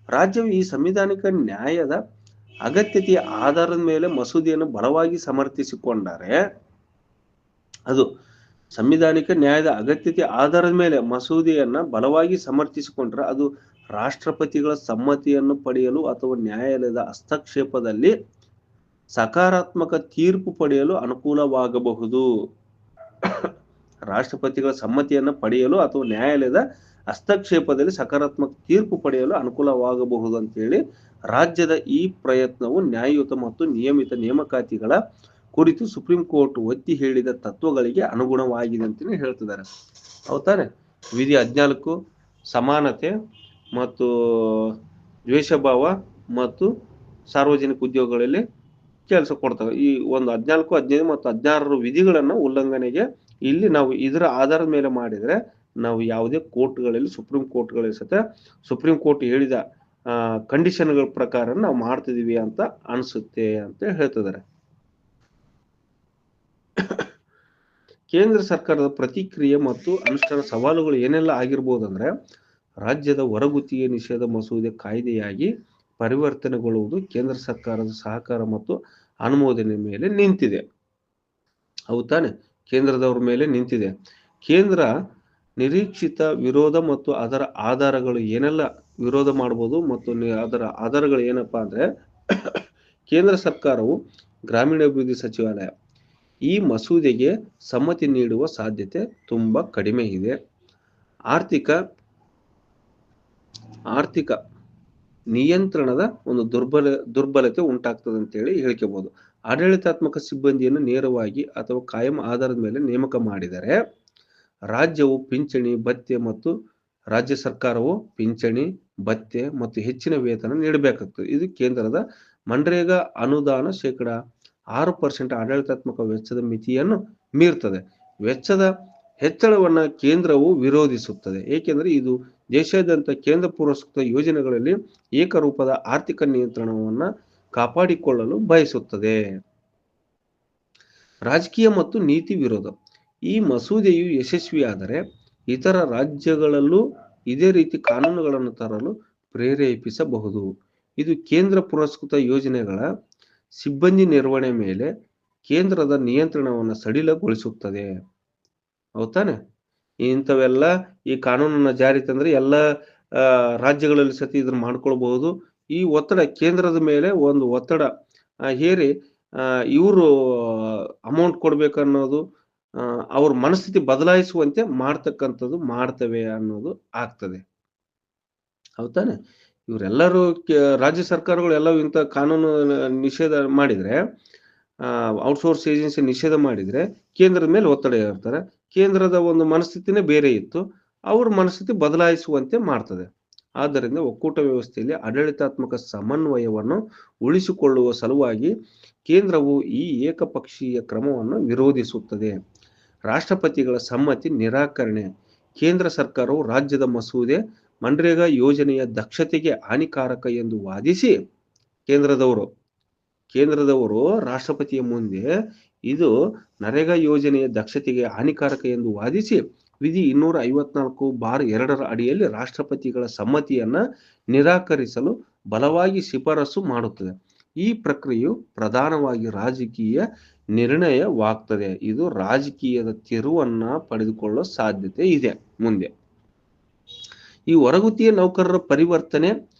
ರಾಜ್ಯವು ಈ ಸಂವಿಧಾನಿಕ ನ್ಯಾಯದ ಅಗತ್ಯತೆಯ ಆಧಾರದ ಮೇಲೆ ಮಸೂದೆಯನ್ನು ಬಲವಾಗಿ ಸಮರ್ಥಿಸಿಕೊಂಡರೆ, ಅದು ಸಂವಿಧಾನಿಕ ನ್ಯಾಯದ ಅಗತ್ಯತೆ ಆಧಾರದ ಮೇಲೆ ಮಸೂದೆಯನ್ನ ಬಲವಾಗಿ ಸಮರ್ಥಿಸಿಕೊಂಡ್ರೆ ಅದು ರಾಷ್ಟ್ರಪತಿಗಳ ಸಮ್ಮತಿಯನ್ನು ಪಡೆಯಲು ಅಥವಾ ನ್ಯಾಯಾಲಯದ ಹಸ್ತಕ್ಷೇಪದಲ್ಲಿ ಸಕಾರಾತ್ಮಕ ತೀರ್ಪು ಪಡೆಯಲು ಅನುಕೂಲವಾಗಬಹುದು. ರಾಷ್ಟ್ರಪತಿಗಳ ಸಮ್ಮತಿಯನ್ನು ಪಡೆಯಲು ಅಥವಾ ನ್ಯಾಯಾಲಯದ ಹಸ್ತಕ್ಷೇಪದಲ್ಲಿ ಸಕಾರಾತ್ಮಕ ತೀರ್ಪು ಪಡೆಯಲು ಅನುಕೂಲವಾಗಬಹುದು ಅಂತೇಳಿ ರಾಜ್ಯದ ಈ ಪ್ರಯತ್ನವು ನ್ಯಾಯಯುತ ಮತ್ತು ನಿಯಮಿತ ನೇಮಕಾತಿಗಳ ಕುರಿತು ಸುಪ್ರೀಂ ಕೋರ್ಟ್ ಒತ್ತಿ ಹೇಳಿದ ತತ್ವಗಳಿಗೆ ಅನುಗುಣವಾಗಿದೆ ಅಂತಲೇ ಹೇಳ್ತಿದ್ದಾರೆ. ಹೌದಾನೆ? ವಿಧಿ 14 ಸಮಾನತೆ ಮತ್ತು ದ್ವೇಷಭಾವ ಮತ್ತು ಸಾರ್ವಜನಿಕ ಉದ್ಯೋಗಗಳಲ್ಲಿ ಕೆಲಸ ಕೊಡ್ತವೆ. ಈ ಒಂದು 14, 15 ಮತ್ತು 16 ವಿಧಿಗಳನ್ನ ಉಲ್ಲಂಘನೆಗೆ ಇಲ್ಲಿ ನಾವು ಇದರ ಆಧಾರದ ಮೇಲೆ ಮಾಡಿದ್ರೆ ನಾವು ಯಾವುದೇ ಕೋರ್ಟ್ಗಳಲ್ಲಿ, ಸುಪ್ರೀಂ ಕೋರ್ಟ್ಗಳಲ್ಲಿ ಸತ ಸುಪ್ರೀಂ ಕೋರ್ಟ್ ಹೇಳಿದ ಕಂಡೀಷನ್ಗಳ ಪ್ರಕಾರ ನಾವು ಮಾಡ್ತಿದೀವಿ ಅಂತ ಅನ್ಸುತ್ತೆ ಅಂತ ಹೇಳ್ತಿದ್ದಾರೆ. ಕೇಂದ್ರ ಸರ್ಕಾರದ ಪ್ರತಿಕ್ರಿಯೆ ಮತ್ತು ಅನುಷ್ಠಾನ ಸವಾಲುಗಳು ಏನೆಲ್ಲ ಆಗಿರ್ಬೋದು ಅಂದ್ರೆ, ರಾಜ್ಯದ ಹೊರಗುತ್ತಿಗೆ ನಿಷೇಧ ಮಸೂದೆ ಕಾಯ್ದೆಯಾಗಿ ಪರಿವರ್ತನೆಗೊಳ್ಳುವುದು ಕೇಂದ್ರ ಸರ್ಕಾರದ ಸಹಕಾರ ಮತ್ತು ಅನುಮೋದನೆ ಮೇಲೆ ನಿಂತಿದೆ. ಹೌದಾನೆ? ಕೇಂದ್ರದವ್ರ ಮೇಲೆ ನಿಂತಿದೆ. ಕೇಂದ್ರ ನಿರೀಕ್ಷಿತ ವಿರೋಧ ಮತ್ತು ಅದರ ಆಧಾರಗಳು ಏನೆಲ್ಲ ವಿರೋಧ ಮಾಡಬಹುದು ಮತ್ತು ಅದರ ಆಧಾರಗಳು ಏನಪ್ಪಾ ಅಂದ್ರೆ, ಕೇಂದ್ರ ಸರ್ಕಾರವು ಗ್ರಾಮೀಣಾಭಿವೃದ್ಧಿ ಸಚಿವಾಲಯ ಈ ಮಸೂದೆಗೆ ಸಮ್ಮತಿ ನೀಡುವ ಸಾಧ್ಯತೆ ತುಂಬಾ ಕಡಿಮೆ ಇದೆ. ಆರ್ಥಿಕ ನಿಯಂತ್ರಣದ ಒಂದು ದುರ್ಬಲತೆ ಉಂಟಾಗ್ತದೆ ಅಂತೇಳಿ ಹೇಳ್ಕೋಬಹುದು. ಆಡಳಿತಾತ್ಮಕ ಸಿಬ್ಬಂದಿಯನ್ನು ನೇರವಾಗಿ ಅಥವಾ ಕಾಯಂ ಆಧಾರದ ಮೇಲೆ ನೇಮಕ ಮಾಡಿದರೆ ರಾಜ್ಯವು ಪಿಂಚಣಿ ಭತ್ಯೆ ಮತ್ತು ರಾಜ್ಯ ಸರ್ಕಾರವು ಪಿಂಚಣಿ ಭತ್ಯೆ ಮತ್ತು ಹೆಚ್ಚಿನ ವೇತನ ನೀಡಬೇಕಾಗ್ತದೆ. ಇದು ಕೇಂದ್ರದ ಮನ್ರೇಗಾ ಅನುದಾನ 6% ಆಡಳಿತಾತ್ಮಕ ವೆಚ್ಚದ ಮಿತಿಯನ್ನು ಮೀರ್ತದೆ. ವೆಚ್ಚದ ಹೆಚ್ಚಳವನ್ನ ಕೇಂದ್ರವು ವಿರೋಧಿಸುತ್ತದೆ, ಏಕೆಂದರೆ ಇದು ದೇಶಾದ್ಯಂತ ಕೇಂದ್ರ ಪುರಸ್ಕೃತ ಯೋಜನೆಗಳಲ್ಲಿ ಏಕರೂಪದ ಆರ್ಥಿಕ ನಿಯಂತ್ರಣವನ್ನ ಕಾಪಾಡಿಕೊಳ್ಳಲು ಬಯಸುತ್ತದೆ. ರಾಜಕೀಯ ಮತ್ತು ನೀತಿ ವಿರೋಧ. ಈ ಮಸೂದೆಯು ಯಶಸ್ವಿಯಾದರೆ ಇತರ ರಾಜ್ಯಗಳಲ್ಲೂ ಇದೇ ರೀತಿ ಕಾನೂನುಗಳನ್ನು ತರಲು ಪ್ರೇರೇಪಿಸಬಹುದು. ಇದು ಕೇಂದ್ರ ಪುರಸ್ಕೃತ ಯೋಜನೆಗಳ ಸಿಬ್ಬಂದಿ ನಿರ್ವಹಣೆ ಮೇಲೆ ಕೇಂದ್ರದ ನಿಯಂತ್ರಣವನ್ನು ಸಡಿಲಗೊಳಿಸುತ್ತದೆ. ಹೌದಾನೆ? ಇಂಥವೆಲ್ಲ ಈ ಕಾನೂನನ್ನ ಜಾರಿ ತಂದ್ರೆ ಎಲ್ಲ ರಾಜ್ಯಗಳಲ್ಲಿ ಸತಿ ಇದನ್ನ ಮಾಡ್ಕೊಳ್ಬಹುದು. ಈ ಒತ್ತಡ ಕೇಂದ್ರದ ಮೇಲೆ ಒಂದು ಒತ್ತಡ ಹೇರಿ ಇವರು ಅಮೌಂಟ್ ಕೊಡ್ಬೇಕನ್ನೋದು ಅವ್ರ ಮನಸ್ಥಿತಿ ಬದಲಾಯಿಸುವಂತೆ ಮಾಡ್ತವೆ ಅನ್ನೋದು ಆಗ್ತದೆ. ಹೌದಾನೆ? ಇವರೆಲ್ಲರೂ ರಾಜ್ಯ ಸರ್ಕಾರಗಳು ಎಲ್ಲ ಇಂಥ ಕಾನೂನು ನಿಷೇಧ ಮಾಡಿದ್ರೆ, ಔಟ್ಸೋರ್ಸ್ ಏಜೆನ್ಸಿ ನಿಷೇಧ ಮಾಡಿದ್ರೆ ಕೇಂದ್ರದ ಮೇಲೆ ಒತ್ತಡ ಇರ್ತಾರೆ. ಕೇಂದ್ರದ ಒಂದು ಮನಸ್ಥಿತಿನೇ ಬೇರೆ ಇತ್ತು, ಅವ್ರ ಮನಸ್ಥಿತಿ ಬದಲಾಯಿಸುವಂತೆ ಮಾಡ್ತದೆ. ಆದ್ದರಿಂದ ಒಕ್ಕೂಟ ವ್ಯವಸ್ಥೆಯಲ್ಲಿ ಆಡಳಿತಾತ್ಮಕ ಸಮನ್ವಯವನ್ನು ಉಳಿಸಿಕೊಳ್ಳುವ ಸಲುವಾಗಿ ಕೇಂದ್ರವು ಈ ಏಕಪಕ್ಷೀಯ ಕ್ರಮವನ್ನು ವಿರೋಧಿಸುತ್ತದೆ. ರಾಷ್ಟ್ರಪತಿಗಳ ಸಮ್ಮತಿ ನಿರಾಕರಣೆ. ಕೇಂದ್ರ ಸರ್ಕಾರವು ರಾಜ್ಯದ ಮಸೂದೆ ಮನ್ರೇಗಾ ಯೋಜನೆಯ ದಕ್ಷತೆಗೆ ಹಾನಿಕಾರಕ ಎಂದು ವಾದಿಸಿ ಕೇಂದ್ರದವರು ರಾಷ್ಟ್ರಪತಿಯ ಮುಂದೆ ಇದು ನರೇಗಾ ಯೋಜನೆಯ ದಕ್ಷತೆಗೆ ಹಾನಿಕಾರಕ ಎಂದು ವಾದಿಸಿ ವಿಧಿ 254/2 ಅಡಿಯಲ್ಲಿ ರಾಷ್ಟ್ರಪತಿಗಳ ಸಮ್ಮತಿಯನ್ನ ನಿರಾಕರಿಸಲು ಬಲವಾಗಿ ಶಿಫಾರಸು ಮಾಡುತ್ತದೆ. ಈ ಪ್ರಕ್ರಿಯೆಯು ಪ್ರಧಾನವಾಗಿ ರಾಜಕೀಯ ನಿರ್ಣಯವಾಗ್ತದೆ. ಇದು ರಾಜಕೀಯದ ತಿರುವನ್ನ ಪಡೆದುಕೊಳ್ಳುವ ಸಾಧ್ಯತೆ ಇದೆ ಮುಂದೆ. ಈ ಹೊರಗುತ್ತಿಗೆ ನೌಕರರ ಪರಿವರ್ತನೆ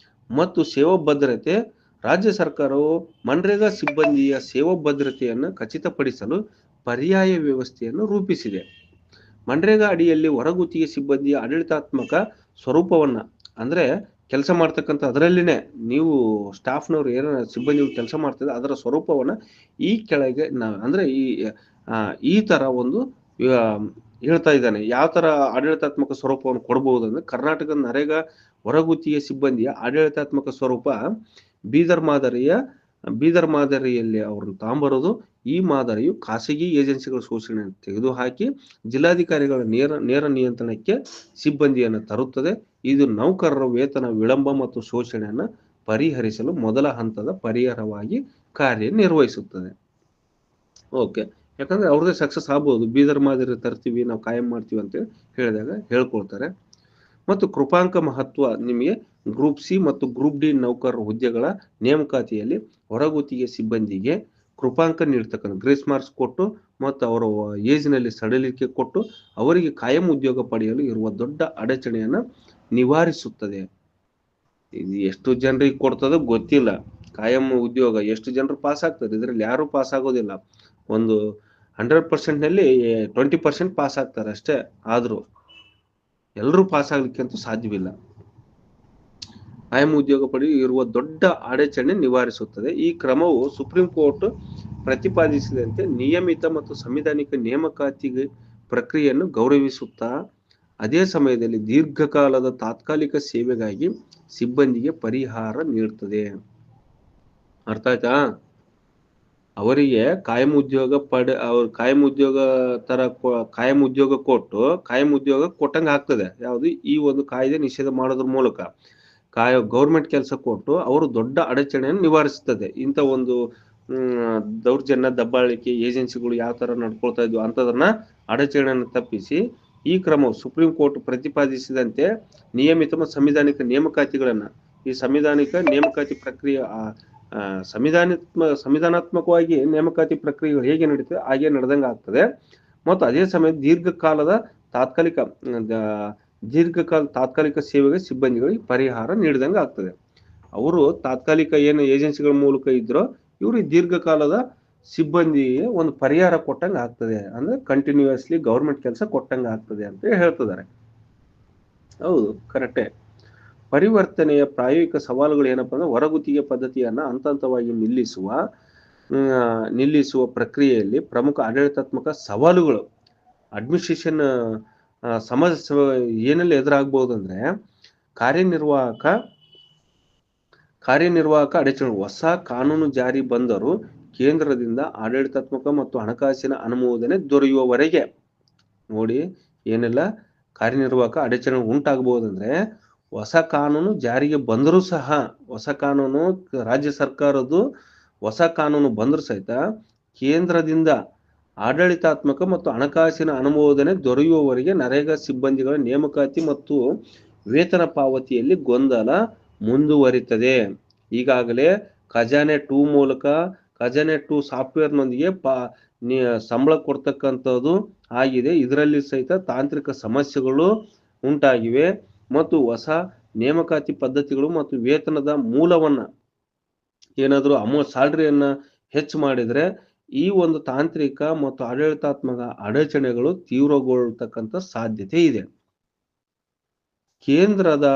ಮತ್ತು ಸೇವಾ ಭದ್ರತೆ. ರಾಜ್ಯ ಸರ್ಕಾರವು ಮನ್ರೇಗಾ ಸಿಬ್ಬಂದಿಯ ಸೇವಾ ಭದ್ರತೆಯನ್ನು ಖಚಿತಪಡಿಸಲು ಪರ್ಯಾಯ ವ್ಯವಸ್ಥೆಯನ್ನು ರೂಪಿಸಿದೆ. ಮನ್ರೇಗಾ ಅಡಿಯಲ್ಲಿ ಹೊರಗುತ್ತಿಗೆ ಸಿಬ್ಬಂದಿಯ ಆಡಳಿತಾತ್ಮಕ ಸ್ವರೂಪವನ್ನ, ಅಂದ್ರೆ ಕೆಲಸ ಮಾಡ್ತಕ್ಕಂಥ ಅದರಲ್ಲಿನೇ ನೀವು ಸ್ಟಾಫ್ನವ್ರು ಏನೋ ಸಿಬ್ಬಂದಿ ಕೆಲಸ ಮಾಡ್ತಿದ್ರೆ ಅದರ ಸ್ವರೂಪವನ್ನ ಈ ಕೆಳಗೆ ಅಂದ್ರೆ ಈ ತರ ಒಂದು ಹೇಳ್ತಾ ಇದ್ದಾನೆ. ಯಾವ ತರ ಆಡಳಿತಾತ್ಮಕ ಸ್ವರೂಪವನ್ನು ಕೊಡಬಹುದು ಅಂದ್ರೆ, ಕರ್ನಾಟಕದ ನರೇಗಾ ಹೊರಗುತ್ತಿಗೆ ಸಿಬ್ಬಂದಿಯ ಆಡಳಿತಾತ್ಮಕ ಸ್ವರೂಪ ಬೀದರ್ ಮಾದರಿಯಲ್ಲಿ ಅವ್ರನ್ನ ತಾಂಬರೋದು. ಈ ಮಾದರಿಯು ಖಾಸಗಿ ಏಜೆನ್ಸಿಗಳ ಶೋಷಣೆಯನ್ನು ತೆಗೆದುಹಾಕಿ ಜಿಲ್ಲಾಧಿಕಾರಿಗಳ ನೇರ ನಿಯಂತ್ರಣಕ್ಕೆ ಸಿಬ್ಬಂದಿಯನ್ನು ತರುತ್ತದೆ. ಇದು ನೌಕರರ ವೇತನ ವಿಳಂಬ ಮತ್ತು ಶೋಷಣೆಯನ್ನು ಪರಿಹರಿಸಲು ಮೊದಲ ಹಂತದ ಪರಿಹಾರವಾಗಿ ಕಾರ್ಯನಿರ್ವಹಿಸುತ್ತದೆ. ಓಕೆ, ಯಾಕಂದ್ರೆ ಅವ್ರದೇ ಸಕ್ಸಸ್ ಆಗ್ಬೋದು. ಬೀದರ್ ಮಾದರಿ ತರ್ತೀವಿ, ನಾವು ಕಾಯಂ ಮಾಡ್ತೀವಿ ಅಂತ ಹೇಳಿದಾಗ ಹೇಳ್ಕೊಳ್ತಾರೆ. ಮತ್ತು ಕೃಪಾಂಕ ಮಹತ್ವ ನಿಮಗೆ ಗ್ರೂಪ್ ಸಿ ಮತ್ತು ಗ್ರೂಪ್ ಡಿ ನೌಕರರ ಹುದ್ದೆಗಳ ನೇಮಕಾತಿಯಲ್ಲಿ ಹೊರಗುತ್ತಿಗೆ ಸಿಬ್ಬಂದಿಗೆ ಕೃಪಾಂಕ ನೀಡ್ತಕ್ಕಂಥ ಗ್ರೇಸ್ ಮಾರ್ಕ್ಸ್ ಕೊಟ್ಟು ಮತ್ತು ಅವರ ಏಜ್ನಲ್ಲಿ ಸಡಿಲಿಕೆ ಕೊಟ್ಟು ಅವರಿಗೆ ಕಾಯಂ ಉದ್ಯೋಗ ಪಡೆಯಲು ಇರುವ ದೊಡ್ಡ ಅಡಚಣೆಯನ್ನು ನಿವಾರಿಸುತ್ತದೆ. ಇದು ಎಷ್ಟು ಜನರಿಗೆ ಕೊಡ್ತದೋ ಗೊತ್ತಿಲ್ಲ. ಕಾಯಂ ಉದ್ಯೋಗ ಎಷ್ಟು ಜನರು ಪಾಸ್ ಆಗ್ತದೆ, ಇದರಲ್ಲಿ ಯಾರು ಪಾಸ್ ಆಗೋದಿಲ್ಲ. ಒಂದು 100% ನಲ್ಲಿ 20% ಪಾಸ್ ಆಗ್ತಾರೆ ಅಷ್ಟೇ. ಆದ್ರೂ ಎಲ್ಲರೂ ಪಾಸ್ ಆಗ್ಲಿಕ್ಕೆ ಅಂತೂ ಸಾಧ್ಯವಿಲ್ಲ. ಕಾಯಂ ಉದ್ಯೋಗ ಪಡೆಯಲು ಇರುವ ದೊಡ್ಡ ಅಡಚಣೆ ನಿವಾರಿಸುತ್ತದೆ. ಈ ಕ್ರಮವು ಸುಪ್ರೀಂ ಕೋರ್ಟ್ ಪ್ರತಿಪಾದಿಸಿದಂತೆ ನಿಯಮಿತ ಮತ್ತು ಸಂವಿಧಾನಿಕ ನೇಮಕಾತಿ ಪ್ರಕ್ರಿಯೆಯನ್ನು ಗೌರವಿಸುತ್ತಾ ಅದೇ ಸಮಯದಲ್ಲಿ ದೀರ್ಘಕಾಲದ ತಾತ್ಕಾಲಿಕ ಸೇವೆಗಾಗಿ ಸಿಬ್ಬಂದಿಗೆ ಪರಿಹಾರ ನೀಡುತ್ತದೆ. ಅರ್ಥ ಆಯ್ತಾ? ಅವರಿಗೆ ಕಾಯಂ ಉದ್ಯೋಗ ಅವ್ರ ಕಾಯಂ ಉದ್ಯೋಗ ತರ ಕಾಯಂ ಉದ್ಯೋಗ ಕೊಟ್ಟು ಕಾಯಂ ಉದ್ಯೋಗ ಕೊಟ್ಟಂಗೆ ಆಗ್ತದೆ. ಯಾವುದು? ಈ ಒಂದು ಕಾಯ್ದೆ ನಿಷೇಧ ಮಾಡೋದ್ರ ಮೂಲಕ ಗೌರ್ಮೆಂಟ್ ಕೆಲಸ ಕೊಟ್ಟು ಅವರು ದೊಡ್ಡ ಅಡಚಣೆಯನ್ನು ನಿವಾರಿಸುತ್ತದೆ. ಇಂಥ ಒಂದು ದೌರ್ಜನ್ಯ, ದಬ್ಬಾಳಿಕೆ, ಏಜೆನ್ಸಿಗಳು ಯಾವ ತರ ನಡ್ಕೊಳ್ತಾ ಇದ್ವು ಅಂತದನ್ನ ಅಡಚಣೆಯನ್ನು ತಪ್ಪಿಸಿ ಈ ಕ್ರಮವು ಸುಪ್ರೀಂ ಕೋರ್ಟ್ ಪ್ರತಿಪಾದಿಸಿದಂತೆ ನಿಯಮಿತ ಮತ್ತು ಸಂವಿಧಾನಿಕ ನೇಮಕಾತಿಗಳನ್ನ, ಈ ಸಂವಿಧಾನಿಕ ನೇಮಕಾತಿ ಪ್ರಕ್ರಿಯೆ ಸಂವಿಧಾನಾತ್ಮಕವಾಗಿ ನೇಮಕಾತಿ ಪ್ರಕ್ರಿಯೆಗಳು ಹೇಗೆ ನಡೀತದೆ ಹಾಗೆ ನಡೆದಂಗೆ ಆಗ್ತದೆ. ಮತ್ತು ಅದೇ ಸಮಯ ದೀರ್ಘಕಾಲದ ತಾತ್ಕಾಲಿಕ ಸೇವೆಗೆ ಸಿಬ್ಬಂದಿಗಳಿಗೆ ಪರಿಹಾರ ನೀಡಿದಂಗೆ ಆಗ್ತದೆ. ಅವರು ತಾತ್ಕಾಲಿಕ ಏನು ಏಜೆನ್ಸಿಗಳ ಮೂಲಕ ಇದ್ರೋ ಇವರು ದೀರ್ಘಕಾಲದ ಸಿಬ್ಬಂದಿಗೆ ಒಂದು ಪರಿಹಾರ ಕೊಟ್ಟಂಗೆ ಆಗ್ತದೆ. ಅಂದ್ರೆ ಕಂಟಿನ್ಯೂಸ್ಲಿ ಗೌರ್ಮೆಂಟ್ ಕೆಲಸ ಕೊಟ್ಟಂಗೆ ಆಗ್ತದೆ ಅಂತ ಹೇಳ್ತಿದ್ದಾರೆ. ಹೌದು, ಕರೆಕ್ಟೇ. ಪರಿವರ್ತನೆಯ ಪ್ರಾಯೋಗಿಕ ಸವಾಲುಗಳು ಏನಪ್ಪಾ ಅಂದ್ರೆ ಹೊರಗುತ್ತಿಗೆ ಪದ್ಧತಿಯನ್ನ ಹಂತವಾಗಿ ನಿಲ್ಲಿಸುವ ಪ್ರಕ್ರಿಯೆಯಲ್ಲಿ ಪ್ರಮುಖ ಆಡಳಿತಾತ್ಮಕ ಸವಾಲುಗಳು ಅಡ್ಮಿನಿಸ್ಟ್ರೇಷನ್ ಸಮಸ್ಯೆ ಏನೆಲ್ಲ ಎದುರಾಗಬಹುದು ಅಂದ್ರೆ ಕಾರ್ಯನಿರ್ವಾಹಕ ಅಡಚಣೆ. ಹೊಸ ಕಾನೂನು ಜಾರಿ ಬಂದರೂ ಕೇಂದ್ರದಿಂದ ಆಡಳಿತಾತ್ಮಕ ಮತ್ತು ಹಣಕಾಸಿನ ಅನುಮೋದನೆ ದೊರೆಯುವವರೆಗೆ ನೋಡಿ ಏನೆಲ್ಲ ಕಾರ್ಯನಿರ್ವಾಹಕ ಅಡಚಣೆ ಉಂಟಾಗಬಹುದಂದ್ರೆ ಹೊಸ ಕಾನೂನು ಜಾರಿಗೆ ಬಂದರೂ ಸಹ ರಾಜ್ಯ ಸರ್ಕಾರದ್ದು ಹೊಸ ಕಾನೂನು ಬಂದರೂ ಸಹಿತ ಕೇಂದ್ರದಿಂದ ಆಡಳಿತಾತ್ಮಕ ಮತ್ತು ಹಣಕಾಸಿನ ಅನುಮೋದನೆ ದೊರೆಯುವವರೆಗೆ ನರೇಗಾ ಸಿಬ್ಬಂದಿಗಳ ನೇಮಕಾತಿ ಮತ್ತು ವೇತನ ಪಾವತಿಯಲ್ಲಿ ಗೊಂದಲ ಮುಂದುವರಿತದೆ. ಈಗಾಗಲೇ ಖಜಾನೆ 2 ಮೂಲಕ ಖಜಾನೆ 2 ಸಾಫ್ಟ್ವೇರ್ನೊಂದಿಗೆ ಸಂಬಳ ಕೊಡ್ತಕ್ಕಂಥದ್ದು ಆಗಿದೆ. ಇದರಲ್ಲಿ ಸಹಿತ ತಾಂತ್ರಿಕ ಸಮಸ್ಯೆಗಳು ಉಂಟಾಗಿವೆ ಮತ್ತು ಹೊಸ ನೇಮಕಾತಿ ಪದ್ಧತಿಗಳು ಮತ್ತು ವೇತನದ ಮೂಲವನ್ನ ಏನಾದರೂ ಸ್ಯಾಲರಿಯನ್ನ ಹೆಚ್ಚು ಮಾಡಿದ್ರೆ ಈ ಒಂದು ತಾಂತ್ರಿಕ ಮತ್ತು ಆಡಳಿತಾತ್ಮಕ ಅಡಚಣೆಗಳು ತೀವ್ರಗೊಳ್ಳತಕ್ಕಂಥ ಸಾಧ್ಯತೆ ಇದೆ. ಕೇಂದ್ರದ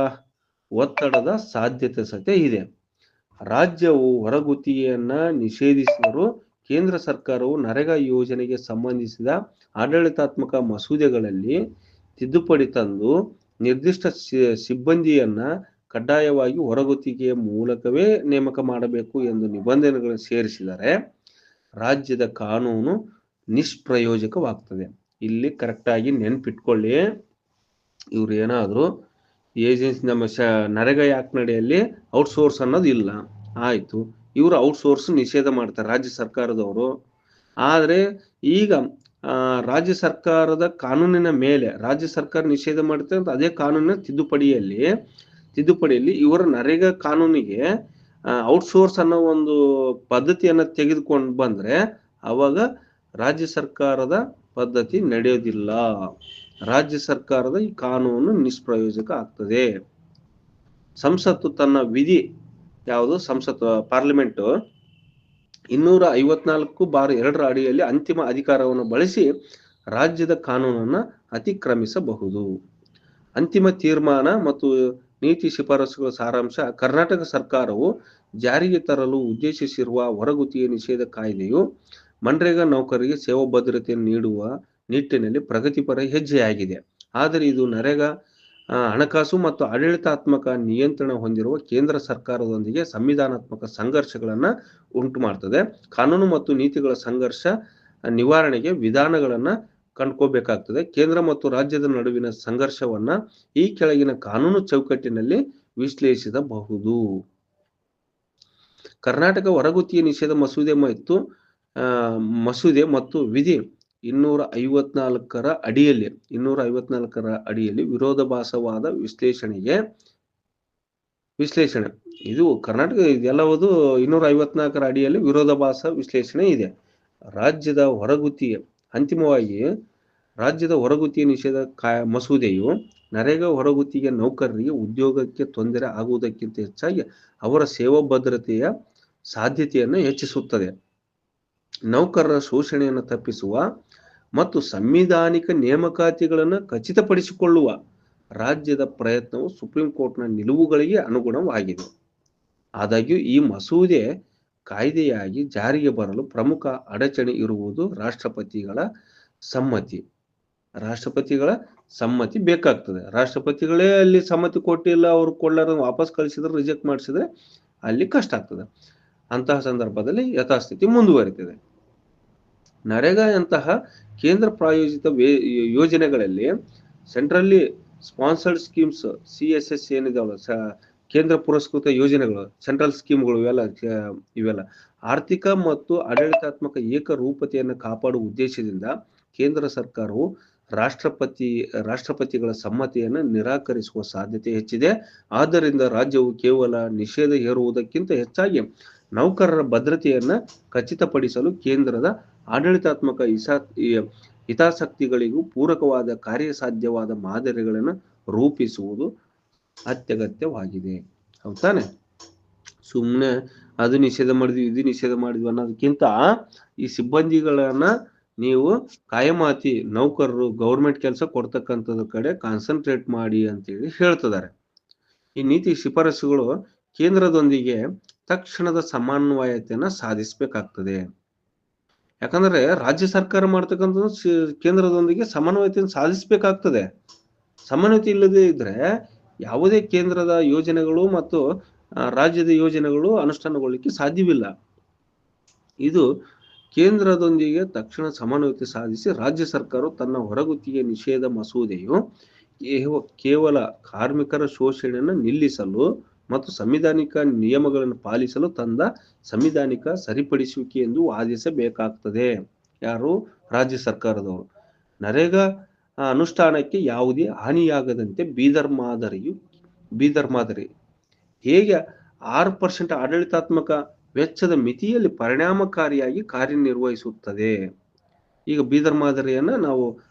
ಒತ್ತಡದ ಸಾಧ್ಯತೆ ಸಹಿತ ಇದೆ. ರಾಜ್ಯವು ಹೊರಗುತ್ತಿಗೆಯನ್ನ ನಿಷೇಧಿಸಿದರೂ ಕೇಂದ್ರ ಸರ್ಕಾರವು ನರೇಗಾ ಯೋಜನೆಗೆ ಸಂಬಂಧಿಸಿದ ಆಡಳಿತಾತ್ಮಕ ಮಸೂದೆಗಳಲ್ಲಿ ತಿದ್ದುಪಡಿ ತಂದು ನಿರ್ದಿಷ್ಟ ಸಿಬ್ಬಂದಿಯನ್ನ ಕಡ್ಡಾಯವಾಗಿ ಹೊರಗುತ್ತಿಗೆಯ ಮೂಲಕವೇ ನೇಮಕ ಮಾಡಬೇಕು ಎಂದು ನಿಬಂಧನೆಗಳನ್ನು ಸೇರಿಸಿದರೆ ರಾಜ್ಯದ ಕಾನೂನು ನಿಷ್ಪ್ರಯೋಜಕವಾಗ್ತದೆ. ಇಲ್ಲಿ ಕರೆಕ್ಟ್ ಆಗಿ ನೆನ್ಪಿಟ್ಕೊಳ್ಳಿ, ಇವ್ರು ಏನಾದ್ರು ಏಜೆನ್ಸಿ ನಮ್ಮ ನರೇಗಾ ಆಕ್ಟ್ ನಡೆಯಲ್ಲಿ ಔಟ್ಸೋರ್ಸ್ ಅನ್ನೋದು ಇಲ್ಲ, ಆಯ್ತು, ಇವರು ಔಟ್ಸೋರ್ಸ್ ನಿಷೇಧ ಮಾಡ್ತಾರೆ ರಾಜ್ಯ ಸರ್ಕಾರದವರು. ಆದ್ರೆ ಈಗ ರಾಜ್ಯ ಸರ್ಕಾರದ ಕಾನೂನಿನ ಮೇಲೆ ರಾಜ್ಯ ಸರ್ಕಾರ ನಿಷೇಧ ಮಾಡುತ್ತೆ ಅಂತ ಅದೇ ಕಾನೂನಿನ ತಿದ್ದುಪಡಿಯಲ್ಲಿ ಇವರ ನರೇಗಾ ಕಾನೂನಿಗೆ ಔಟ್ಸೋರ್ಸ್ ಅನ್ನೋ ಒಂದು ಪದ್ಧತಿಯನ್ನ ತೆಗೆದುಕೊಂಡು ಬಂದ್ರೆ ಅವಾಗ ರಾಜ್ಯ ಸರ್ಕಾರದ ಪದ್ಧತಿ ನಡೆಯೋದಿಲ್ಲ. ರಾಜ್ಯ ಸರ್ಕಾರದ ಈ ಕಾನೂನು ನಿಷ್ಪ್ರಯೋಜಕ ಆಗ್ತದೆ. ಸಂಸತ್ತು ತನ್ನ ವಿಧಿ ಯಾವುದು ಪಾರ್ಲಿಮೆಂಟ್ 254/2 ಅಡಿಯಲ್ಲಿ ಅಂತಿಮ ಅಧಿಕಾರವನ್ನು ಬಳಸಿ ರಾಜ್ಯದ ಕಾನೂನನ್ನ ಅತಿಕ್ರಮಿಸಬಹುದು. ಅಂತಿಮ ತೀರ್ಮಾನ ಮತ್ತು ನೀತಿ ಶಿಫಾರಸುಗಳ ಸಾರಾಂಶ. ಕರ್ನಾಟಕ ಸರ್ಕಾರವು ಜಾರಿಗೆ ತರಲು ಉದ್ದೇಶಿಸಿರುವ ಹೊರಗುತ್ತಿಗೆ ನಿಷೇಧ ಕಾಯ್ದೆಯು ಮನ್ರೇಗಾ ನೌಕರರಿಗೆ ಸೇವಾ ಭದ್ರತೆಯನ್ನು ನೀಡುವ ನಿಟ್ಟಿನಲ್ಲಿ ಪ್ರಗತಿಪರ ಹೆಜ್ಜೆಯಾಗಿದೆ. ಆದರೆ ಇದು ನರೇಗಾ ಹಣಕಾಸು ಮತ್ತು ಆಡಳಿತಾತ್ಮಕ ನಿಯಂತ್ರಣ ಹೊಂದಿರುವ ಕೇಂದ್ರ ಸರ್ಕಾರದೊಂದಿಗೆ ಸಂವಿಧಾನಾತ್ಮಕ ಸಂಘರ್ಷಗಳನ್ನ ಉಂಟು ಮಾಡ್ತದೆ. ಕಾನೂನು ಮತ್ತು ನೀತಿಗಳ ಸಂಘರ್ಷ ನಿವಾರಣೆಗೆ ವಿಧಾನಗಳನ್ನ ಕಂಡುಕೋಬೇಕಾಗ್ತದೆ. ಕೇಂದ್ರ ಮತ್ತು ರಾಜ್ಯದ ನಡುವಿನ ಸಂಘರ್ಷವನ್ನ ಈ ಕೆಳಗಿನ ಕಾನೂನು ಚೌಕಟ್ಟಿನಲ್ಲಿ ವಿಶ್ಲೇಷಿಸಬಹುದು. ಕರ್ನಾಟಕ ಹೊರಗುತ್ತಿಗೆ ನಿಷೇಧ ಮಸೂದೆ ಮತ್ತು ಮಸೂದೆ ಮತ್ತು ವಿಧಿ 254ರ ಅಡಿಯಲ್ಲಿ ವಿರೋಧಾಭಾಸವಾದ ವಿಶ್ಲೇಷಣೆ ಇದು ಕರ್ನಾಟಕ ಇದೆಲ್ಲವುದು 254ರ ಅಡಿಯಲ್ಲಿ ವಿರೋಧಾಭಾಸ ವಿಶ್ಲೇಷಣೆ ಇದೆ. ಅಂತಿಮವಾಗಿ ರಾಜ್ಯದ ಹೊರಗುತ್ತಿಗೆ ನಿಷೇಧ ಮಸೂದೆಯು ನರೇಗಾ ಹೊರಗುತ್ತಿಗೆ ನೌಕರರಿಗೆ ಉದ್ಯೋಗಕ್ಕೆ ತೊಂದರೆ ಆಗುವುದಕ್ಕಿಂತ ಹೆಚ್ಚಾಗಿ ಅವರ ಸೇವಾ ಭದ್ರತೆಯ ಸಾಧ್ಯತೆಯನ್ನು ಹೆಚ್ಚಿಸುತ್ತದೆ. ನೌಕರರ ಶೋಷಣೆಯನ್ನು ತಪ್ಪಿಸುವ ಮತ್ತು ಸಂವಿಧಾನಿಕ ನೇಮಕಾತಿಗಳನ್ನು ಖಚಿತಪಡಿಸಿಕೊಳ್ಳುವ ರಾಜ್ಯದ ಪ್ರಯತ್ನವು ಸುಪ್ರೀಂ ಕೋರ್ಟ್ನ ನಿಲುವುಗಳಿಗೆ ಅನುಗುಣವಾಗಿದೆ. ಆದಾಗ್ಯೂ ಈ ಮಸೂದೆ ಕಾಯ್ದೆಯಾಗಿ ಜಾರಿಗೆ ಬರಲು ಪ್ರಮುಖ ಅಡಚಣೆ ಇರುವುದು ರಾಷ್ಟ್ರಪತಿಗಳ ಸಮ್ಮತಿ ಬೇಕಾಗ್ತದೆ. ರಾಷ್ಟ್ರಪತಿಗಳೇ ಅಲ್ಲಿ ಸಮ್ಮತಿ ಕೊಟ್ಟಿಲ್ಲ, ಅವ್ರು ಕೊಳ್ಳಾರ ವಾಪಸ್ ಕಳಿಸಿದ್ರೆ, ರಿಜೆಕ್ಟ್ ಮಾಡಿಸಿದ್ರೆ ಅಲ್ಲಿ ಕಷ್ಟ ಆಗ್ತದೆ. ಅಂತಹ ಸಂದರ್ಭದಲ್ಲಿ ಯಥಾಸ್ಥಿತಿ ಮುಂದುವರಿತದೆ. ನರೇಗಾದಂತಹ ಕೇಂದ್ರ ಪ್ರಾಯೋಜಿತ ಯೋಜನೆಗಳಲ್ಲಿ ಸೆಂಟ್ರಲಿ ಸ್ಪಾನ್ಸರ್ಡ್ ಸ್ಕೀಮ್ಸ್ CSS ಏನಿದಾವಲ್ಲ, ಕೇಂದ್ರ ಪುರಸ್ಕೃತ ಯೋಜನೆಗಳು, ಸೆಂಟ್ರಲ್ ಸ್ಕೀಮ್ಗಳು, ಇವೆಲ್ಲ ಆರ್ಥಿಕ ಮತ್ತು ಆಡಳಿತಾತ್ಮಕ ಏಕರೂಪತೆಯನ್ನು ಕಾಪಾಡುವ ಉದ್ದೇಶದಿಂದ ಕೇಂದ್ರ ಸರ್ಕಾರವು ರಾಷ್ಟ್ರಪತಿಗಳ ಸಮ್ಮತಿಯನ್ನು ನಿರಾಕರಿಸುವ ಸಾಧ್ಯತೆ ಹೆಚ್ಚಿದೆ. ಆದ್ದರಿಂದ ರಾಜ್ಯವು ಕೇವಲ ನಿಷೇಧ ಹೇರುವುದಕ್ಕಿಂತ ಹೆಚ್ಚಾಗಿ ನೌಕರರ ಭದ್ರತೆಯನ್ನು ಖಚಿತಪಡಿಸಲು ಕೇಂದ್ರದ ಆಡಳಿತಾತ್ಮಕ ಹಿತಾಸಕ್ತಿಗಳಿಗೂ ಪೂರಕವಾದ ಕಾರ್ಯಸಾಧ್ಯವಾದ ಮಾದರಿಗಳನ್ನು ರೂಪಿಸುವುದು ಅತ್ಯಗತ್ಯವಾಗಿದೆ. ಹೌದಾನೆ? ಸುಮ್ಮನೆ ಅದು ನಿಷೇಧ ಮಾಡಿದ್ವಿ, ಇದು ನಿಷೇಧ ಮಾಡಿದ್ವಿ ಅನ್ನೋದಕ್ಕಿಂತ ಈ ಸಿಬ್ಬಂದಿಗಳನ್ನ ನೀವು ಕಾಯಮಾತಿ ನೌಕರರು ಗೌರ್ಮೆಂಟ್ ಕೆಲಸ ಕೊಡ್ತಕ್ಕಂಥದ್ರ ಕಡೆ ಕಾನ್ಸಂಟ್ರೇಟ್ ಮಾಡಿ ಅಂತೇಳಿ ಹೇಳ್ತಿದ್ದಾರೆ. ಈ ನೀತಿ ಶಿಫಾರಸುಗಳು ಕೇಂದ್ರದೊಂದಿಗೆ ತಕ್ಷಣದ ಸಮನ್ವಯತೆಯನ್ನು ಸಾಧಿಸಬೇಕಾಗ್ತದೆ. ಯಾಕಂದ್ರೆ ರಾಜ್ಯ ಸರ್ಕಾರ ಮಾಡ್ತಕ್ಕಂಥದ್ದು ಕೇಂದ್ರದೊಂದಿಗೆ ಸಮನ್ವಯತೆಯನ್ನು ಸಾಧಿಸಬೇಕಾಗ್ತದೆ. ಸಮನ್ವಯತೆ ಇಲ್ಲದೆ ಇದ್ರೆ ಯಾವುದೇ ಕೇಂದ್ರದ ಯೋಜನೆಗಳು ಮತ್ತು ರಾಜ್ಯದ ಯೋಜನೆಗಳು ಅನುಷ್ಠಾನಗೊಳ್ಳಲಿಕ್ಕೆ ಸಾಧ್ಯವಿಲ್ಲ. ಇದು ಕೇಂದ್ರದೊಂದಿಗೆ ತಕ್ಷಣ ಸಮನ್ವಯತೆ ಸಾಧಿಸಿ ರಾಜ್ಯ ಸರ್ಕಾರವು ತನ್ನ ಹೊರಗುತ್ತಿಗೆ ನಿಷೇಧ ಮಸೂದೆಯು ಕೇವಲ ಕಾರ್ಮಿಕರ ಶೋಷಣೆಯನ್ನು ನಿಲ್ಲಿಸಲು ಮತ್ತು ಸಂವಿಧಾನಿಕ ನಿಯಮಗಳನ್ನು ಪಾಲಿಸಲು ತಂದ ಸಂವಿಧಾನಿಕ ಸರಿಪಡಿಸುವಿಕೆ ಎಂದು ವಾದಿಸಬೇಕಾಗ್ತದೆ. ಯಾರು? ರಾಜ್ಯ ಸರ್ಕಾರದವರು. ನರೇಗಾ ಅನುಷ್ಠಾನಕ್ಕೆ ಯಾವುದೇ ಹಾನಿಯಾಗದಂತೆ ಬೀದರ್ ಮಾದರಿ ಹೇಗೆ 6% ಆಡಳಿತಾತ್ಮಕ ವೆಚ್ಚದ ಮಿತಿಯಲ್ಲಿ ಪರಿಣಾಮಕಾರಿಯಾಗಿ ಕಾರ್ಯನಿರ್ವಹಿಸುತ್ತದೆ. ಈಗ ಬೀದರ್ ಮಾದರಿಯನ್ನ ನಾವು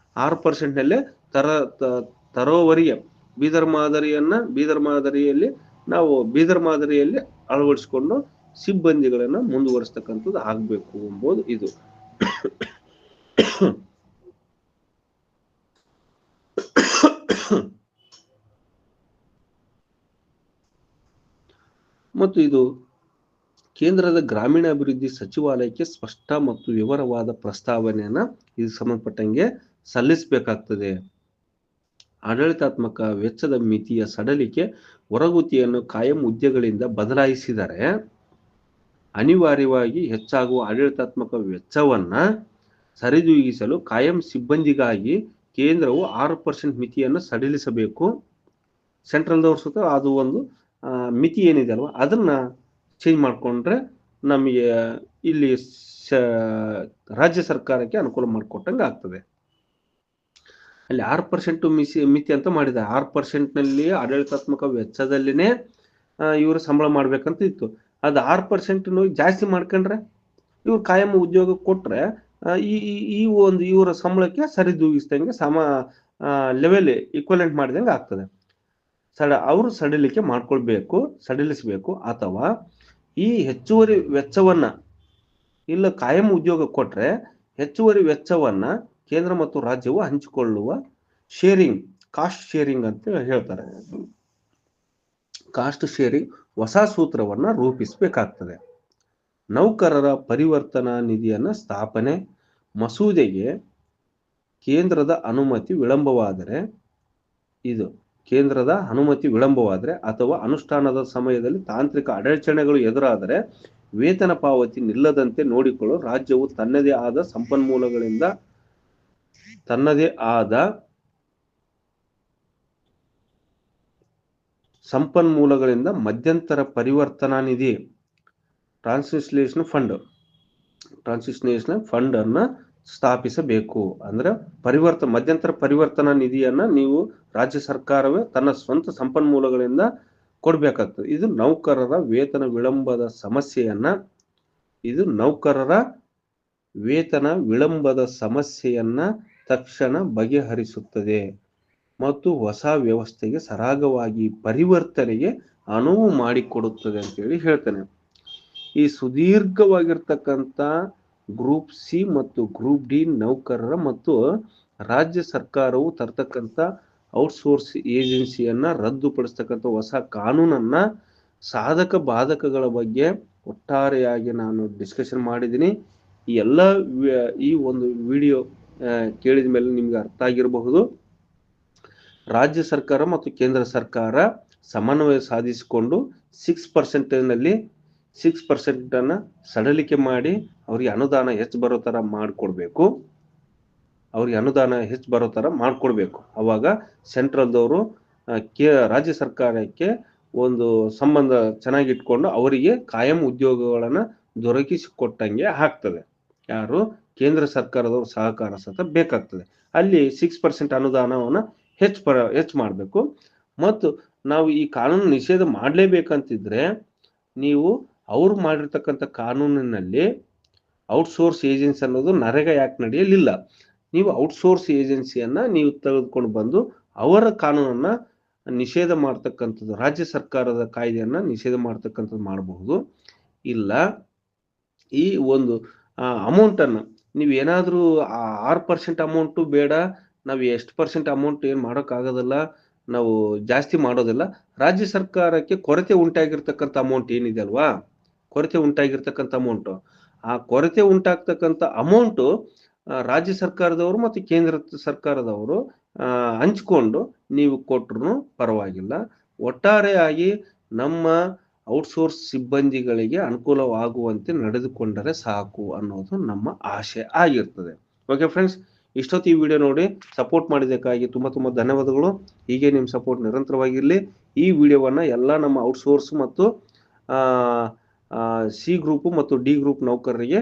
6%ನಲ್ಲೇ ತರೋವರೆಗೆ ಬೀದರ್ ಮಾದರಿಯಲ್ಲಿ ಅಳವಡಿಸಿಕೊಂಡು ಸಿಬ್ಬಂದಿಗಳನ್ನ ಮುಂದುವರಿಸ್ತಕ್ಕಂಥದ್ದು ಆಗ್ಬೇಕು ಎಂಬುದು ಇದು. ಮತ್ತು ಇದು ಕೇಂದ್ರದ ಗ್ರಾಮೀಣಾಭಿವೃದ್ಧಿ ಸಚಿವಾಲಯಕ್ಕೆ ಸ್ಪಷ್ಟ ಮತ್ತು ವಿವರವಾದ ಪ್ರಸ್ತಾವನೆಯನ್ನ ಇದಕ್ಕೆ ಸಂಬಂಧಪಟ್ಟಂಗೆ ಸಲ್ಲಿಸಬೇಕಾಗ್ತದೆ. ಆಡಳಿತಾತ್ಮಕ ವೆಚ್ಚದ ಮಿತಿಯ ಸಡಲಿಕೆ ಹೊರಗುತ್ತಿಗೆಯನ್ನು ಕಾಯಂ ಹುದ್ದೆಗಳಿಂದ ಬದಲಾಯಿಸಿದರೆ ಅನಿವಾರ್ಯವಾಗಿ ಹೆಚ್ಚಾಗುವ ಆಡಳಿತಾತ್ಮಕ ವೆಚ್ಚವನ್ನ ಸರಿದೂಗಿಸಲು ಕಾಯಂ ಸಿಬ್ಬಂದಿಗಾಗಿ ಕೇಂದ್ರವು 6% ಮಿತಿಯನ್ನು ಸಡಿಲಿಸಬೇಕು. ಸೆಂಟ್ರಲ್ದವ್ರ ಸುತ್ತ ಅದು ಒಂದು ಮಿತಿ ಏನಿದೆ ಅಲ್ವಾ, ಅದನ್ನ ಚೇಂಜ್ ಮಾಡಿಕೊಂಡ್ರೆ ನಮಗೆ ಇಲ್ಲಿ ರಾಜ್ಯ ಸರ್ಕಾರಕ್ಕೆ ಅನುಕೂಲ ಮಾಡಿಕೊಟ್ಟಂಗೆ ಆಗ್ತದೆ. ಅಲ್ಲಿ 6% ಮಿತಿ ಅಂತ ಮಾಡಿದ. 6%ನಲ್ಲಿ ಆಡಳಿತಾತ್ಮಕ ವೆಚ್ಚದಲ್ಲಿನೇ ಇವರು ಸಂಬಳ ಮಾಡ್ಬೇಕಂತ ಇತ್ತು. ಅದು 6% ಜಾಸ್ತಿ ಮಾಡ್ಕೊಂಡ್ರೆ ಇವ್ರು ಕಾಯಂ ಉದ್ಯೋಗ ಕೊಟ್ರೆ ಇವರ ಸಂಬಳಕ್ಕೆ ಸರಿದೂಗಿಸ್ದಂಗೆ ಲೆವೆಲ್ ಈಕ್ವಲೆಂಟ್ ಮಾಡಿದಂಗೆ ಆಗ್ತದೆ. ಅವರು ಸಡಿಲಿಸಬೇಕು ಅಥವಾ ಈ ಹೆಚ್ಚುವರಿ ವೆಚ್ಚವನ್ನ ಇಲ್ಲ ಕಾಯಂ ಉದ್ಯೋಗ ಕೊಟ್ರೆ ಹೆಚ್ಚುವರಿ ವೆಚ್ಚವನ್ನ ಕೇಂದ್ರ ಮತ್ತು ರಾಜ್ಯವು ಹಂಚಿಕೊಳ್ಳುವ ಕಾಸ್ಟ್ ಶೇರಿಂಗ್ ಅಂತ ಹೇಳ್ತಾರೆ. ಕಾಸ್ಟ್ ಶೇರಿಂಗ್ ಹೊಸ ಸೂತ್ರವನ್ನ ರೂಪಿಸಬೇಕಾಗ್ತದೆ. ನೌಕರರ ಪರಿವರ್ತನಾ ನಿಧಿಯನ್ನ ಸ್ಥಾಪನೆ ಮಸೂದೆಗೆ ಕೇಂದ್ರದ ಅನುಮತಿ ವಿಳಂಬವಾದರೆ ಅಥವಾ ಅನುಷ್ಠಾನದ ಸಮಯದಲ್ಲಿ ತಾಂತ್ರಿಕ ಅಡಚಣೆಗಳು ಎದುರಾದರೆ ವೇತನ ಪಾವತಿ ನಿಲ್ಲದಂತೆ ನೋಡಿಕೊಳ್ಳಲು ರಾಜ್ಯವು ತನ್ನದೇ ಆದ ಸಂಪನ್ಮೂಲಗಳಿಂದ ಮಧ್ಯಂತರ ಪರಿವರ್ತನಾ ನಿಧಿ ಟ್ರಾನ್ಸ್ಲೇಷನ್ ಫಂಡ್ ಟ್ರಾನ್ಸಿಷನಲ್ ಫಂಡ್ ಅನ್ನ ಸ್ಥಾಪಿಸಬೇಕು. ಅಂದ್ರೆ ಮಧ್ಯಂತರ ಪರಿವರ್ತನಾ ನಿಧಿಯನ್ನ ನೀವು ರಾಜ್ಯ ಸರ್ಕಾರವೇ ತನ್ನ ಸ್ವಂತ ಸಂಪನ್ಮೂಲಗಳಿಂದ ಕೊಡ್ಬೇಕಾಗ್ತದೆ. ಇದು ನೌಕರರ ವೇತನ ವಿಳಂಬದ ಸಮಸ್ಯೆಯನ್ನ ತಕ್ಷಣ ಬಗೆಹರಿಸುತ್ತದೆ ಮತ್ತು ಹೊಸ ವ್ಯವಸ್ಥೆಗೆ ಸರಾಗವಾಗಿ ಪರಿವರ್ತನೆಗೆ ಅನುವು ಮಾಡಿಕೊಡುತ್ತದೆ ಅಂತೇಳಿ ಹೇಳ್ತಾನೆ. ಈ ಸುದೀರ್ಘವಾಗಿರ್ತಕ್ಕಂಥ ಗ್ರೂಪ್ ಸಿ ಮತ್ತು ಗ್ರೂಪ್ ಡಿ ನೌಕರರ ಮತ್ತು ರಾಜ್ಯ ಸರ್ಕಾರವು ತರ್ತಕ್ಕಂಥ ಔಟ್ಸೋರ್ಸ್ ಏಜೆನ್ಸಿಯನ್ನ ರದ್ದುಪಡಿಸ್ತಕ್ಕಂಥ ಹೊಸ ಕಾನೂನನ್ನ ಸಾಧಕ ಬಾಧಕಗಳ ಬಗ್ಗೆ ಒಟ್ಟಾರೆಯಾಗಿ ನಾನು ಡಿಸ್ಕಷನ್ ಮಾಡಿದ್ದೀನಿ. ಈ ಒಂದು ವಿಡಿಯೋ ಕೇಳಿದ ಮೇಲೆ ನಿಮ್ಗೆ ಅರ್ಥ ಆಗಿರಬಹುದು. ರಾಜ್ಯ ಸರ್ಕಾರ ಮತ್ತು ಕೇಂದ್ರ ಸರ್ಕಾರ ಸಮನ್ವಯ ಸಾಧಿಸಿಕೊಂಡು 6% ನಲ್ಲಿ 6% ಅನ್ನ ಸಡಲಿಕೆ ಮಾಡಿ ಅವ್ರಿಗೆ ಅನುದಾನ ಹೆಚ್ಚು ಬರೋ ತರ ಮಾಡ್ಕೊಡ್ಬೇಕು. ಅವಾಗ ಸೆಂಟ್ರಲ್ದವರು ರಾಜ್ಯ ಸರ್ಕಾರಕ್ಕೆ ಒಂದು ಸಂಬಂಧ ಚೆನ್ನಾಗಿಟ್ಕೊಂಡು ಅವರಿಗೆ ಕಾಯಂ ಉದ್ಯೋಗಗಳನ್ನ ದೊರಕಿಸಿಕೊಟ್ಟಂಗೆ ಆಗ್ತದೆ. ಯಾರು ಕೇಂದ್ರ ಸರ್ಕಾರದವರು ಸಹಕಾರ ಸತ ಬೇಕಾಗ್ತದೆ. ಅಲ್ಲಿ 6% ಅನುದಾನವನ್ನ ಹೆಚ್ಚು ಮಾಡಬೇಕು. ಮತ್ತು ನಾವು ಈ ಕಾನೂನು ನಿಷೇಧ ಮಾಡಲೇಬೇಕಂತಿದ್ರೆ ನೀವು ಅವ್ರು ಮಾಡಿರ್ತಕ್ಕಂಥ ಕಾನೂನಿನಲ್ಲಿ ಔಟ್ಸೋರ್ಸ್ ಏಜೆನ್ಸಿ ಅನ್ನೋದು ನರೇಗಾ ಯಾಕೆ ನಡೆಯಲಿಲ್ಲ. ನೀವು ಔಟ್ಸೋರ್ಸ್ ಏಜೆನ್ಸಿಯನ್ನ ನೀವು ತೆಗೆದುಕೊಂಡು ಬಂದು ಅವರ ಕಾನೂನನ್ನ ನಿಷೇಧ ಮಾಡ್ತಕ್ಕಂಥದ್ದು, ರಾಜ್ಯ ಸರ್ಕಾರದ ಕಾಯ್ದೆಯನ್ನ ನಿಷೇಧ ಮಾಡ್ತಕ್ಕಂಥದ್ದು ಮಾಡಬಹುದು. ಇಲ್ಲ ಈ ಒಂದು ಅಮೌಂಟನ್ನು ನೀವು ಏನಾದರೂ 6% ಅಮೌಂಟು ಬೇಡ, ನಾವು ಎಷ್ಟು ಪರ್ಸೆಂಟ್ ಅಮೌಂಟ್ ಏನು ಮಾಡೋಕ್ಕಾಗೋದಿಲ್ಲ, ನಾವು ಜಾಸ್ತಿ ಮಾಡೋದಿಲ್ಲ, ರಾಜ್ಯ ಸರ್ಕಾರಕ್ಕೆ ಕೊರತೆ ಉಂಟಾಗಿರ್ತಕ್ಕಂಥ ಅಮೌಂಟ್ ಏನಿದೆ ಅಲ್ವಾ, ಆ ಕೊರತೆ ಉಂಟಾಗ್ತಕ್ಕಂಥ ಅಮೌಂಟು ರಾಜ್ಯ ಸರ್ಕಾರದವರು ಮತ್ತು ಕೇಂದ್ರ ಸರ್ಕಾರದವರು ಹಂಚ್ಕೊಂಡು ನೀವು ಕೊಟ್ಟರು ಪರವಾಗಿಲ್ಲ. ಒಟ್ಟಾರೆಯಾಗಿ ನಮ್ಮ ಔಟ್ಸೋರ್ಸ್ ಸಿಬ್ಬಂದಿಗಳಿಗೆ ಅನುಕೂಲವಾಗುವಂತೆ ನಡೆದುಕೊಂಡರೆ ಸಾಕು ಅನ್ನೋದು ನಮ್ಮ ಆಶೆ ಆಗಿರ್ತದೆ. ಓಕೆ ಫ್ರೆಂಡ್ಸ್, ಇಷ್ಟೊತ್ತು ಈ ವಿಡಿಯೋ ನೋಡಿ ಸಪೋರ್ಟ್ ಮಾಡಿದ್ದಕ್ಕಾಗಿ ತುಂಬ ಧನ್ಯವಾದಗಳು. ಹೀಗೆ ನಿಮ್ಮ ಸಪೋರ್ಟ್ ನಿರಂತರವಾಗಿರಲಿ. ಈ ವಿಡಿಯೋವನ್ನ ಎಲ್ಲ ನಮ್ಮ ಔಟ್ಸೋರ್ಸ್ ಮತ್ತು ಸಿ ಗ್ರೂಪ್ ಮತ್ತು ಡಿ ಗ್ರೂಪ್ ನೌಕರರಿಗೆ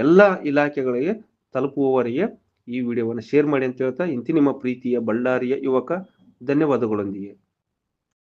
ಎಲ್ಲ ಇಲಾಖೆಗಳಿಗೆ ತಲುಪುವವರೆಗೆ ಈ ವಿಡಿಯೋವನ್ನು ಶೇರ್ ಮಾಡಿ ಅಂತ ಹೇಳ್ತಾ ಇಂತಿ ನಿಮ್ಮ ಪ್ರೀತಿಯ ಬಳ್ಳಾರಿಯ ಯುವಕ. ಧನ್ಯವಾದಗಳೊಂದಿಗೆ.